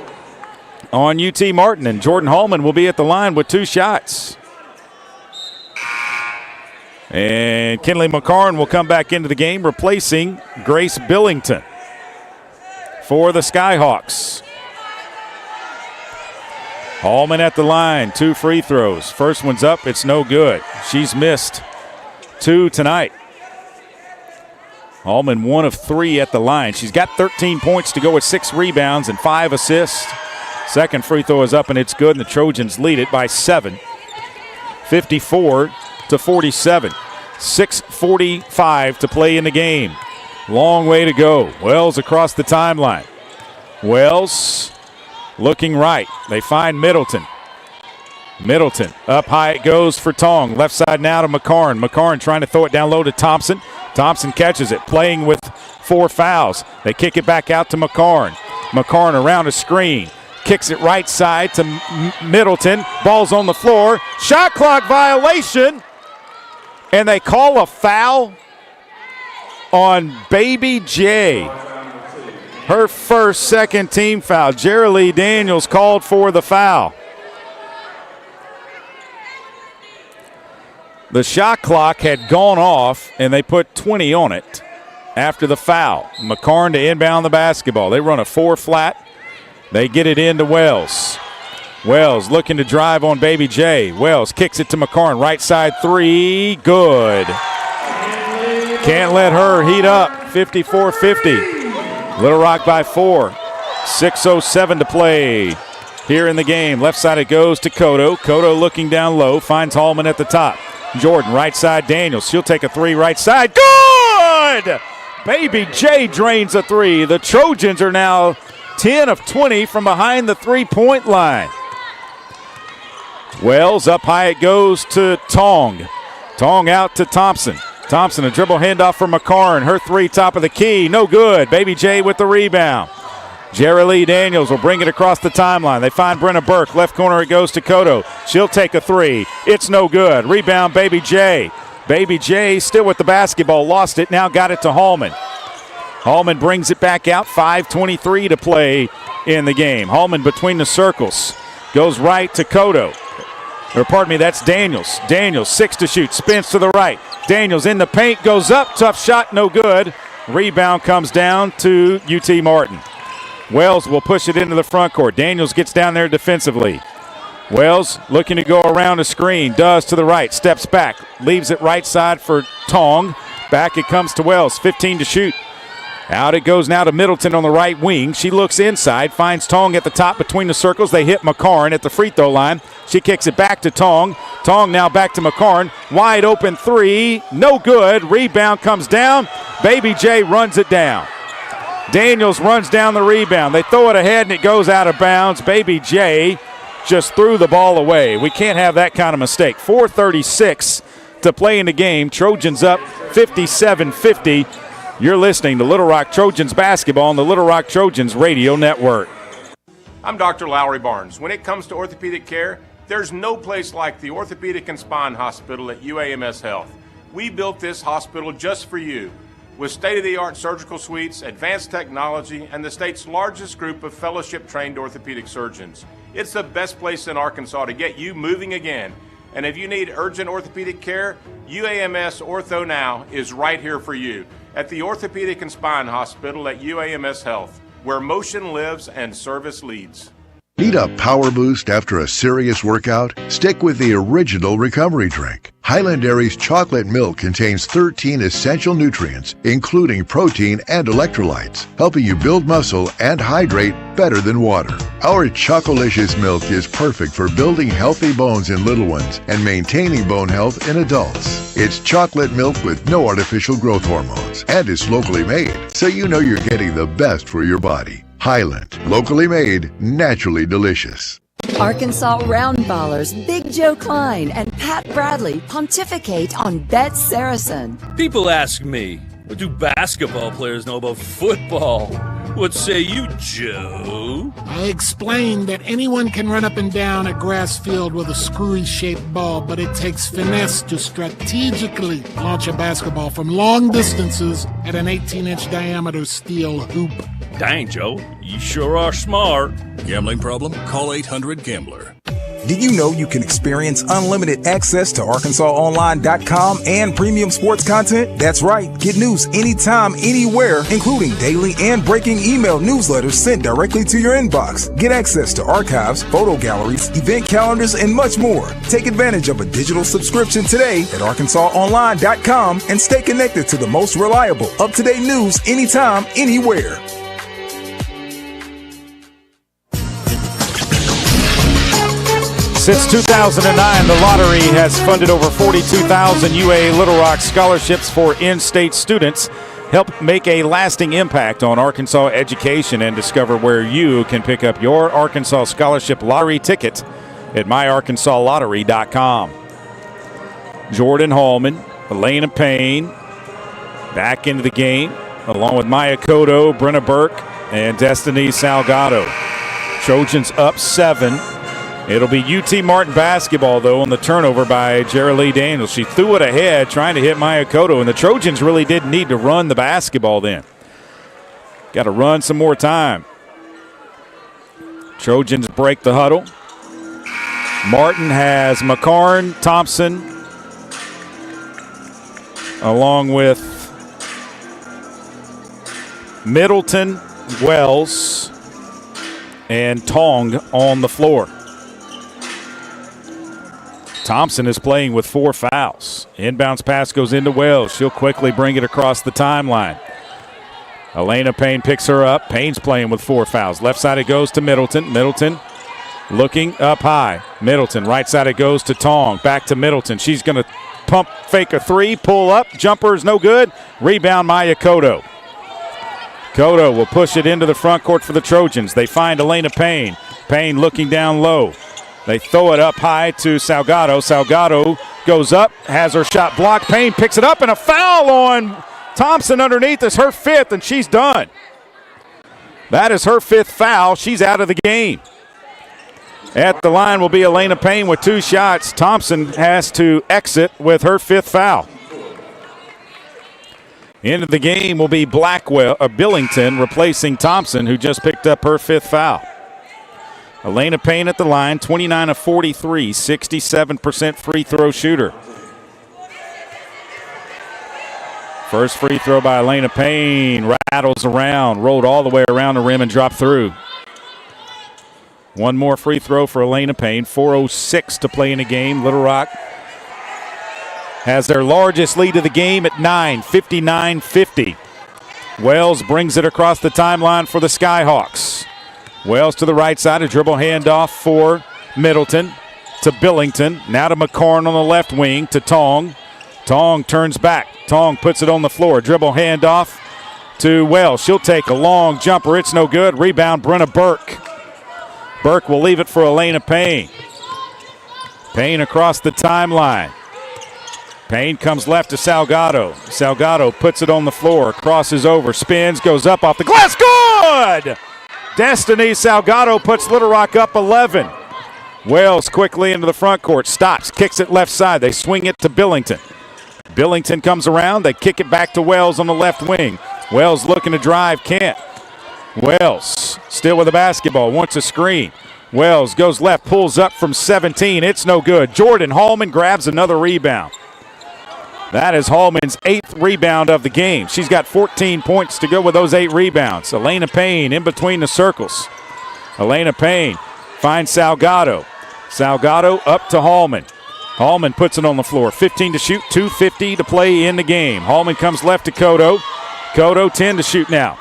on UT Martin, and Jordan Hallman will be at the line with 2 shots. And Kinley McCarn will come back into the game, replacing Grace Billington for the Skyhawks. Hallman at the line, 2 free throws. First one's up, it's no good. She's missed 2 tonight. Hallman 1 of 3 at the line. She's got 13 points to go with 6 rebounds and 5 assists. Second free throw is up and it's good, and the Trojans lead it by 7. 54-47. 6:45 to play in the game. Long way to go. Wells across the timeline. Wells looking right. They find Middleton. Middleton up high it goes for Tong. Left side now to McCarn. McCarn trying to throw it down low to Thompson. Thompson catches it, playing with 4 fouls. They kick it back out to McCarn. McCarn around a screen. Kicks it right side to Middleton. Ball's on the floor. Shot clock violation. And they call a foul on Baby J. Her first second team foul. Jerilee Daniels called for the foul. The shot clock had gone off, and they put 20 on it after the foul. McCarn to inbound the basketball. They run a 4 flat. They get it into Wells. Wells looking to drive on Baby J. Wells kicks it to McCarn. Right side 3. Good. Can't let her heat up. 54-50. Little Rock by 4. 6:07 to play here in the game. Left side it goes to Cotto. Cotto looking down low. Finds Hallman at the top. Jordan, right side Daniels. She'll take a 3 right side. Good! Baby J drains a 3. The Trojans are now 10 of 20 from behind the 3-point line. Wells up high it goes to Tong. Tong out to Thompson. Thompson a dribble handoff for McCarn. Her 3 top of the key. No good. Baby J with the rebound. Jerilee Daniels will bring it across the timeline. They find Brenna Burke. Left corner it goes to Cotto. She'll take a 3. It's no good. Rebound Baby J. Baby J still with the basketball. Lost it. Now got it to Hallman. Hallman brings it back out. 5:23 to play in the game. Hallman between the circles. Goes right to Cotto. Or pardon me, that's Daniels. Daniels, 6 to shoot. Spins to the right. Daniels in the paint. Goes up. Tough shot. No good. Rebound comes down to UT Martin. Wells will push it into the front court. Daniels gets down there defensively. Wells looking to go around a screen. Does to the right. Steps back. Leaves it right side for Tong. Back it comes to Wells. 15 to shoot. Out it goes now to Middleton on the right wing. She looks inside. Finds Tong at the top between the circles. They hit McCarn at the free throw line. She kicks it back to Tong. Tong now back to McCarn. Wide open 3. No good. Rebound comes down. Baby J runs it down. Daniels runs down the rebound. They throw it ahead and it goes out of bounds. Baby J just threw the ball away. We can't have that kind of mistake. 4:36 to play in the game. Trojans up 57-50. You're listening to Little Rock Trojans basketball on the Little Rock Trojans radio network. I'm Dr. Lowry Barnes. When it comes to orthopedic care, there's no place like the Orthopedic and Spine Hospital at UAMS Health. We built this hospital just for you, with state-of-the-art surgical suites, advanced technology, and the state's largest group of fellowship-trained orthopedic surgeons. It's the best place in Arkansas to get you moving again. And if you need urgent orthopedic care, UAMS Ortho Now is right here for you at the Orthopedic and Spine Hospital at UAMS Health, where motion lives and service leads. Need a power boost after a serious workout? Stick with the original recovery drink. Highland Dairy's chocolate milk contains 13 essential nutrients, including protein and electrolytes, helping you build muscle and hydrate better than water. Our Chocolicious milk is perfect for building healthy bones in little ones and maintaining bone health in adults. It's chocolate milk with no artificial growth hormones, and it's locally made, so you know you're getting the best for your body. Highland, locally made, naturally delicious. Arkansas Roundballers Big Joe Klein and Pat Bradley pontificate on Bet Saracen. People ask me, what do basketball players know about football? What say you, Joe? I explained that anyone can run up and down a grass field with a screwy-shaped ball, but it takes finesse to strategically launch a basketball from long distances at an 18-inch diameter steel hoop. Dang, Joe, you sure are smart. Gambling problem? Call 800-GAMBLER. Did you know you can experience unlimited access to ArkansasOnline.com and premium sports content? That's right. Get news anytime, anywhere, including daily and breaking email newsletters sent directly to your inbox. Get access to archives, photo galleries, event calendars, and much more. Take advantage of a digital subscription today at ArkansasOnline.com and stay connected to the most reliable, up-to-date news anytime, anywhere. Since 2009, the lottery has funded over 42,000 UA Little Rock scholarships for in-state students. Help make a lasting impact on Arkansas education and discover where you can pick up your Arkansas Scholarship Lottery ticket at myarkansaslottery.com. Jordan Hallman, Elena Payne back into the game, along with Maya Cotto, Brenna Burke, and Destiny Salgado. Trojans up 7. It'll be UT Martin basketball, though, on the turnover by Jerilee Daniels. She threw it ahead, trying to hit Maya Cotto, and the Trojans really didn't need to run the basketball then. Got to run some more time. Trojans break the huddle. Martin has McCarn, Thompson, along with Middleton, Wells, and Tong on the floor. Thompson is playing with 4 fouls. Inbounds pass goes into Wells. She'll quickly bring it across the timeline. Elena Payne picks her up. Payne's playing with 4 fouls. Left side it goes to Middleton. Middleton looking up high. Middleton, right side it goes to Tong. Back to Middleton. She's going to pump fake a 3, pull up. Jumper is no good. Rebound Maya Cotto. Cotto will push it into the front court for the Trojans. They find Elena Payne. Payne looking down low. They throw it up high to Salgado. Salgado goes up, has her shot blocked. Payne picks it up, and a foul on Thompson underneath is her 5th, and she's done. That is her 5th foul. She's out of the game. At the line will be Elena Payne with 2 shots. Thompson has to exit with her 5th foul. Into the game will be Billington replacing Thompson, who just picked up her 5th foul. Elena Payne at the line, 29 of 43, 67% free throw shooter. First free throw by Elena Payne, rattles around, rolled all the way around the rim and dropped through. One more free throw for Elena Payne, 4:06 to play in the game. Little Rock has their largest lead of the game at 9, 59-50. Wells brings it across the timeline for the Skyhawks. Wells to the right side, a dribble handoff for Middleton to Billington. Now to McCarn on the left wing to Tong. Tong turns back. Tong puts it on the floor. Dribble handoff to Wells. She'll take a long jumper. It's no good. Rebound, Brenna Burke. Burke will leave it for Elena Payne. Payne across the timeline. Payne comes left to Salgado. Salgado puts it on the floor, crosses over, spins, goes up off the glass. Good! Destiny Salgado puts Little Rock up 11. Wells quickly into the front court, stops, kicks it left side. They swing it to Billington. Billington comes around. They kick it back to Wells on the left wing. Wells looking to drive, can't. Wells still with the basketball, wants a screen. Wells goes left, pulls up from 17. It's no good. Jordan Hallman grabs another rebound. That is Hallman's 8th rebound of the game. She's got 14 points to go with those 8 rebounds. Elena Payne in between the circles. Elena Payne finds Salgado. Salgado up to Hallman. Hallman puts it on the floor. 15 to shoot, 2:50 to play in the game. Hallman comes left to Cotto. Cotto 10 to shoot now.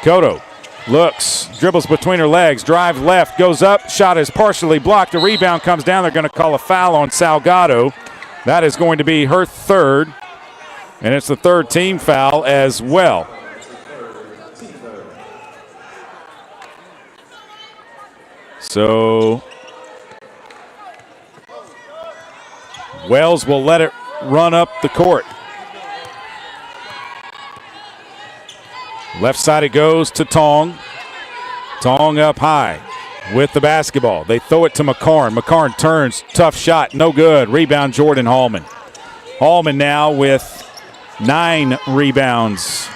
Cotto looks, dribbles between her legs, drives left, goes up. Shot is partially blocked. The rebound comes down. They're going to call a foul on Salgado. That is going to be her third, and it's the third team foul as well. So Wells will let it run up the court. Left side it goes to Tong. Tong up high with the basketball. They throw it to McCarn. McCarn turns, tough shot, no good. Rebound Jordan Hallman. Hallman now with 8 rebounds.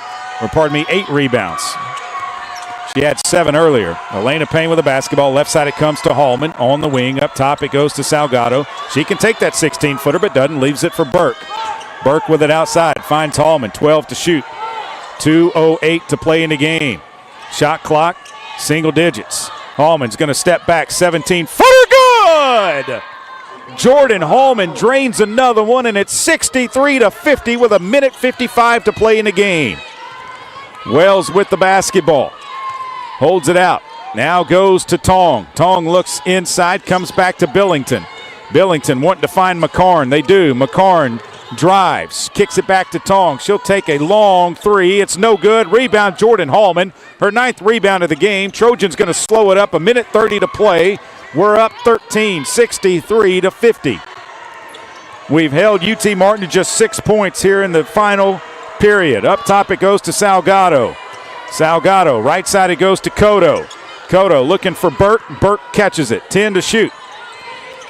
She had 7 earlier. Elena Payne with the basketball. Left side it comes to Hallman. On the wing, up top it goes to Salgado. She can take that 16-footer, but doesn't. Leaves it for Burke. Burke with it outside. Finds Hallman. 12 to shoot. 2:08 to play in the game. Shot clock, single digits. Hallman's going to step back. 17-footer, good! Jordan Hallman drains another one, and it's 63-50 with 1:55 to play in the game. Wells with the basketball. Holds it out. Now goes to Tong. Tong looks inside, comes back to Billington. Billington wanting to find McCarn. They do. McCarn drives, kicks it back to Tong. She'll take a long three. It's no good. Rebound Jordan Hallman. Her 9th rebound of the game. Trojans going to slow it up. 1:30 to play. We're up 13, 63-50. We've held UT Martin to just 6 points here in the final period. Up top it goes to Salgado. Salgado, right side it goes to Cotto. Cotto looking for Burke. Burke catches it. 10 to shoot.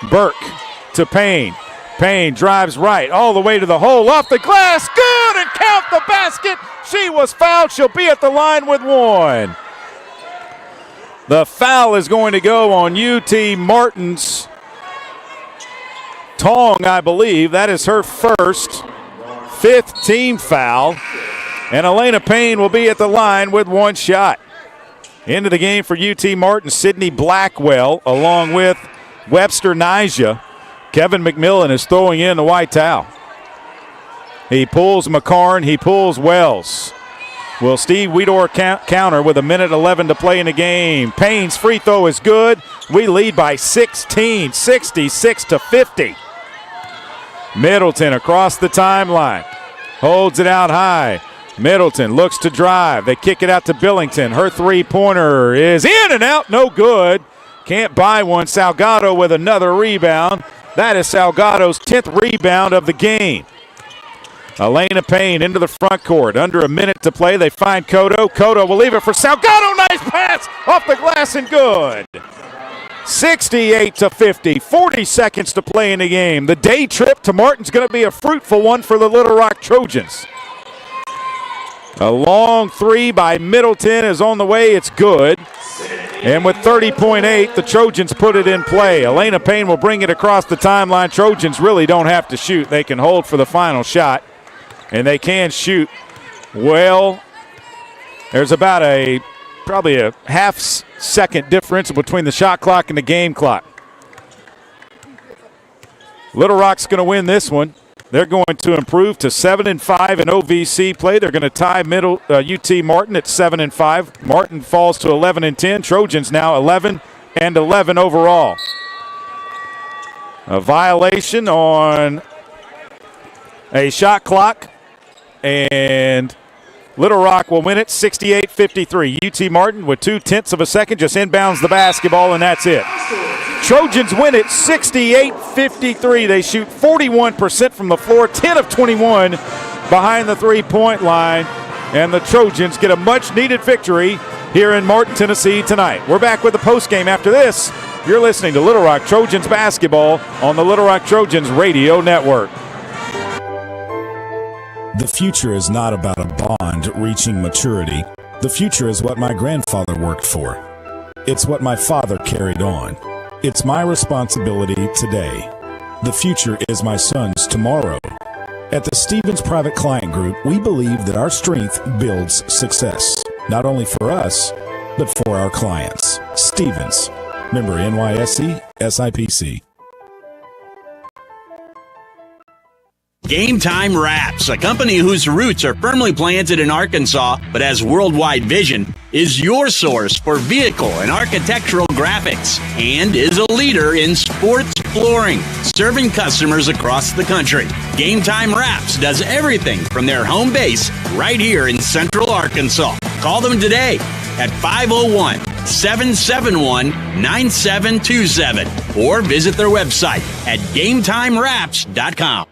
Burke to Payne. Payne drives right all the way to the hole. Off the glass. Good, and count the basket. She was fouled. She'll be at the line with 1. The foul is going to go on UT Martin's Tong, I believe. That is her first, 5th team foul. And Elena Payne will be at the line with 1 shot. Into the game for UT Martin, Sydney Blackwell, along with Webster Nija. Kevin McMillan is throwing in the white towel. He pulls McCarn, he pulls Wells. Will Steve Weedor counter with 1:11 to play in the game. Payne's free throw is good. We lead by 16, 66-50. Middleton across the timeline. Holds it out high. Middleton looks to drive. They kick it out to Billington. Her three-pointer is in and out, no good. Can't buy one. Salgado with another rebound. That is Salgado's 10th rebound of the game. Elena Payne into the front court. Under a minute to play. They find Cotto. Cotto will leave it for Salgado. Nice pass off the glass and good. 68-50. 40 seconds to play in the game. The day trip to Martin's going to be a fruitful one for the Little Rock Trojans. A long three by Middleton is on the way. It's good. And with 30.8, the Trojans put it in play. Elena Payne will bring it across the timeline. Trojans really don't have to shoot. They can hold for the final shot. And they can shoot well. There's about probably a half-second differential between the shot clock and the game clock. Little Rock's going to win this one. They're going to improve to 7-5 in OVC play. They're going to tie UT Martin at 7-5. Martin falls to 11-10. Trojans now 11-11 overall. A violation on a shot clock, and Little Rock will win it 68-53. UT Martin with 0.2 of a second just inbounds the basketball, and that's it. Trojans win it 68-53. They shoot 41% from the floor, 10 of 21 behind the three-point line, and the Trojans get a much-needed victory here in Martin, Tennessee tonight. We're back with the postgame after this. You're listening to Little Rock Trojans basketball on the Little Rock Trojans radio network. The future is not about a bond reaching maturity. The future is what my grandfather worked for. It's what my father carried on. It's my responsibility today. The future is my son's tomorrow. At the Stevens Private Client Group, we believe that our strength builds success, not only for us, but for our clients. Stevens, member NYSE, SIPC. Game Time Wraps, a company whose roots are firmly planted in Arkansas but has worldwide vision, is your source for vehicle and architectural graphics and is a leader in sports flooring, serving customers across the country. Game Time Wraps does everything from their home base right here in Central Arkansas. Call them today at 501-771-9727 or visit their website at GameTimeWraps.com.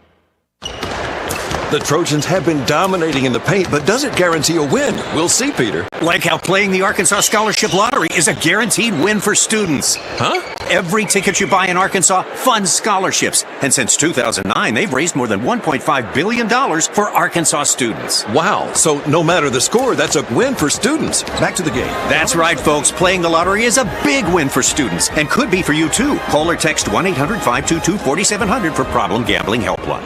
The Trojans have been dominating in the paint, but does it guarantee a win? We'll see, Peter. Like how playing the Arkansas Scholarship Lottery is a guaranteed win for students. Huh? Every ticket you buy in Arkansas funds scholarships. And since 2009, they've raised more than $1.5 billion for Arkansas students. Wow. So no matter the score, that's a win for students. Back to the game. That's right, folks. Playing the lottery is a big win for students and could be for you, too. Call or text 1-800-522-4700 for Problem Gambling Helpline.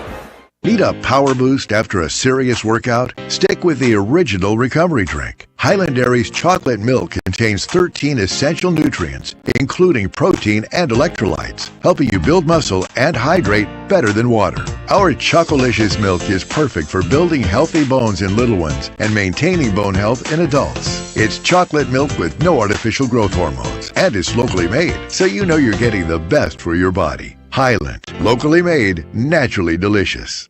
Need a power boost after a serious workout? Stick with the original recovery drink. Highland Dairy's chocolate milk contains 13 essential nutrients, including protein and electrolytes, helping you build muscle and hydrate better than water. Our Chocolicious milk is perfect for building healthy bones in little ones and maintaining bone health in adults. It's chocolate milk with no artificial growth hormones, and it's locally made, so you know you're getting the best for your body. Highland, locally made, naturally delicious.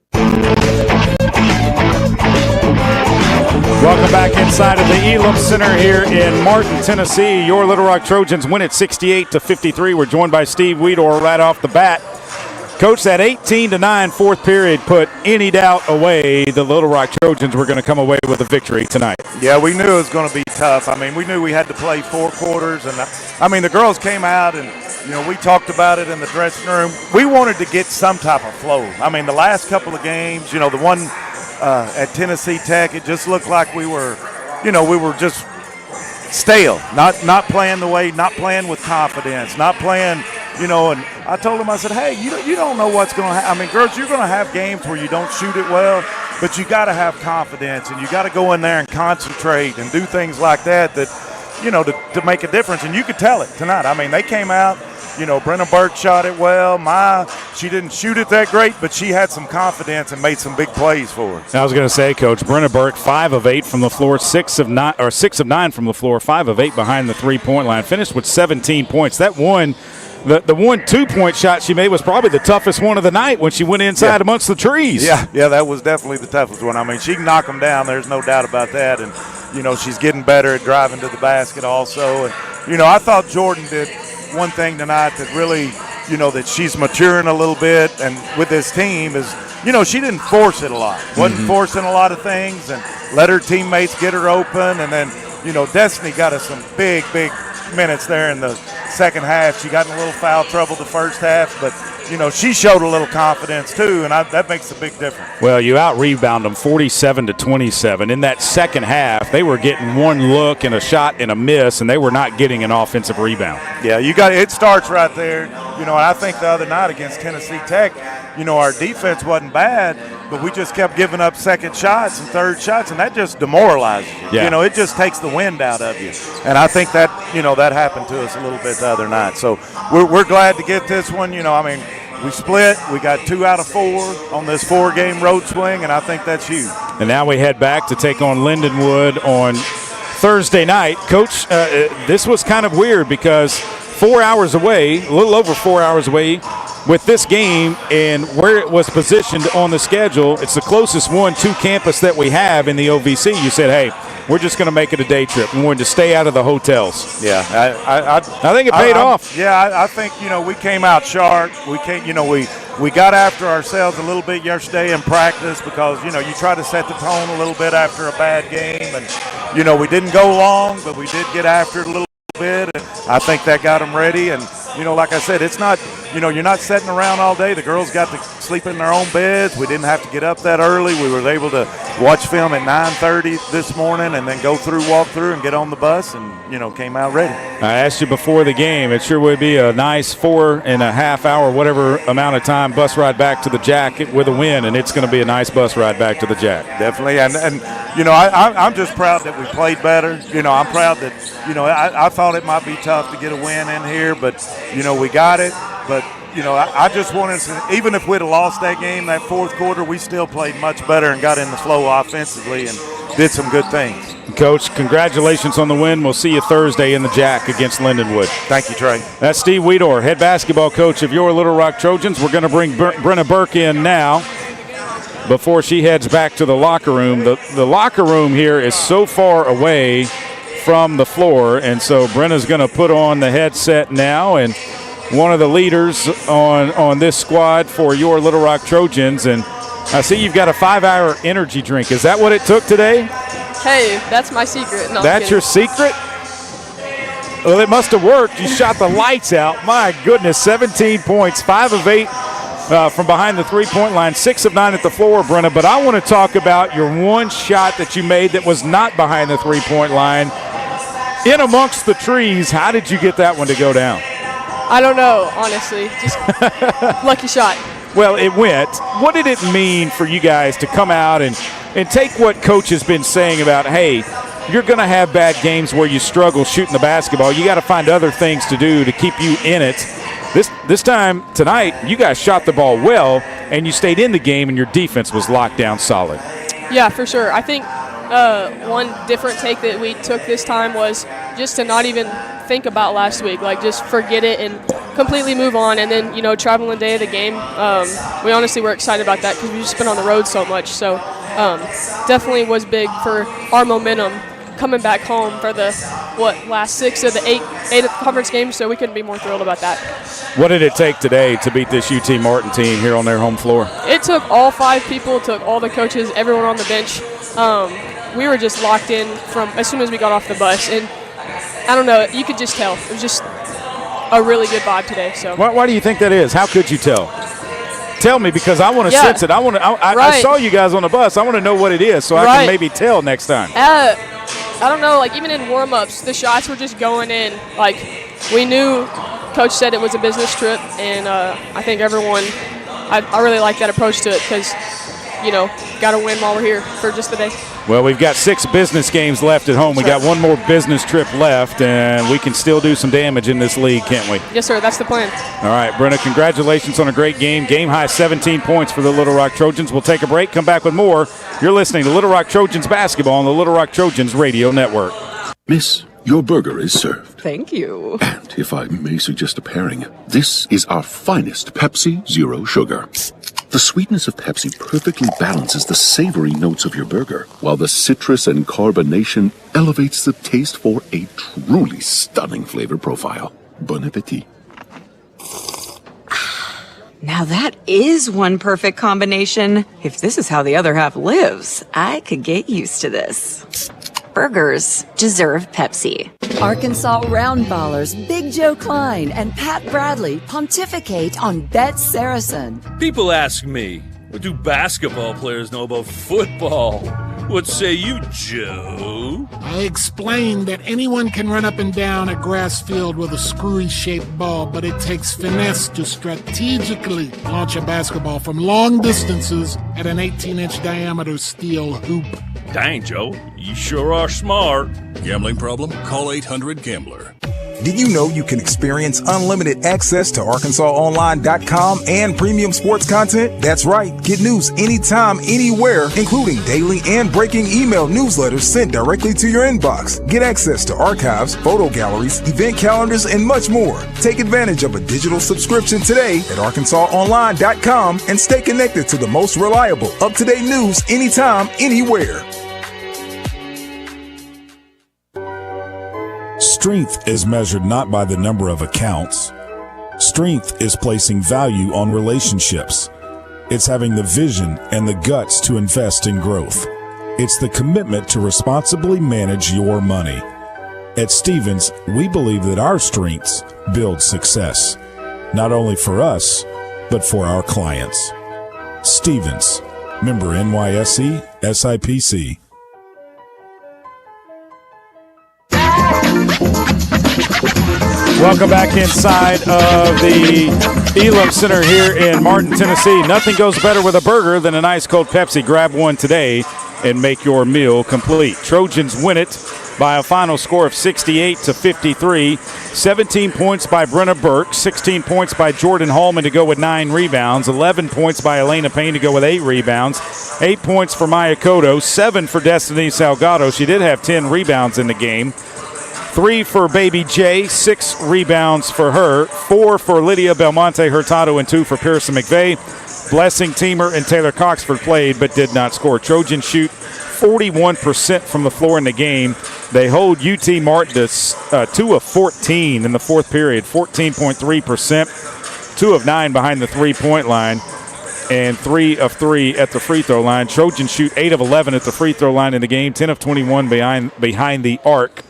Welcome back inside of the Elam Center here in Martin, Tennessee. Your Little Rock Trojans win it 68-53. We're joined by Steve Weedor right off the bat. Coach, that 18-9 fourth period put any doubt away. The Little Rock Trojans were going to come away with a victory tonight. Yeah, we knew it was going to be tough. I mean, we knew we had to play 4 quarters. And, I mean, the girls came out and, you know, we talked about it in the dressing room. We wanted to get some type of flow. I mean, the last couple of games, you know, the one at Tennessee Tech, it just looked like we were just stale, not playing the way, not playing with confidence, not playing, you know. And I told them, I said, hey, you don't know what's going to happen. I mean, girls, you're going to have games where you don't shoot it well, but you got to have confidence and you got to go in there and concentrate and do things like that, you know, to make a difference. And you could tell it tonight. I mean, they came out. You know, Brenna Burke shot it well. She didn't shoot it that great, but she had some confidence and made some big plays for us. I was going to say, Coach, Brenna Burke, 5 of 8 from the floor, 6 of 9 from the floor, 5 of 8 behind the 3-point line. Finished with 17 points. That one, the one 2-point shot she made was probably the toughest one of the night when she went inside amongst the trees. Yeah, that was definitely the toughest one. I mean, she can knock them down. There's no doubt about that. And, you know, she's getting better at driving to the basket also. And, you know, I thought Jordan did one thing tonight that really, you know, that she's maturing a little bit and with this team is, you know, she didn't force it a lot. Wasn't forcing a lot of things and let her teammates get her open. And then, you know, Destiny got us some big minutes there in the second half. She got in a little foul trouble the first half, but, you know, she showed a little confidence too, and that makes a big difference. Well, you out-rebound them 47-27. In that second half, they were getting one look and a shot and a miss, and they were not getting an offensive rebound. Yeah, it starts right there. You know, and I think the other night against Tennessee Tech, you know, our defense wasn't bad, but we just kept giving up second shots and third shots, and that just demoralizes you. Yeah. You know, it just takes the wind out of you. And I think that, you know, that happened to us a little bit the other night. So we're glad to get this one. You know, I mean, we split. We got 2 out of 4 on this 4-game road swing, and I think that's huge. And now we head back to take on Lindenwood on Thursday night. Coach, this was kind of weird because 4 hours away, a little over 4 hours away, with this game and where it was positioned on the schedule, it's the closest one to campus that we have in the OVC. You said, hey, we're just going to make it a day trip. We're going to stay out of the hotels. Yeah, I think it paid off. Yeah, I think, you know, we came out sharp. We got after ourselves a little bit yesterday in practice because, you know, you try to set the tone a little bit after a bad game. And, you know, we didn't go long, but we did get after it a little bit. And I think that got them ready. And, you know, like I said, it's not, you know, you're not sitting around all day. The girls got to sleep in their own beds. We didn't have to get up that early. We were able to watch film at 9:30 this morning and then walk through and get on the bus and, you know, came out ready. I asked you before the game. It sure would be a nice 4.5 hour, whatever amount of time bus ride back to the Jack with a win, and it's going to be a nice bus ride back to the Jack. Definitely. And you know, I'm just proud that we played better. You know, I'm proud that, you know, I thought it might be tough to get a win in here, but, you know, we got it. But, I just wanted to, even if we'd have lost that game, that fourth quarter, we still played much better and got in the flow offensively and did some good things. Coach, congratulations on the win. We'll see you Thursday in the Jack against Lindenwood. Thank you, Trey. That's Steve Weedor, head basketball coach of your Little Rock Trojans. We're going to bring Brenna Burke in now before she heads back to the locker room. The locker room here is so far away from the floor, and so Brenna's going to put on the headset now, and one of the leaders on this squad for your Little Rock Trojans. And I see you've got a 5-hour energy drink. Is that what it took today? Hey, that's my secret. No, that's your secret? Well, it must have worked. You shot the lights out. My goodness, 17 points, 5 of 8 from behind the three-point line, 6 of 9 at the floor, Brenna. But I want to talk about your one shot that you made that was not behind the three-point line. In amongst the trees, how did you get that one to go down? I don't know, honestly. Just lucky shot. Well, it went. What did it mean for you guys to come out and take what Coach has been saying about, hey, you're going to have bad games where you struggle shooting the basketball. You got to find other things to do to keep you in it. This time, tonight, you guys shot the ball well, and you stayed in the game, and your defense was locked down solid. Yeah, for sure. I think one different take that we took this time was just to not even think about last week, like just forget it and completely move on. And then, traveling day of the game, we honestly were excited about that because we've just been on the road so much. So definitely was big for our momentum coming back home for the, last 6 of the 8 conference games. So we couldn't be more thrilled about that. What did it take today to beat this UT Martin team here on their home floor? It took all 5 people, took all the coaches, everyone on the bench. We were just locked in from as soon as we got off the bus. And I don't know, you could just tell. It was just a really good vibe today. So why do you think that is? How could you tell? Tell me, because I want to sense it. I saw you guys on the bus. I want to know what it is so I can maybe tell next time. I don't know, even in warm-ups, the shots were just going in. We knew Coach said it was a business trip, and I think everyone, I really like that approach to it because, got to win while we're here for just the day. Well, we've got 6 business games left at home. We got one more business trip left, and we can still do some damage in this league, can't we? Yes, sir. That's the plan. All right, Brenna, congratulations on a great game. Game high 17 points for the Little Rock Trojans. We'll take a break, come back with more. You're listening to Little Rock Trojans basketball on the Little Rock Trojans radio network. Miss, your burger is served. Thank you. And if I may suggest a pairing, this is our finest Pepsi Zero Sugar. The sweetness of Pepsi perfectly balances the savory notes of your burger, while the citrus and carbonation elevates the taste for a truly stunning flavor profile. Bon appetit. Now that is one perfect combination. If this is how the other half lives, I could get used to this. Burgers deserve Pepsi. Arkansas Roundballers Big Joe Klein and Pat Bradley pontificate on Bet Saracen. People ask me, what do basketball players know about football? What say you, Joe? I explained that anyone can run up and down a grass field with a screwy-shaped ball, but it takes finesse to strategically launch a basketball from long distances at an 18-inch diameter steel hoop. Dang, Joe, you sure are smart. Gambling problem? Call 800-GAMBLER. Did you know you can experience unlimited access to ArkansasOnline.com and premium sports content? That's right. Get news anytime, anywhere, including daily and breaking email newsletters sent directly to your inbox. Get access to archives, photo galleries, event calendars, and much more. Take advantage of a digital subscription today at ArkansasOnline.com and stay connected to the most reliable, up-to-date news anytime, anywhere. Strength is measured not by the number of accounts. Strength is placing value on relationships. It's having the vision and the guts to invest in growth. It's the commitment to responsibly manage your money. At Stevens, we believe that our strengths build success, not only for us, but for our clients. Stevens, member NYSE, SIPC. Welcome back inside of the Elam Center here in Martin, Tennessee. Nothing goes better with a burger than an ice cold Pepsi. Grab one today and make your meal complete. Trojans win it by a final score of 68-53. 17 points by Brenna Burke, 16 points by Jordan Hallman to go with 9 rebounds, 11 points by Elena Payne to go with 8 rebounds, 8 points for Maya Cotto, 7 for Destiny Salgado. She did have 10 rebounds in the game. 3 for Baby J, 6 rebounds for her, 4 for Lydia Belmonte Hurtado, and 2 for Pearson McVeigh. Blessing Teamer and Taylor Coxford played but did not score. Trojans shoot 41% from the floor in the game. They hold UT Martin to 2 of 14 in the fourth period, 14.3%, 2 of 9 behind the three-point line, and 3 of 3 at the free throw line. Trojans shoot 8 of 11 at the free throw line in the game, 10 of 21 behind the arc.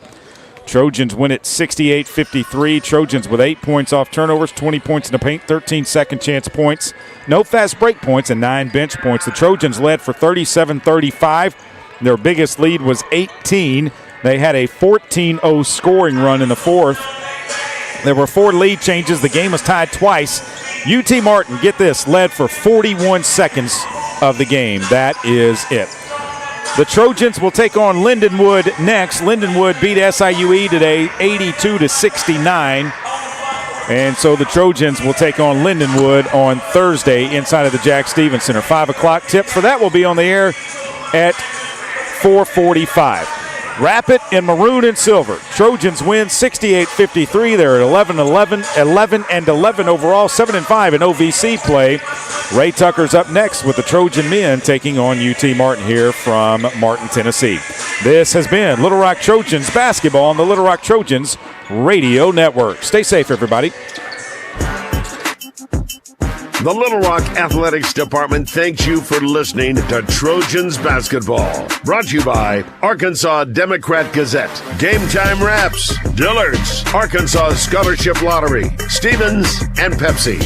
Trojans win it 68-53. Trojans with 8 points off turnovers, 20 points in the paint, 13 second chance points, no fast break points, and 9 bench points. The Trojans led for 37-35. Their biggest lead was 18. They had a 14-0 scoring run in the fourth. There were 4 lead changes. The game was tied twice. UT Martin, get this, led for 41 seconds of the game. That is it. The Trojans will take on Lindenwood next. Lindenwood beat SIUE today 82-69. And so the Trojans will take on Lindenwood on Thursday inside of the Jack Stevens Center. 5 o'clock tip for that will be on the air at 4:45. Rapid in maroon and silver. Trojans win 68-53. They're at 11-11 overall, 7-5 in OVC play. Ray Tucker's up next with the Trojan men taking on UT Martin here from Martin, Tennessee. This has been Little Rock Trojans basketball on the Little Rock Trojans Radio Network. Stay safe, everybody. The Little Rock Athletics Department thanks you for listening to Trojans Basketball. Brought to you by Arkansas Democrat Gazette, Game Time Wraps, Dillard's, Arkansas Scholarship Lottery, Stevens, and Pepsi.